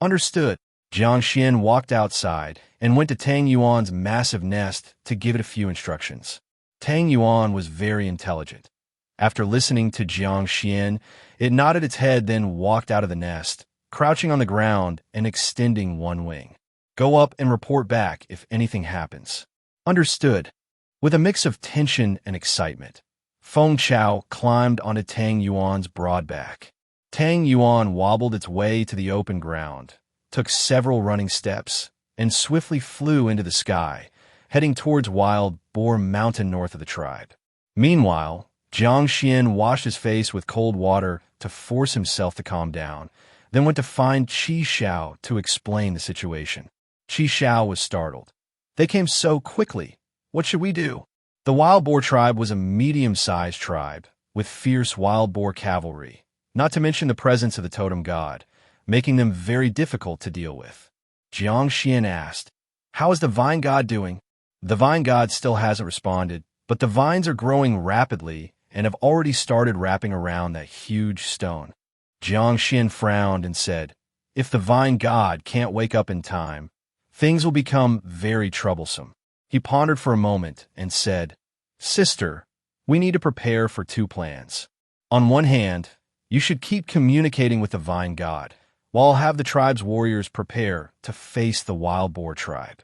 "Understood." Jiang Xuan walked outside and went to Tang Yuan's massive nest to give it a few instructions. Tang Yuan was very intelligent. After listening to Jiang Xuan, it nodded its head, then walked out of the nest, crouching on the ground and extending one wing. "Go up and report back if anything happens." "Understood." With a mix of tension and excitement, Feng Chao climbed onto Tang Yuan's broad back. Tang Yuan wobbled its way to the open ground, took several running steps, and swiftly flew into the sky, heading towards Wild Boar Mountain north of the tribe. Meanwhile, Jiang Xuan washed his face with cold water to force himself to calm down, then went to find Qi Xiao to explain the situation. Qi Xiao was startled. "They came so quickly. What should we do?" The Wild Boar tribe was a medium-sized tribe with fierce wild boar cavalry, not to mention the presence of the totem god, making them very difficult to deal with. Jiang Xuan asked, "How is the vine god doing?" The vine god still hasn't responded, but the vines are growing rapidly and have already started wrapping around that huge stone. Jiang Xuan frowned and said, "If the vine god can't wake up in time, things will become very troublesome." He pondered for a moment and said, "Sister, we need to prepare for two plans. On one hand, you should keep communicating with the vine god, while I'll have the tribe's warriors prepare to face the Wild Boar tribe.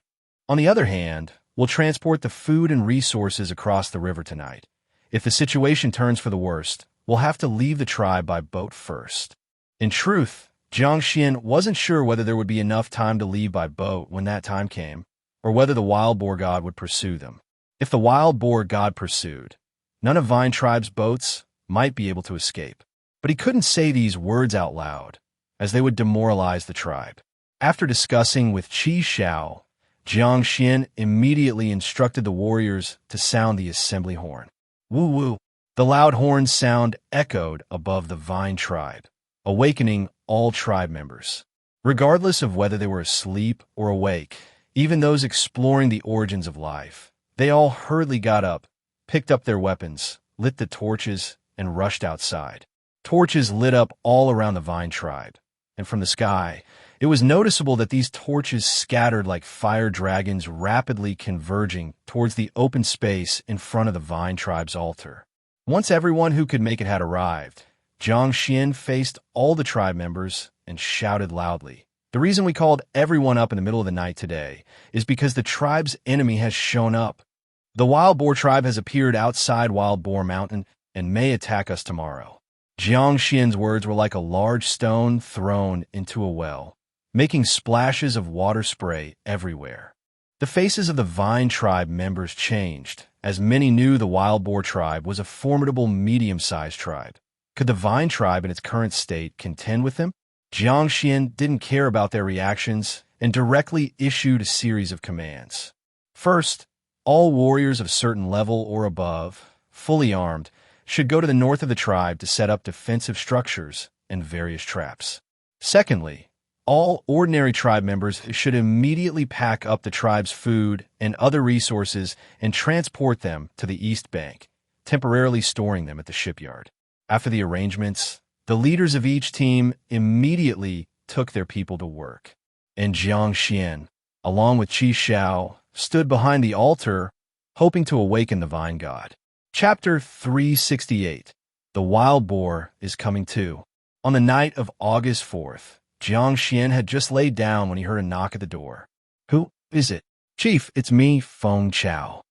On the other hand, we'll transport the food and resources across the river tonight. If the situation turns for the worst, we'll have to leave the tribe by boat first." In truth, Jiang Xuan wasn't sure whether there would be enough time to leave by boat when that time came, or whether the Wild Boar god would pursue them. If the Wild Boar god pursued, none of Vine tribe's boats might be able to escape. But he couldn't say these words out loud, as they would demoralize the tribe. After discussing with Qi Xiao, Jiang Xuan immediately instructed the warriors to sound the assembly horn. Woo-woo! The loud horn sound echoed above the Vine tribe, awakening all tribe members. Regardless of whether they were asleep or awake, even those exploring the origins of life, they all hurriedly got up, picked up their weapons, lit the torches, and rushed outside. Torches lit up all around the Vine tribe, and from the sky, it was noticeable that these torches scattered like fire dragons, rapidly converging towards the open space in front of the Vine tribe's altar. Once everyone who could make it had arrived, Jiang Xuan faced all the tribe members and shouted loudly, "The reason we called everyone up in the middle of the night today is because the tribe's enemy has shown up. The Wild Boar tribe has appeared outside Wild Boar Mountain and may attack us tomorrow." Jiang Xuan's words were like a large stone thrown into a well. making splashes of water spray everywhere. The faces of the Vine tribe members changed, as many knew the wild boar tribe was a formidable medium-sized tribe. Could the Vine tribe in its current state contend with them? Jiang Xuan didn't care about their reactions and directly issued a series of commands. First, all warriors of certain level or above, fully armed, should go to the north of the tribe to set up defensive structures and various traps. Secondly, all ordinary tribe members should immediately pack up the tribe's food and other resources and transport them to the East Bank, temporarily storing them at the shipyard. After the arrangements, the leaders of each team immediately took their people to work, and Jiang Xuan, along with Qi Xiao, stood behind the altar, hoping to awaken the vine god. Chapter 368. The Wild Boar is Coming Too. On the night of August 4th, Jiang Xuan had just laid down when he heard a knock at the door. "Who is it?" "Chief, it's me, Feng Chao."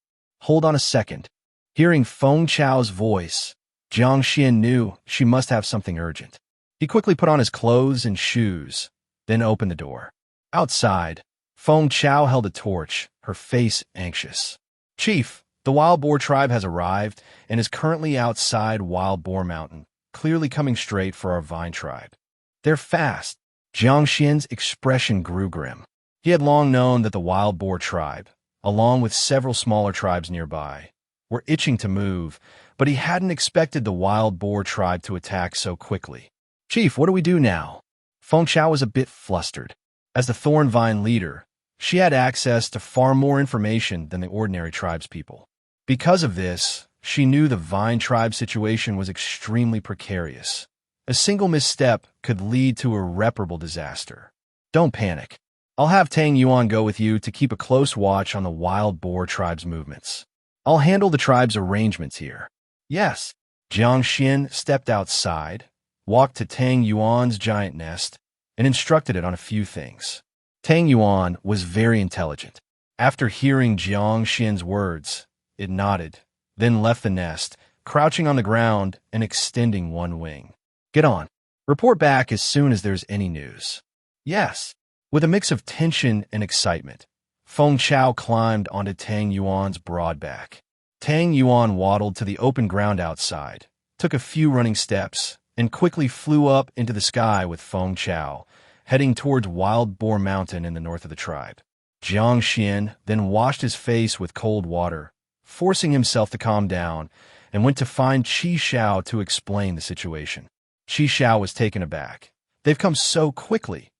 "Hold on a second." Hearing Feng Chao's voice, Jiang Xuan knew she must have something urgent. He quickly put on his clothes and shoes, then opened the door. Outside, Feng Chao held a torch, her face anxious. "Chief, the Wild Boar tribe has arrived and is currently outside Wild Boar Mountain, clearly coming straight for our Vine tribe. They're fast." Jiang Xuan's expression grew grim. He had long known that the Wild Boar tribe, along with several smaller tribes nearby, were itching to move, but he hadn't expected the Wild Boar tribe to attack so quickly. "Chief, what do we do now?" Feng Chao was a bit flustered. As the Thorn Vine leader, she had access to far more information than the ordinary tribespeople. Because of this, she knew the Vine tribe situation was extremely precarious. A single misstep could lead to irreparable disaster. "Don't panic. I'll have Tang Yuan go with you to keep a close watch on the Wild Boar tribe's movements. I'll handle the tribe's arrangements here." "Yes." Jiang Xuan stepped outside, walked to Tang Yuan's giant nest, and instructed it on a few things. Tang Yuan was very intelligent. After hearing Jiang Xuan's words, it nodded, then left the nest, crouching on the ground and extending one wing. "Get on. Report back as soon as there's any news." "Yes." With a mix of tension and excitement, Feng Chao climbed onto Tang Yuan's broad back. Tang Yuan waddled to the open ground outside, took a few running steps, and quickly flew up into the sky with Feng Chao, heading towards Wild Boar Mountain in the north of the tribe. Jiang Xuan then washed his face with cold water, forcing himself to calm down, and went to find Qi Xiao to explain the situation. Qi Xiao was taken aback. "They've come so quickly.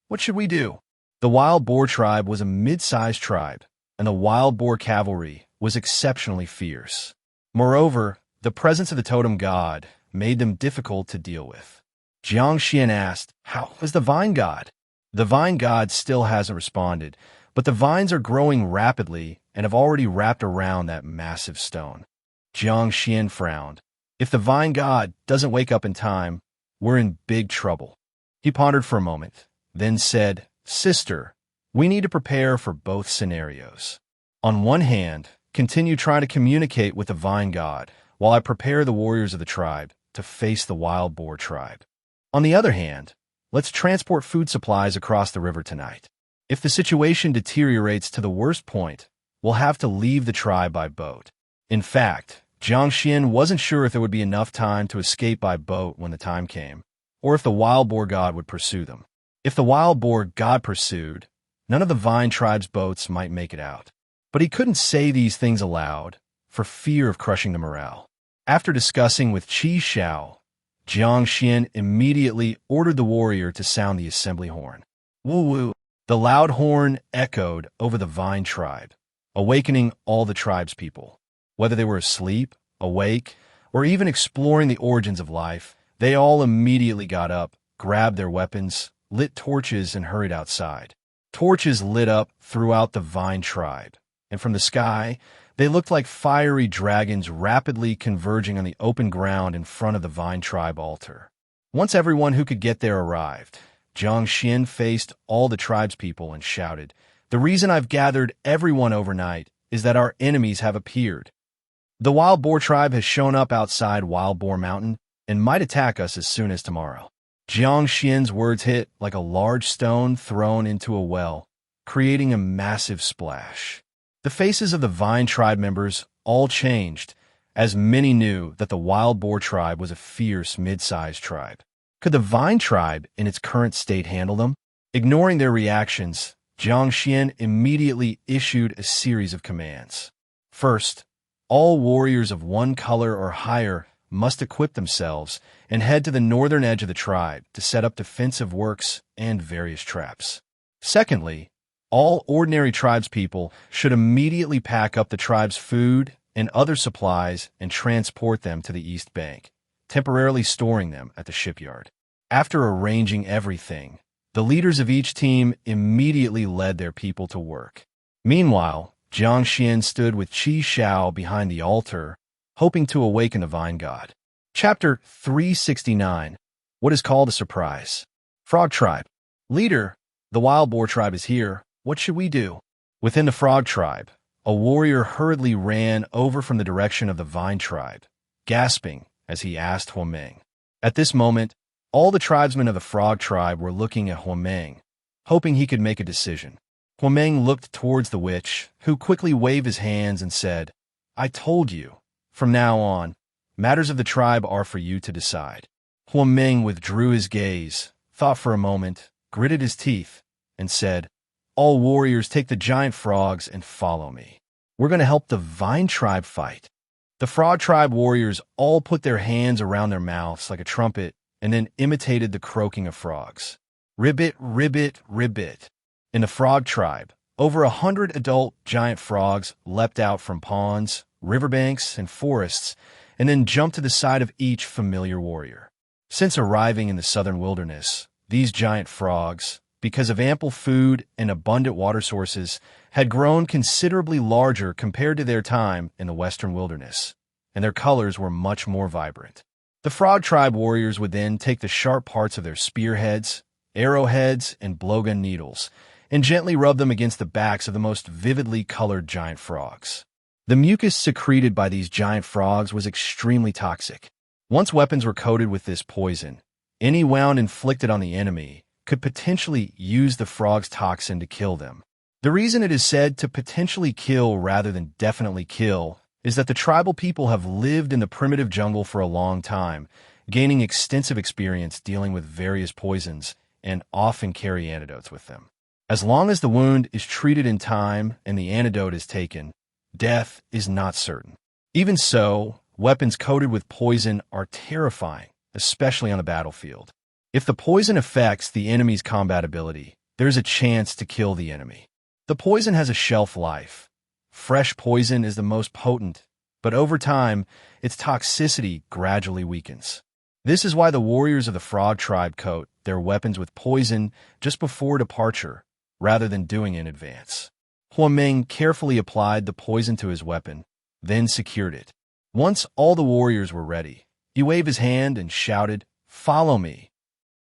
What should we do?" The Wild Boar tribe was a mid-sized tribe, and the Wild Boar cavalry was exceptionally fierce. Moreover, the presence of the totem god made them difficult to deal with. Jiang Xuan asked, "How is the vine god?" "The vine god still hasn't responded, but the vines are growing rapidly and have already wrapped around that massive stone." Jiang Xuan frowned. "If the vine god doesn't wake up in time, we're in big trouble." He pondered for a moment, then said, "Sister, we need to prepare for both scenarios. On one hand, continue trying to communicate with the vine god, while I prepare the warriors of the tribe to face the Wild Boar tribe. On the other hand, let's transport food supplies across the river tonight. If the situation deteriorates to the worst point, we'll have to leave the tribe by boat." In fact, Jiang Xuan wasn't sure if there would be enough time to escape by boat when the time came, or if the Wild Boar god would pursue them. If the Wild Boar god pursued, none of the Vine tribe's boats might make it out. But he couldn't say these things aloud, for fear of crushing the morale. After discussing with Qi Xiao, Jiang Xuan immediately ordered the warrior to sound the assembly horn. Woo-woo! The loud horn echoed over the Vine tribe, awakening all the tribe's people. Whether they were asleep, awake, or even exploring the origins of life, they all immediately got up, grabbed their weapons, lit torches, and hurried outside. Torches lit up throughout the Vine tribe, and from the sky, they looked like fiery dragons rapidly converging on the open ground in front of the Vine tribe altar. Once everyone who could get there arrived, Jiang Xuan faced all the tribespeople and shouted, "The reason I've gathered everyone overnight is that our enemies have appeared. The Wild Boar tribe has shown up outside Wild Boar Mountain and might attack us as soon as tomorrow. Jiang Xuan's words hit like a large stone thrown into a well, creating a massive splash. The faces of the Vine tribe members all changed, as many knew that the Wild Boar tribe was a fierce, mid-sized tribe. Could the Vine tribe, in its current state, handle them? Ignoring their reactions, Jiang Xuan immediately issued a series of commands. First, all warriors of one color or higher must equip themselves and head to the northern edge of the tribe to set up defensive works and various traps. Secondly, all ordinary tribespeople should immediately pack up the tribe's food and other supplies and transport them to the East Bank, temporarily storing them at the shipyard. After arranging everything, the leaders of each team immediately led their people to work. Meanwhile, Jiang Xuan stood with Qi Xiao behind the altar, hoping to awaken the Vine God. Chapter 369. What is called a surprise. Frog Tribe. Leader, the Wild Boar tribe is here. What should we do? Within the Frog Tribe, a warrior hurriedly ran over from the direction of the Vine tribe, gasping as he asked Huameng. At this moment, all the tribesmen of the Frog Tribe were looking at Huameng, hoping he could make a decision. Huameng looked towards the witch, who quickly waved his hands and said, "I told you. From now on, matters of the tribe are for you to decide." Huameng withdrew his gaze, thought for a moment, gritted his teeth, and said, "All warriors take the giant frogs and follow me. We're going to help the Vine tribe fight." The Frog Tribe warriors all put their hands around their mouths like a trumpet and then imitated the croaking of frogs. Ribbit, ribbit, ribbit. In the Frog Tribe, over 100 adult giant frogs leapt out from ponds, riverbanks, and forests, and then jumped to the side of each familiar warrior. Since arriving in the southern wilderness, these giant frogs, because of ample food and abundant water sources, had grown considerably larger compared to their time in the western wilderness, and their colors were much more vibrant. The Frog Tribe warriors would then take the sharp parts of their spearheads, arrowheads, and blowgun needles, and gently rub them against the backs of the most vividly colored giant frogs. The mucus secreted by these giant frogs was extremely toxic. Once weapons were coated with this poison, any wound inflicted on the enemy could potentially use the frog's toxin to kill them. The reason it is said to potentially kill rather than definitely kill is that the tribal people have lived in the primitive jungle for a long time, gaining extensive experience dealing with various poisons and often carry antidotes with them. As long as the wound is treated in time and the antidote is taken, death is not certain. Even so, weapons coated with poison are terrifying, especially on the battlefield. If the poison affects the enemy's combat ability, there's a chance to kill the enemy. The poison has a shelf life. Fresh poison is the most potent, but over time, its toxicity gradually weakens. This is why the warriors of the Frog Tribe coat their weapons with poison just before departure, rather than doing it in advance. Huameng carefully applied the poison to his weapon, then secured it. Once all the warriors were ready, he waved his hand and shouted, "Follow me."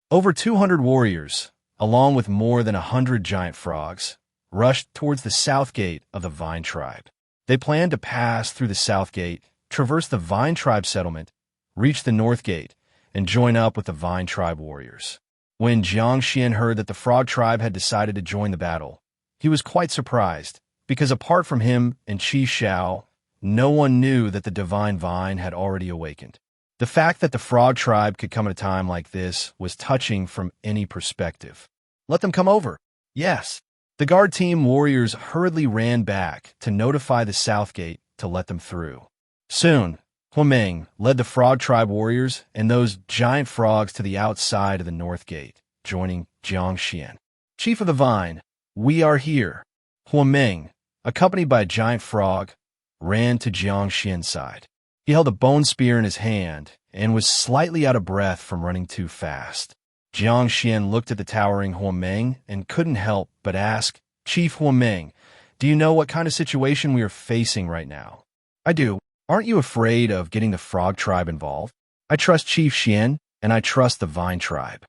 Over 200 warriors, along with more than 100 giant frogs, rushed towards the south gate of the Vine Tribe. They planned to pass through the south gate, traverse the Vine Tribe settlement, reach the north gate, and join up with the Vine Tribe warriors. When Jiang Xuan heard that the Frog Tribe had decided to join the battle, he was quite surprised, because apart from him and Qi Xiao, no one knew that the divine vine had already awakened. The fact that the Frog Tribe could come at a time like this was touching from any perspective. Let them come over. Yes. The guard team warriors hurriedly ran back to notify the south gate to let them through. Soon, Huameng led the Frog Tribe warriors and those giant frogs to the outside of the north gate, joining Jiang Xuan. "Chief of the Vine, we are here." Huameng, accompanied by a giant frog, ran to Jiang Xuan's side. He held a bone spear in his hand and was slightly out of breath from running too fast. Jiang Xuan looked at the towering Huameng and couldn't help but ask, "Chief Huameng, do you know what kind of situation we are facing right now?" "I do. Aren't you afraid of getting the Frog Tribe involved?" "I trust Chief Xian, and I trust the Vine Tribe."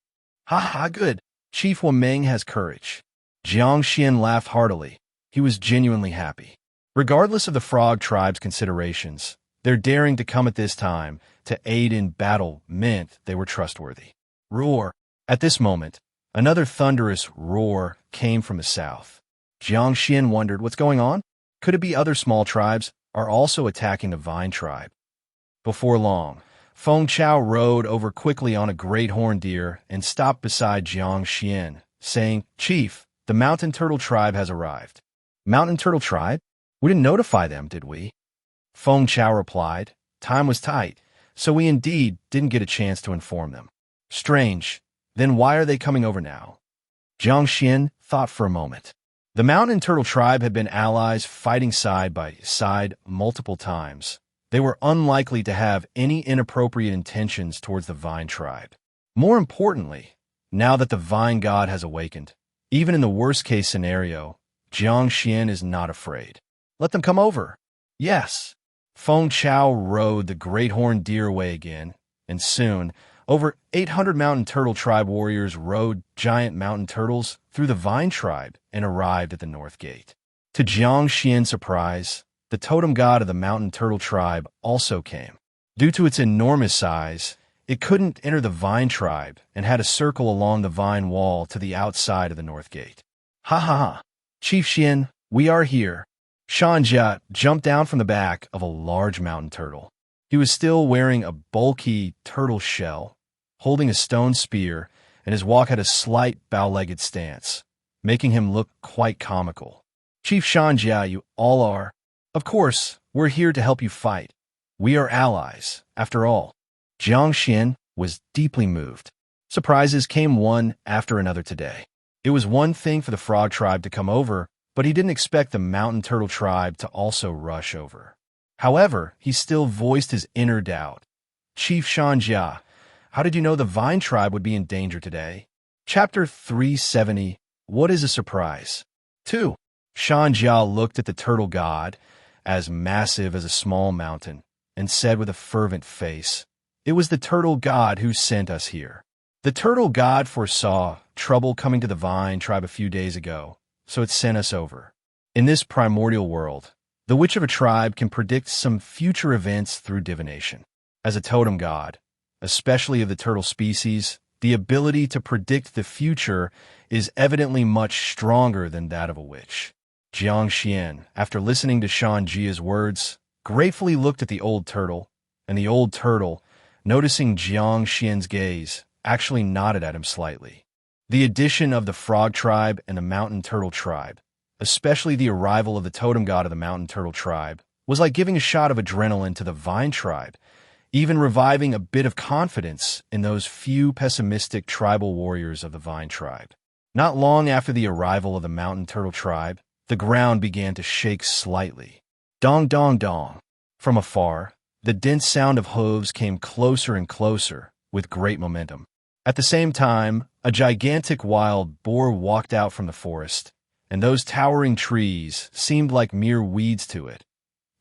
"Ha ha, good. Chief Huameng has courage." Jiang Xuan laughed heartily. He was genuinely happy. Regardless of the Frog Tribe's considerations, their daring to come at this time to aid in battle meant they were trustworthy. "Roar!" At this moment, another thunderous roar came from the south. Jiang Xuan wondered what's going on. Could it be other small tribes are also attacking the vine tribe? Before long, Feng Chao rode over quickly on a great horned deer and stopped beside Jiang Xuan, saying, "Chief, the mountain turtle tribe has arrived." "Mountain turtle tribe? We didn't notify them, did we?" Feng Chao replied, "Time was tight, so we indeed didn't get a chance to inform them." "Strange. Then why are they coming over now?" Jiang Xuan thought for a moment. The mountain turtle tribe had been allies fighting side by side multiple times. They were unlikely to have any inappropriate intentions towards the vine tribe. More importantly, now that the vine god has awakened, even in the worst-case scenario, Jiang Xuan is not afraid. "Let them come over." "Yes." Feng Chao rode the great horned deer away again, and soon, over 800 mountain turtle tribe warriors rode giant mountain turtles through the vine tribe and arrived at the north gate. To Jiang Xuan's surprise, the totem god of the mountain turtle tribe also came. Due to its enormous size, it couldn't enter the vine tribe and had to circle along the vine wall to the outside of the north gate. "Ha ha ha! Chief Xuan, we are here." Shanjia jumped down from the back of a large mountain turtle. He was still wearing a bulky turtle shell, holding a stone spear, and his walk had a slight bow-legged stance, making him look quite comical. "Chief Shanjia, you all are. Of course, we're here to help you fight. We are allies, after all." Jiang Xuan was deeply moved. Surprises came one after another today. It was one thing for the frog tribe to come over, but he didn't expect the mountain turtle tribe to also rush over. However, he still voiced his inner doubt. "Chief Shanjia, how did you know the vine tribe would be in danger today?" Chapter 370, What is a Surprise? 2. Shanjia looked at the turtle god, as massive as a small mountain, and said with a fervent face, "It was the turtle god who sent us here." The turtle god foresaw trouble coming to the vine tribe a few days ago, so it sent us over. In this primordial world, the witch of a tribe can predict some future events through divination. As a totem god, especially of the turtle species, the ability to predict the future is evidently much stronger than that of a witch. Jiang Xuan, after listening to Shanjia's words, gratefully looked at the old turtle, and the old turtle, noticing Jiang Xuan's gaze, actually nodded at him slightly. The addition of the frog tribe and the mountain turtle tribe, especially the arrival of the totem god of the mountain turtle tribe, was like giving a shot of adrenaline to the vine tribe, even reviving a bit of confidence in those few pessimistic tribal warriors of the vine tribe. Not long after the arrival of the mountain turtle tribe, the ground began to shake slightly. Dong dong dong. From afar, the dense sound of hooves came closer and closer, with great momentum. At the same time, a gigantic wild boar walked out from the forest, and those towering trees seemed like mere weeds to it,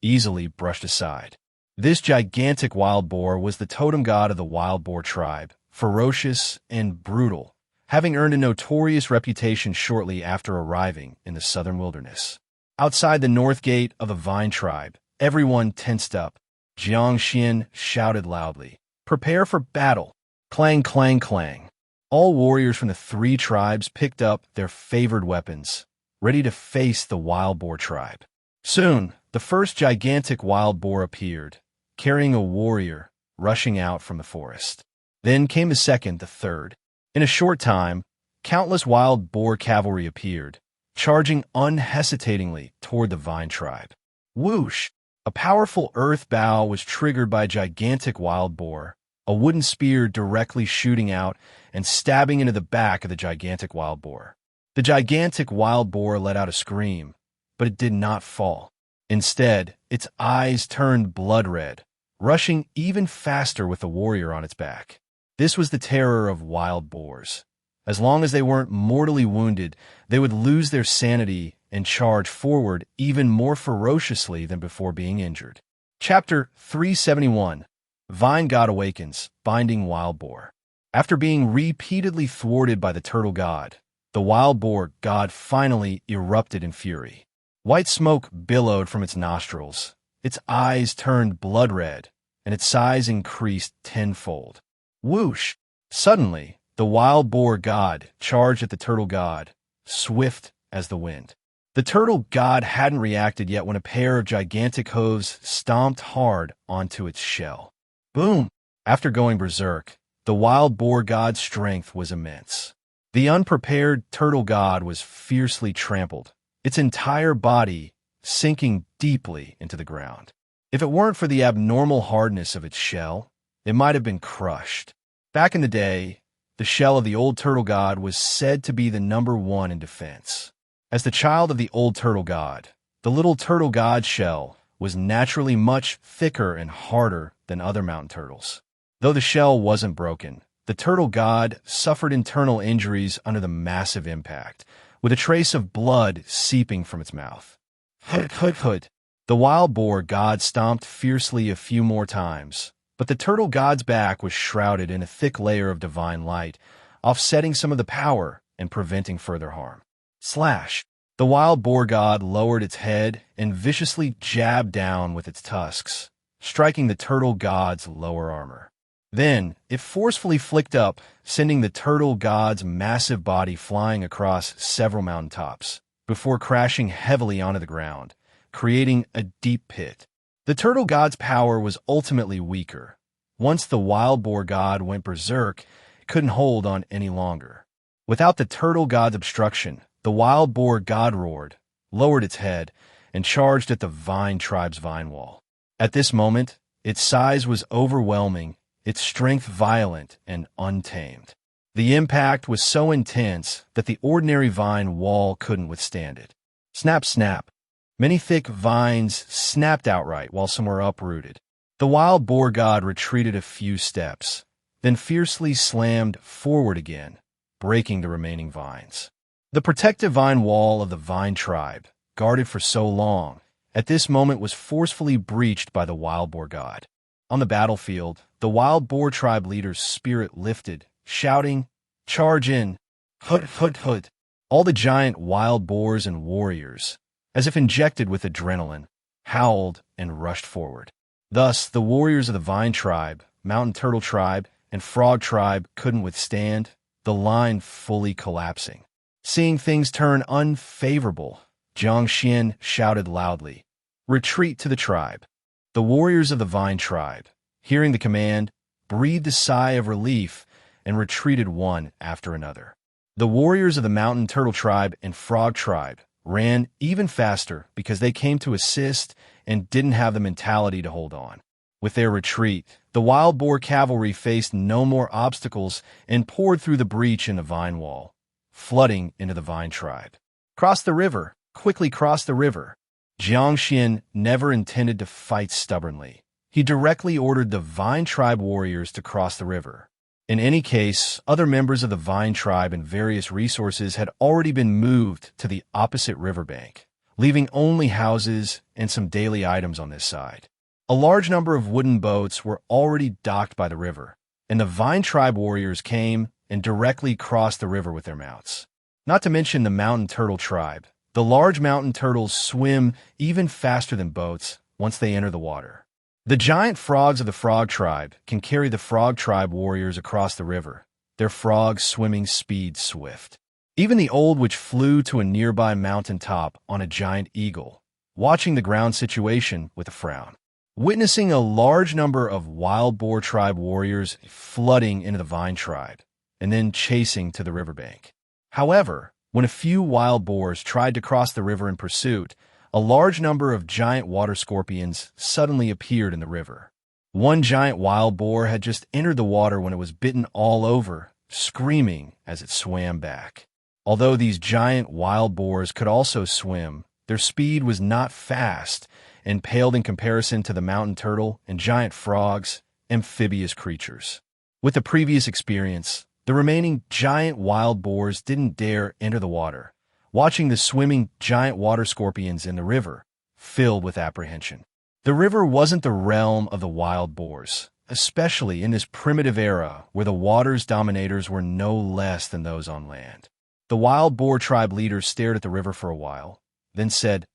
easily brushed aside. This gigantic wild boar was the totem god of the wild boar tribe, ferocious and brutal, having earned a notorious reputation shortly after arriving in the southern wilderness. Outside the north gate of the vine tribe, everyone tensed up. Jiang Xuan shouted loudly, "Prepare for battle!" Clang, clang, clang. All warriors from the three tribes picked up their favored weapons, ready to face the wild boar tribe. Soon, the first gigantic wild boar appeared, carrying a warrior rushing out from the forest. Then came the second, the third. In a short time, countless wild boar cavalry appeared, charging unhesitatingly toward the vine tribe. Whoosh! A powerful earth bow was triggered by a gigantic wild boar, a wooden spear directly shooting out and stabbing into the back of the gigantic wild boar. The gigantic wild boar let out a scream, but it did not fall. Instead, its eyes turned blood red, rushing even faster with the warrior on its back. This was the terror of wild boars. As long as they weren't mortally wounded, they would lose their sanity and charge forward even more ferociously than before being injured. Chapter 371, Vine God Awakens, Binding Wild Boar. After being repeatedly thwarted by the turtle god, the wild boar god finally erupted in fury. White smoke billowed from its nostrils, its eyes turned blood red, and its size increased tenfold. Whoosh! Suddenly, the wild boar god charged at the turtle god, swift as the wind. The turtle god hadn't reacted yet when a pair of gigantic hooves stomped hard onto its shell. Boom! After going berserk, the wild boar god's strength was immense. The unprepared turtle god was fiercely trampled, its entire body sinking deeply into the ground. If it weren't for the abnormal hardness of its shell, it might have been crushed. Back in the day, the shell of the old turtle god was said to be the number one in defense. As the child of the old turtle god, the little turtle god's shell was naturally much thicker and harder than other mountain turtles. Though the shell wasn't broken, the turtle god suffered internal injuries under the massive impact, with a trace of blood seeping from its mouth. Hoot. The wild boar god stomped fiercely a few more times, but the turtle god's back was shrouded in a thick layer of divine light, offsetting some of the power and preventing further harm. Slash! The wild boar god lowered its head and viciously jabbed down with its tusks, striking the turtle god's lower armor. Then, it forcefully flicked up, sending the turtle god's massive body flying across several mountaintops, before crashing heavily onto the ground, creating a deep pit. The turtle god's power was ultimately weaker. Once the wild boar god went berserk, it couldn't hold on any longer. Without the turtle god's obstruction, the wild boar god roared, lowered its head, and charged at the vine tribe's vine wall. At this moment, its size was overwhelming, its strength violent and untamed. The impact was so intense that the ordinary vine wall couldn't withstand it. Snap, snap. Many thick vines snapped outright while some were uprooted. The wild boar god retreated a few steps, then fiercely slammed forward again, breaking the remaining vines. The protective vine wall of the vine tribe, guarded for so long, at this moment was forcefully breached by the wild boar god. On the battlefield, the wild boar tribe leader's spirit lifted, shouting, "Charge in! Hoot. All the giant wild boars and warriors, as if injected with adrenaline, howled and rushed forward. Thus, the warriors of the vine tribe, mountain turtle tribe, and frog tribe couldn't withstand, the line fully collapsing. Seeing things turn unfavorable, Jiang Xuan shouted loudly, "Retreat to the tribe." The warriors of the vine tribe, hearing the command, breathed a sigh of relief and retreated one after another. The warriors of the mountain turtle tribe and frog tribe ran even faster because they came to assist and didn't have the mentality to hold on. With their retreat, the wild boar cavalry faced no more obstacles and poured through the breach in the vine wall, flooding into the vine tribe. "Cross the river! Quickly cross the river!" Jiang Xuan never intended to fight stubbornly. He directly ordered the vine tribe warriors to cross the river. In any case, other members of the vine tribe and various resources had already been moved to the opposite riverbank, leaving only houses and some daily items on this side. A large number of wooden boats were already docked by the river, and the vine tribe warriors came and directly crossed the river with their mounts. Not to mention the mountain turtle tribe. The large mountain turtles swim even faster than boats once they enter the water. The giant frogs of the frog tribe can carry the frog tribe warriors across the river, their frogs swimming speed swift. Even the old witch flew to a nearby mountain top on a giant eagle, watching the ground situation with a frown. Witnessing a large number of wild boar tribe warriors flooding into the vine tribe, and then chasing to the riverbank. However, when a few wild boars tried to cross the river in pursuit, a large number of giant water scorpions suddenly appeared in the river. One giant wild boar had just entered the water when it was bitten all over, screaming as it swam back. Although these giant wild boars could also swim, their speed was not fast and paled in comparison to the mountain turtle and giant frogs, amphibious creatures. With the previous experience, the remaining giant wild boars didn't dare enter the water, watching the swimming giant water scorpions in the river, filled with apprehension. The river wasn't the realm of the wild boars, especially in this primitive era where the water's dominators were no less than those on land. The wild boar tribe leaders stared at the river for a while, then said,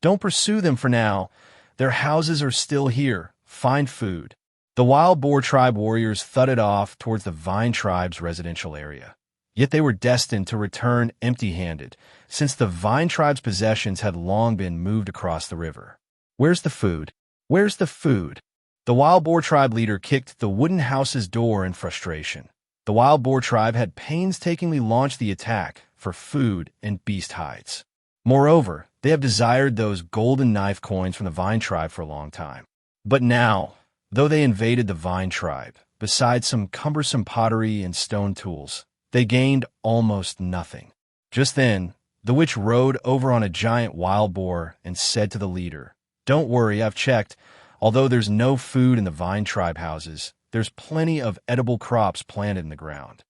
"Don't pursue them for now. Their houses are still here. Find food." The wild boar tribe warriors thudded off towards the vine tribe's residential area. Yet they were destined to return empty-handed, since the vine tribe's possessions had long been moved across the river. Where's the food? Where's the food? The wild boar tribe leader kicked the wooden house's door in frustration. The wild boar tribe had painstakingly launched the attack for food and beast hides. Moreover, they have desired those golden knife coins from the vine tribe for a long time. But now, though they invaded the vine tribe, besides some cumbersome pottery and stone tools, they gained almost nothing. Just then, the witch rode over on a giant wild boar and said to the leader, "Don't worry, I've checked. Although there's no food in the vine tribe houses, there's plenty of edible crops planted in the ground.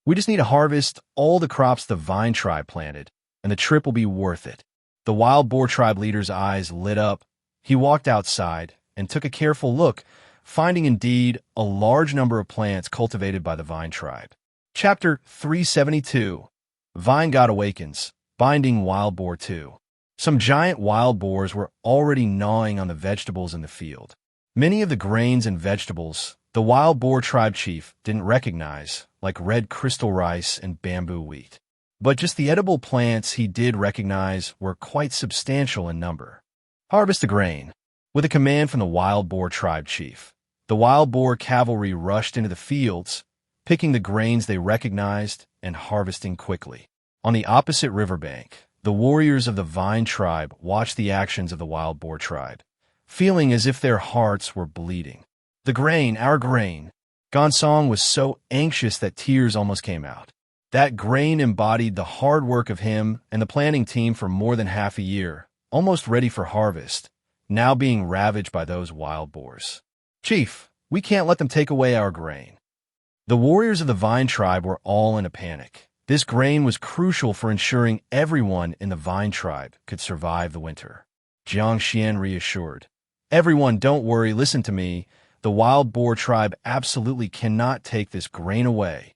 We just need to harvest all the crops the vine tribe planted, and the trip will be worth it." The wild boar tribe leader's eyes lit up. He walked outside and took a careful look, finding indeed a large number of plants cultivated by the vine tribe. Chapter 372. Vine God Awakens, Binding Wild Boar 2. Some giant wild boars were already gnawing on the vegetables in the field. Many of the grains and vegetables the wild boar tribe chief didn't recognize, like red crystal rice and bamboo wheat. But just the edible plants he did recognize were quite substantial in number. Harvest the grain. With a command from the wild boar tribe chief, the wild boar cavalry rushed into the fields, picking the grains they recognized and harvesting quickly. On the opposite riverbank, the warriors of the vine tribe watched the actions of the wild boar tribe, feeling as if their hearts were bleeding. The grain, our grain. Gonsong was so anxious that tears almost came out. That grain embodied the hard work of him and the planting team for more than half a year, almost ready for harvest, now being ravaged by those wild boars. "Chief, we can't let them take away our grain." The warriors of the vine tribe were all in a panic. This grain was crucial for ensuring everyone in the vine tribe could survive the winter. Jiang Xuan reassured, "Everyone, don't worry, listen to me. The wild boar tribe absolutely cannot take this grain away."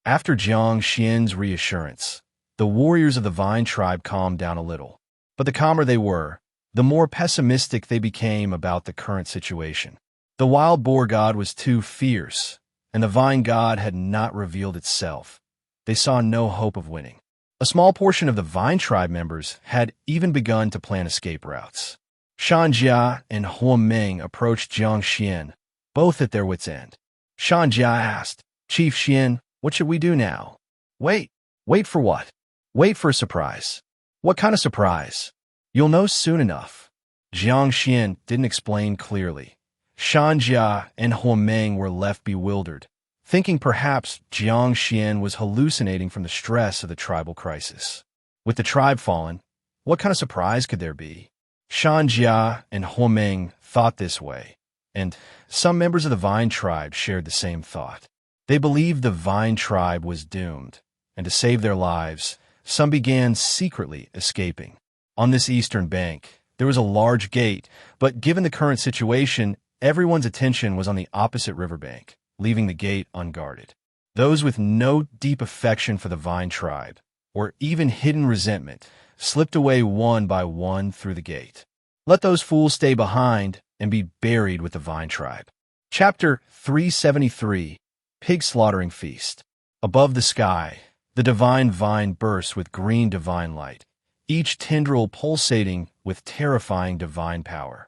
After Jiang Xuan's reassurance, the warriors of the vine tribe calmed down a little. But the calmer they were, the more pessimistic they became about the current situation. The wild boar god was too fierce, and the vine god had not revealed itself. They saw no hope of winning. A small portion of the vine tribe members had even begun to plan escape routes. Shanjia and Huameng approached Jiang Xuan, both at their wits' end. Shanjia asked, "Chief Xuan, what should we do now?" "Wait. Wait for what?" "Wait for a surprise." "What kind of surprise?" "You'll know soon enough." Jiang Xuan didn't explain clearly. Shanjia and Huameng were left bewildered, thinking perhaps Jiang Xuan was hallucinating from the stress of the tribal crisis. With the tribe fallen, what kind of surprise could there be? Shanjia and Huameng thought this way, and some members of the vine tribe shared the same thought. They believed the vine tribe was doomed, and to save their lives, some began secretly escaping. On this eastern bank, there was a large gate, but given the current situation, everyone's attention was on the opposite riverbank, leaving the gate unguarded. Those with no deep affection for the vine tribe, or even hidden resentment, slipped away one by one through the gate. Let those fools stay behind and be buried with the vine tribe. Chapter 373. Pig Slaughtering Feast. Above the sky, the divine vine bursts with green divine light, each tendril pulsating with terrifying divine power.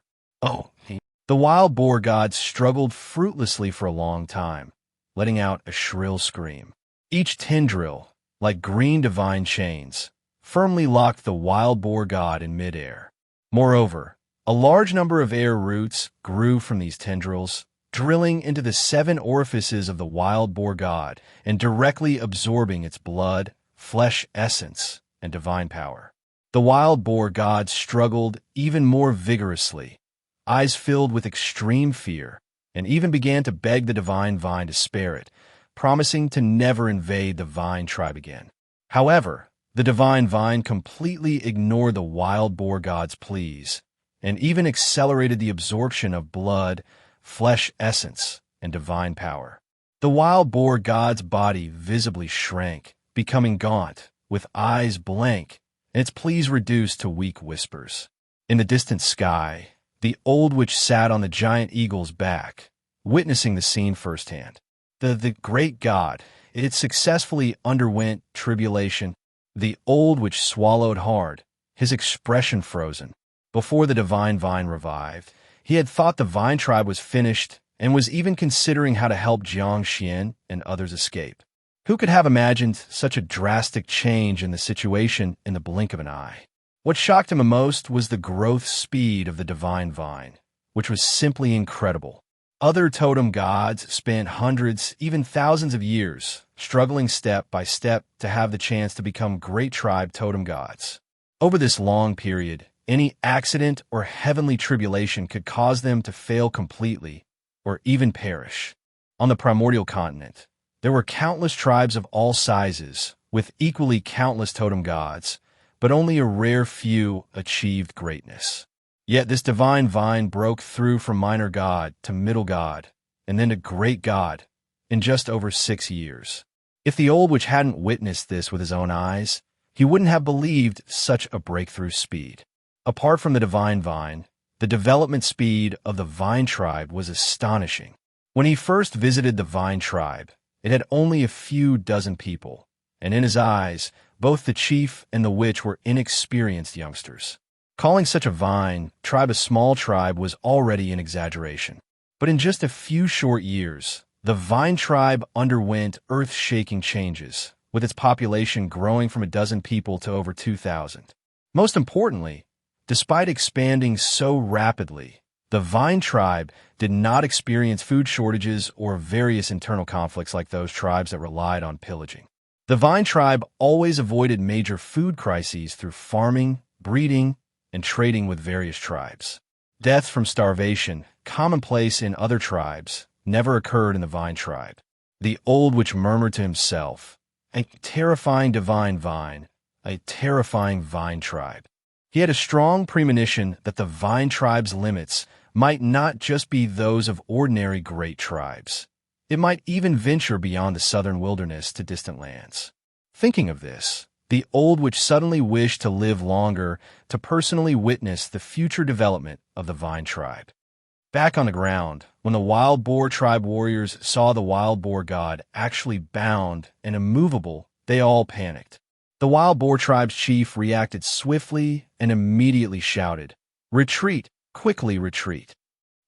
The wild boar god struggled fruitlessly for a long time, letting out a shrill scream. Each tendril, like green divine chains, firmly locked the wild boar god in midair. Moreover, a large number of air roots grew from these tendrils, drilling into the 7 orifices of the wild boar god and directly absorbing its blood, flesh essence, and divine power. The wild boar god struggled even more vigorously, eyes filled with extreme fear, and even began to beg the divine vine to spare it, promising to never invade the vine tribe again. However, the divine vine completely ignored the wild boar god's pleas, and even accelerated the absorption of blood, flesh essence, and divine power. The wild boar god's body visibly shrank, becoming gaunt, with eyes blank, and its pleas reduced to weak whispers. In the distant sky, the old witch sat on the giant eagle's back, witnessing the scene firsthand. The great god, it successfully underwent tribulation. The old which swallowed hard, his expression frozen. Before the divine vine revived, he had thought the vine tribe was finished and was even considering how to help Jiang Xuan and others escape. Who could have imagined such a drastic change in the situation in the blink of an eye? What shocked him the most was the growth speed of the divine vine, which was simply incredible. Other totem gods spent hundreds, even thousands of years, struggling step by step to have the chance to become great tribe totem gods. Over this long period, any accident or heavenly tribulation could cause them to fail completely or even perish. On the primordial continent, there were countless tribes of all sizes, with equally countless totem gods, but only a rare few achieved greatness. Yet this divine vine broke through from minor god to middle god, and then to great god, in just over 6 years. If the old witch hadn't witnessed this with his own eyes, he wouldn't have believed such a breakthrough speed. Apart from the divine vine, the development speed of the vine tribe was astonishing. When he first visited the vine tribe, it had only a few dozen people, and in his eyes, both the chief and the witch were inexperienced youngsters. Calling such a vine tribe a small tribe was already an exaggeration. But in just a few short years, the vine tribe underwent earth-shaking changes, with its population growing from a dozen people to over 2,000. Most importantly, despite expanding so rapidly, the vine tribe did not experience food shortages or various internal conflicts like those tribes that relied on pillaging. The vine tribe always avoided major food crises through farming, breeding, and trading with various tribes. Death from starvation, commonplace in other tribes, never occurred in the vine tribe. The old witch murmured to himself, "A terrifying divine vine, a terrifying vine tribe." He had a strong premonition that the vine tribe's limits might not just be those of ordinary great tribes. It might even venture beyond the southern wilderness to distant lands. Thinking of this, the old witch suddenly wished to live longer to personally witness the future development of the vine tribe. Back on the ground, when the wild boar tribe warriors saw the wild boar god actually bound and immovable, they all panicked. The wild boar tribe's chief reacted swiftly and immediately shouted, "Retreat! Quickly retreat!"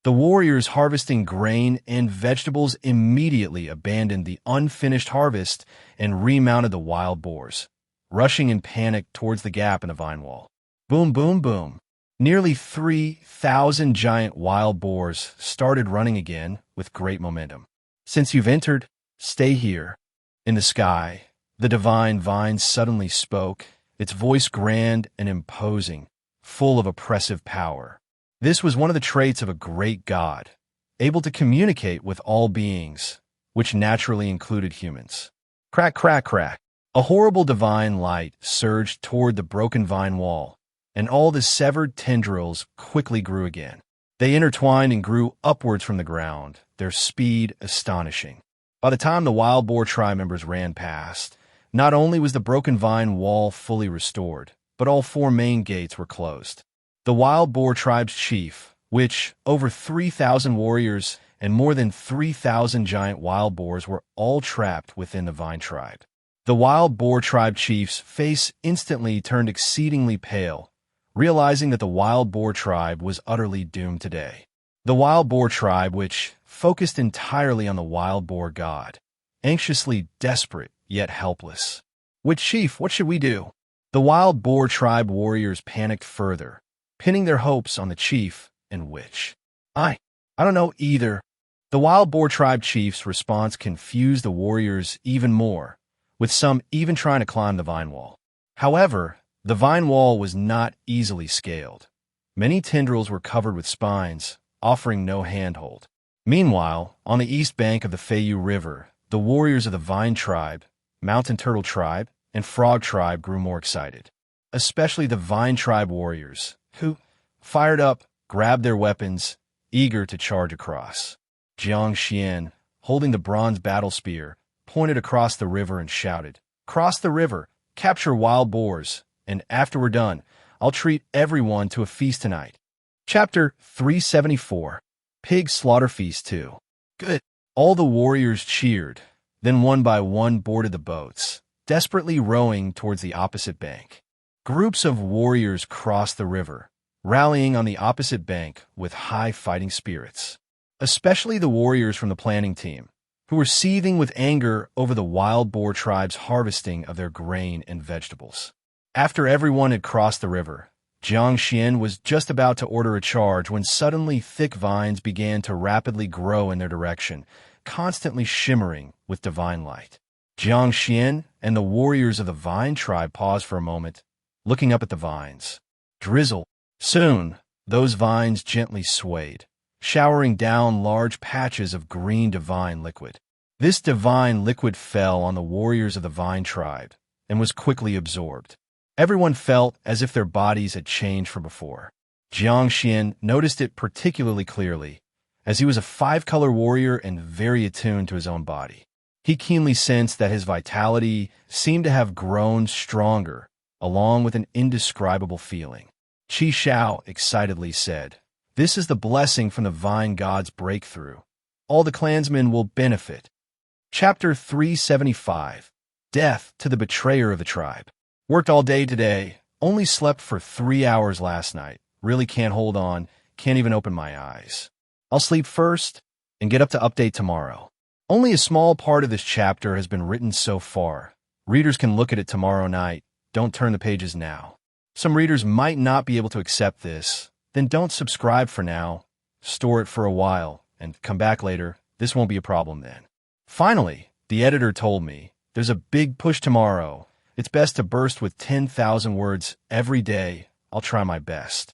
The warriors harvesting grain and vegetables immediately abandoned the unfinished harvest and remounted the wild boars, rushing in panic towards the gap in the vine wall. Boom, boom, boom. Nearly 3,000 giant wild boars started running again with great momentum. "Since you've entered, stay here." In the sky, the divine vine suddenly spoke, its voice grand and imposing, full of oppressive power. This was one of the traits of a great god, able to communicate with all beings, which naturally included humans. Crack, crack, crack. A horrible divine light surged toward the broken vine wall, and all the severed tendrils quickly grew again. They intertwined and grew upwards from the ground, their speed astonishing. By the time the wild boar tribe members ran past, not only was the broken vine wall fully restored, but all 4 main gates were closed. The wild boar tribe's chief, which over 3,000 warriors and more than 3,000 giant wild boars were all trapped within the vine tribe. The wild boar tribe chief's face instantly turned exceedingly pale, realizing that the wild boar tribe was utterly doomed today. The wild boar tribe, which focused entirely on the wild boar god, anxiously desperate yet helpless. "Witch chief, what should we do?" The wild boar tribe warriors panicked further, pinning their hopes on the chief and witch. I don't know either." The wild boar tribe chief's response confused the warriors even more, with some even trying to climb the vine wall. However, the vine wall was not easily scaled. Many tendrils were covered with spines, offering no handhold. Meanwhile, on the east bank of the Feiyu River, the warriors of the vine tribe, mountain turtle tribe, and frog tribe grew more excited. Especially the vine tribe warriors, who, fired up, grabbed their weapons, eager to charge across. Jiang Xuan, holding the bronze battle spear, pointed across the river and shouted, "Cross the river, capture wild boars, and after we're done, I'll treat everyone to a feast tonight." Chapter 374, Pig Slaughter Feast 2. Good. All the warriors cheered, then one by one boarded the boats, desperately rowing towards the opposite bank. Groups of warriors crossed the river, rallying on the opposite bank with high fighting spirits. Especially the warriors from the planning team, who were seething with anger over the wild boar tribe's harvesting of their grain and vegetables. After everyone had crossed the river, Jiang Xuan was just about to order a charge when suddenly thick vines began to rapidly grow in their direction, constantly shimmering with divine light. Jiang Xuan and the warriors of the vine tribe paused for a moment, looking up at the vines. Drizzle. Soon, those vines gently swayed, showering down large patches of green divine liquid. This divine liquid fell on the warriors of the vine tribe and was quickly absorbed. Everyone felt as if their bodies had changed from before. Jiang Xuan noticed it particularly clearly, as he was a five-color warrior and very attuned to his own body. He keenly sensed that his vitality seemed to have grown stronger, along with an indescribable feeling. Qi Shao excitedly said, "This is the blessing from the vine god's breakthrough. All the clansmen will benefit." Chapter 375. Death to the Betrayer of the Tribe. Worked all day today, only slept for 3 hours last night. Really can't hold on, can't even open my eyes. I'll sleep first and get up to update tomorrow. Only a small part of this chapter has been written so far. Readers can look at it tomorrow night. Don't turn the pages now. Some readers might not be able to accept this. Then don't subscribe for now. Store it for a while and come back later. This won't be a problem then. Finally, the editor told me there's a big push tomorrow. It's best to burst with 10,000 words every day. I'll try my best.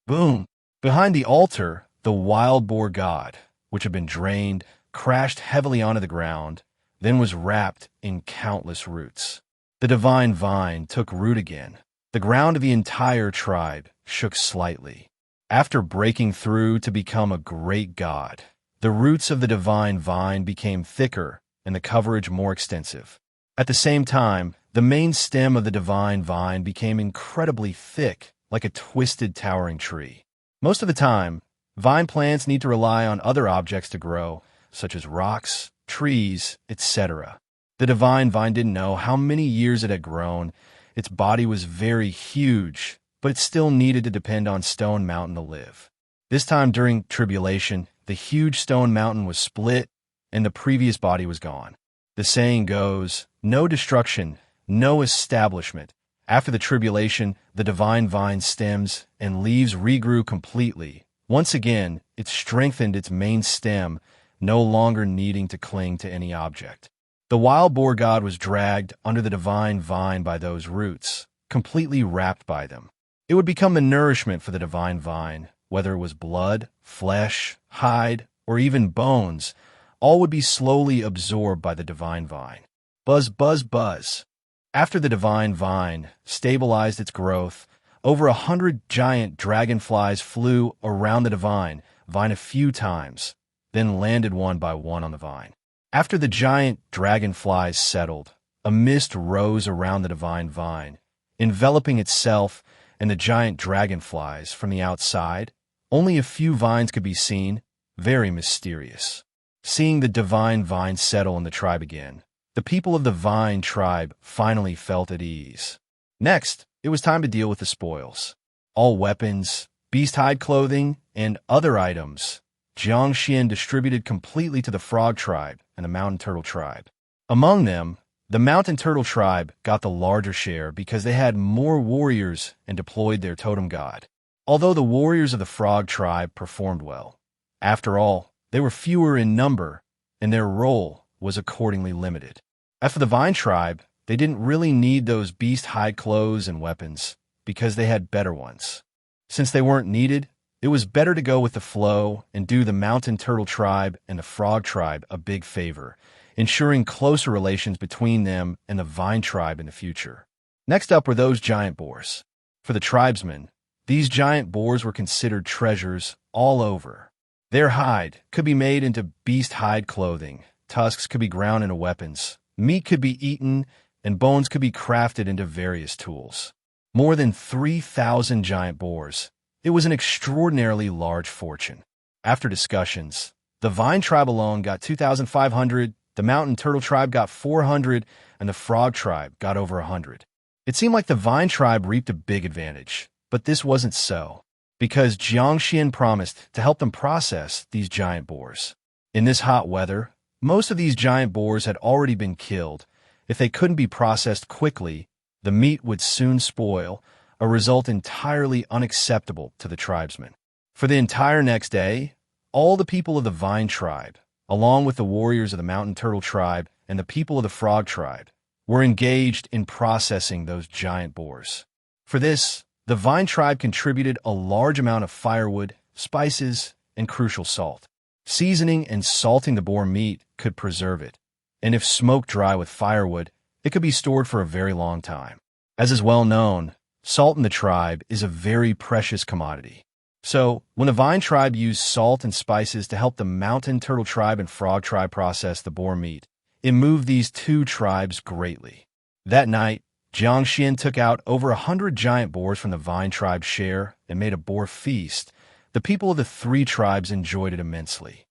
Boom! Behind the altar, the wild boar god, which had been drained, crashed heavily onto the ground, then was wrapped in countless roots. The divine vine took root again. The ground of the entire tribe shook slightly. After breaking through to become a great god, the roots of the divine vine became thicker and the coverage more extensive. At the same time, the main stem of the divine vine became incredibly thick, like a twisted towering tree. Most of the time, vine plants need to rely on other objects to grow, such as rocks, trees, etc. The divine vine didn't know how many years it had grown. Its body was very huge, but it still needed to depend on Stone Mountain to live. This time during tribulation, the huge stone mountain was split and the previous body was gone. The saying goes, no destruction, no establishment. After the tribulation, the divine vine's stems and leaves regrew completely. Once again, it strengthened its main stem, no longer needing to cling to any object. The wild boar god was dragged under the divine vine by those roots, completely wrapped by them. It would become the nourishment for the divine vine, whether it was blood, flesh, hide, or even bones, all would be slowly absorbed by the divine vine. Buzz, buzz, buzz. After the divine vine stabilized its growth, over 100 giant dragonflies flew around the divine vine a few times, then landed one by one on the vine. After the giant dragonflies settled, a mist rose around the divine vine, enveloping itself and the giant dragonflies from the outside. Only a few vines could be seen, very mysterious. Seeing the divine vine settle in the tribe again, the people of the vine tribe finally felt at ease. Next, it was time to deal with the spoils. All weapons, beast hide clothing, and other items Jiang Xuan distributed completely to the frog tribe and the mountain turtle tribe. Among them, the mountain turtle tribe got the larger share because they had more warriors and deployed their totem god. Although the warriors of the frog tribe performed well, after all, they were fewer in number, and their role was accordingly limited. As for the vine tribe, they didn't really need those beast hide clothes and weapons because they had better ones. Since they weren't needed, it was better to go with the flow and do the mountain turtle tribe and the frog tribe a big favor, ensuring closer relations between them and the vine tribe in the future. Next up were those giant boars. For the tribesmen, these giant boars were considered treasures all over. Their hide could be made into beast hide clothing, tusks could be ground into weapons, meat could be eaten, and bones could be crafted into various tools. More than 3,000 giant boars. It was an extraordinarily large fortune. After discussions, The vine tribe alone got 2,500, the mountain turtle tribe got 400, and the frog tribe got over 100. It seemed like the vine tribe reaped a big advantage, but this wasn't so, because Jiang Xuan promised to help them process these giant boars. In this hot weather, most of these giant boars had already been killed. If they couldn't be processed quickly, the meat would soon spoil, a result entirely unacceptable to the tribesmen. For the entire next day, all the people of the vine tribe, along with the warriors of the mountain turtle tribe and the people of the frog tribe, were engaged in processing those giant boars. For this, the vine tribe contributed a large amount of firewood, spices, and crucial salt. Seasoning and salting the boar meat could preserve it, and if smoked dry with firewood, it could be stored for a very long time. As is well known, salt in the tribe is a very precious commodity. So, when the vine tribe used salt and spices to help the mountain turtle tribe and frog tribe process the boar meat, it moved these two tribes greatly. That night, Jiang Xuan took out over 100 giant boars from the vine tribe's share and made a boar feast. The people of the three tribes enjoyed it immensely.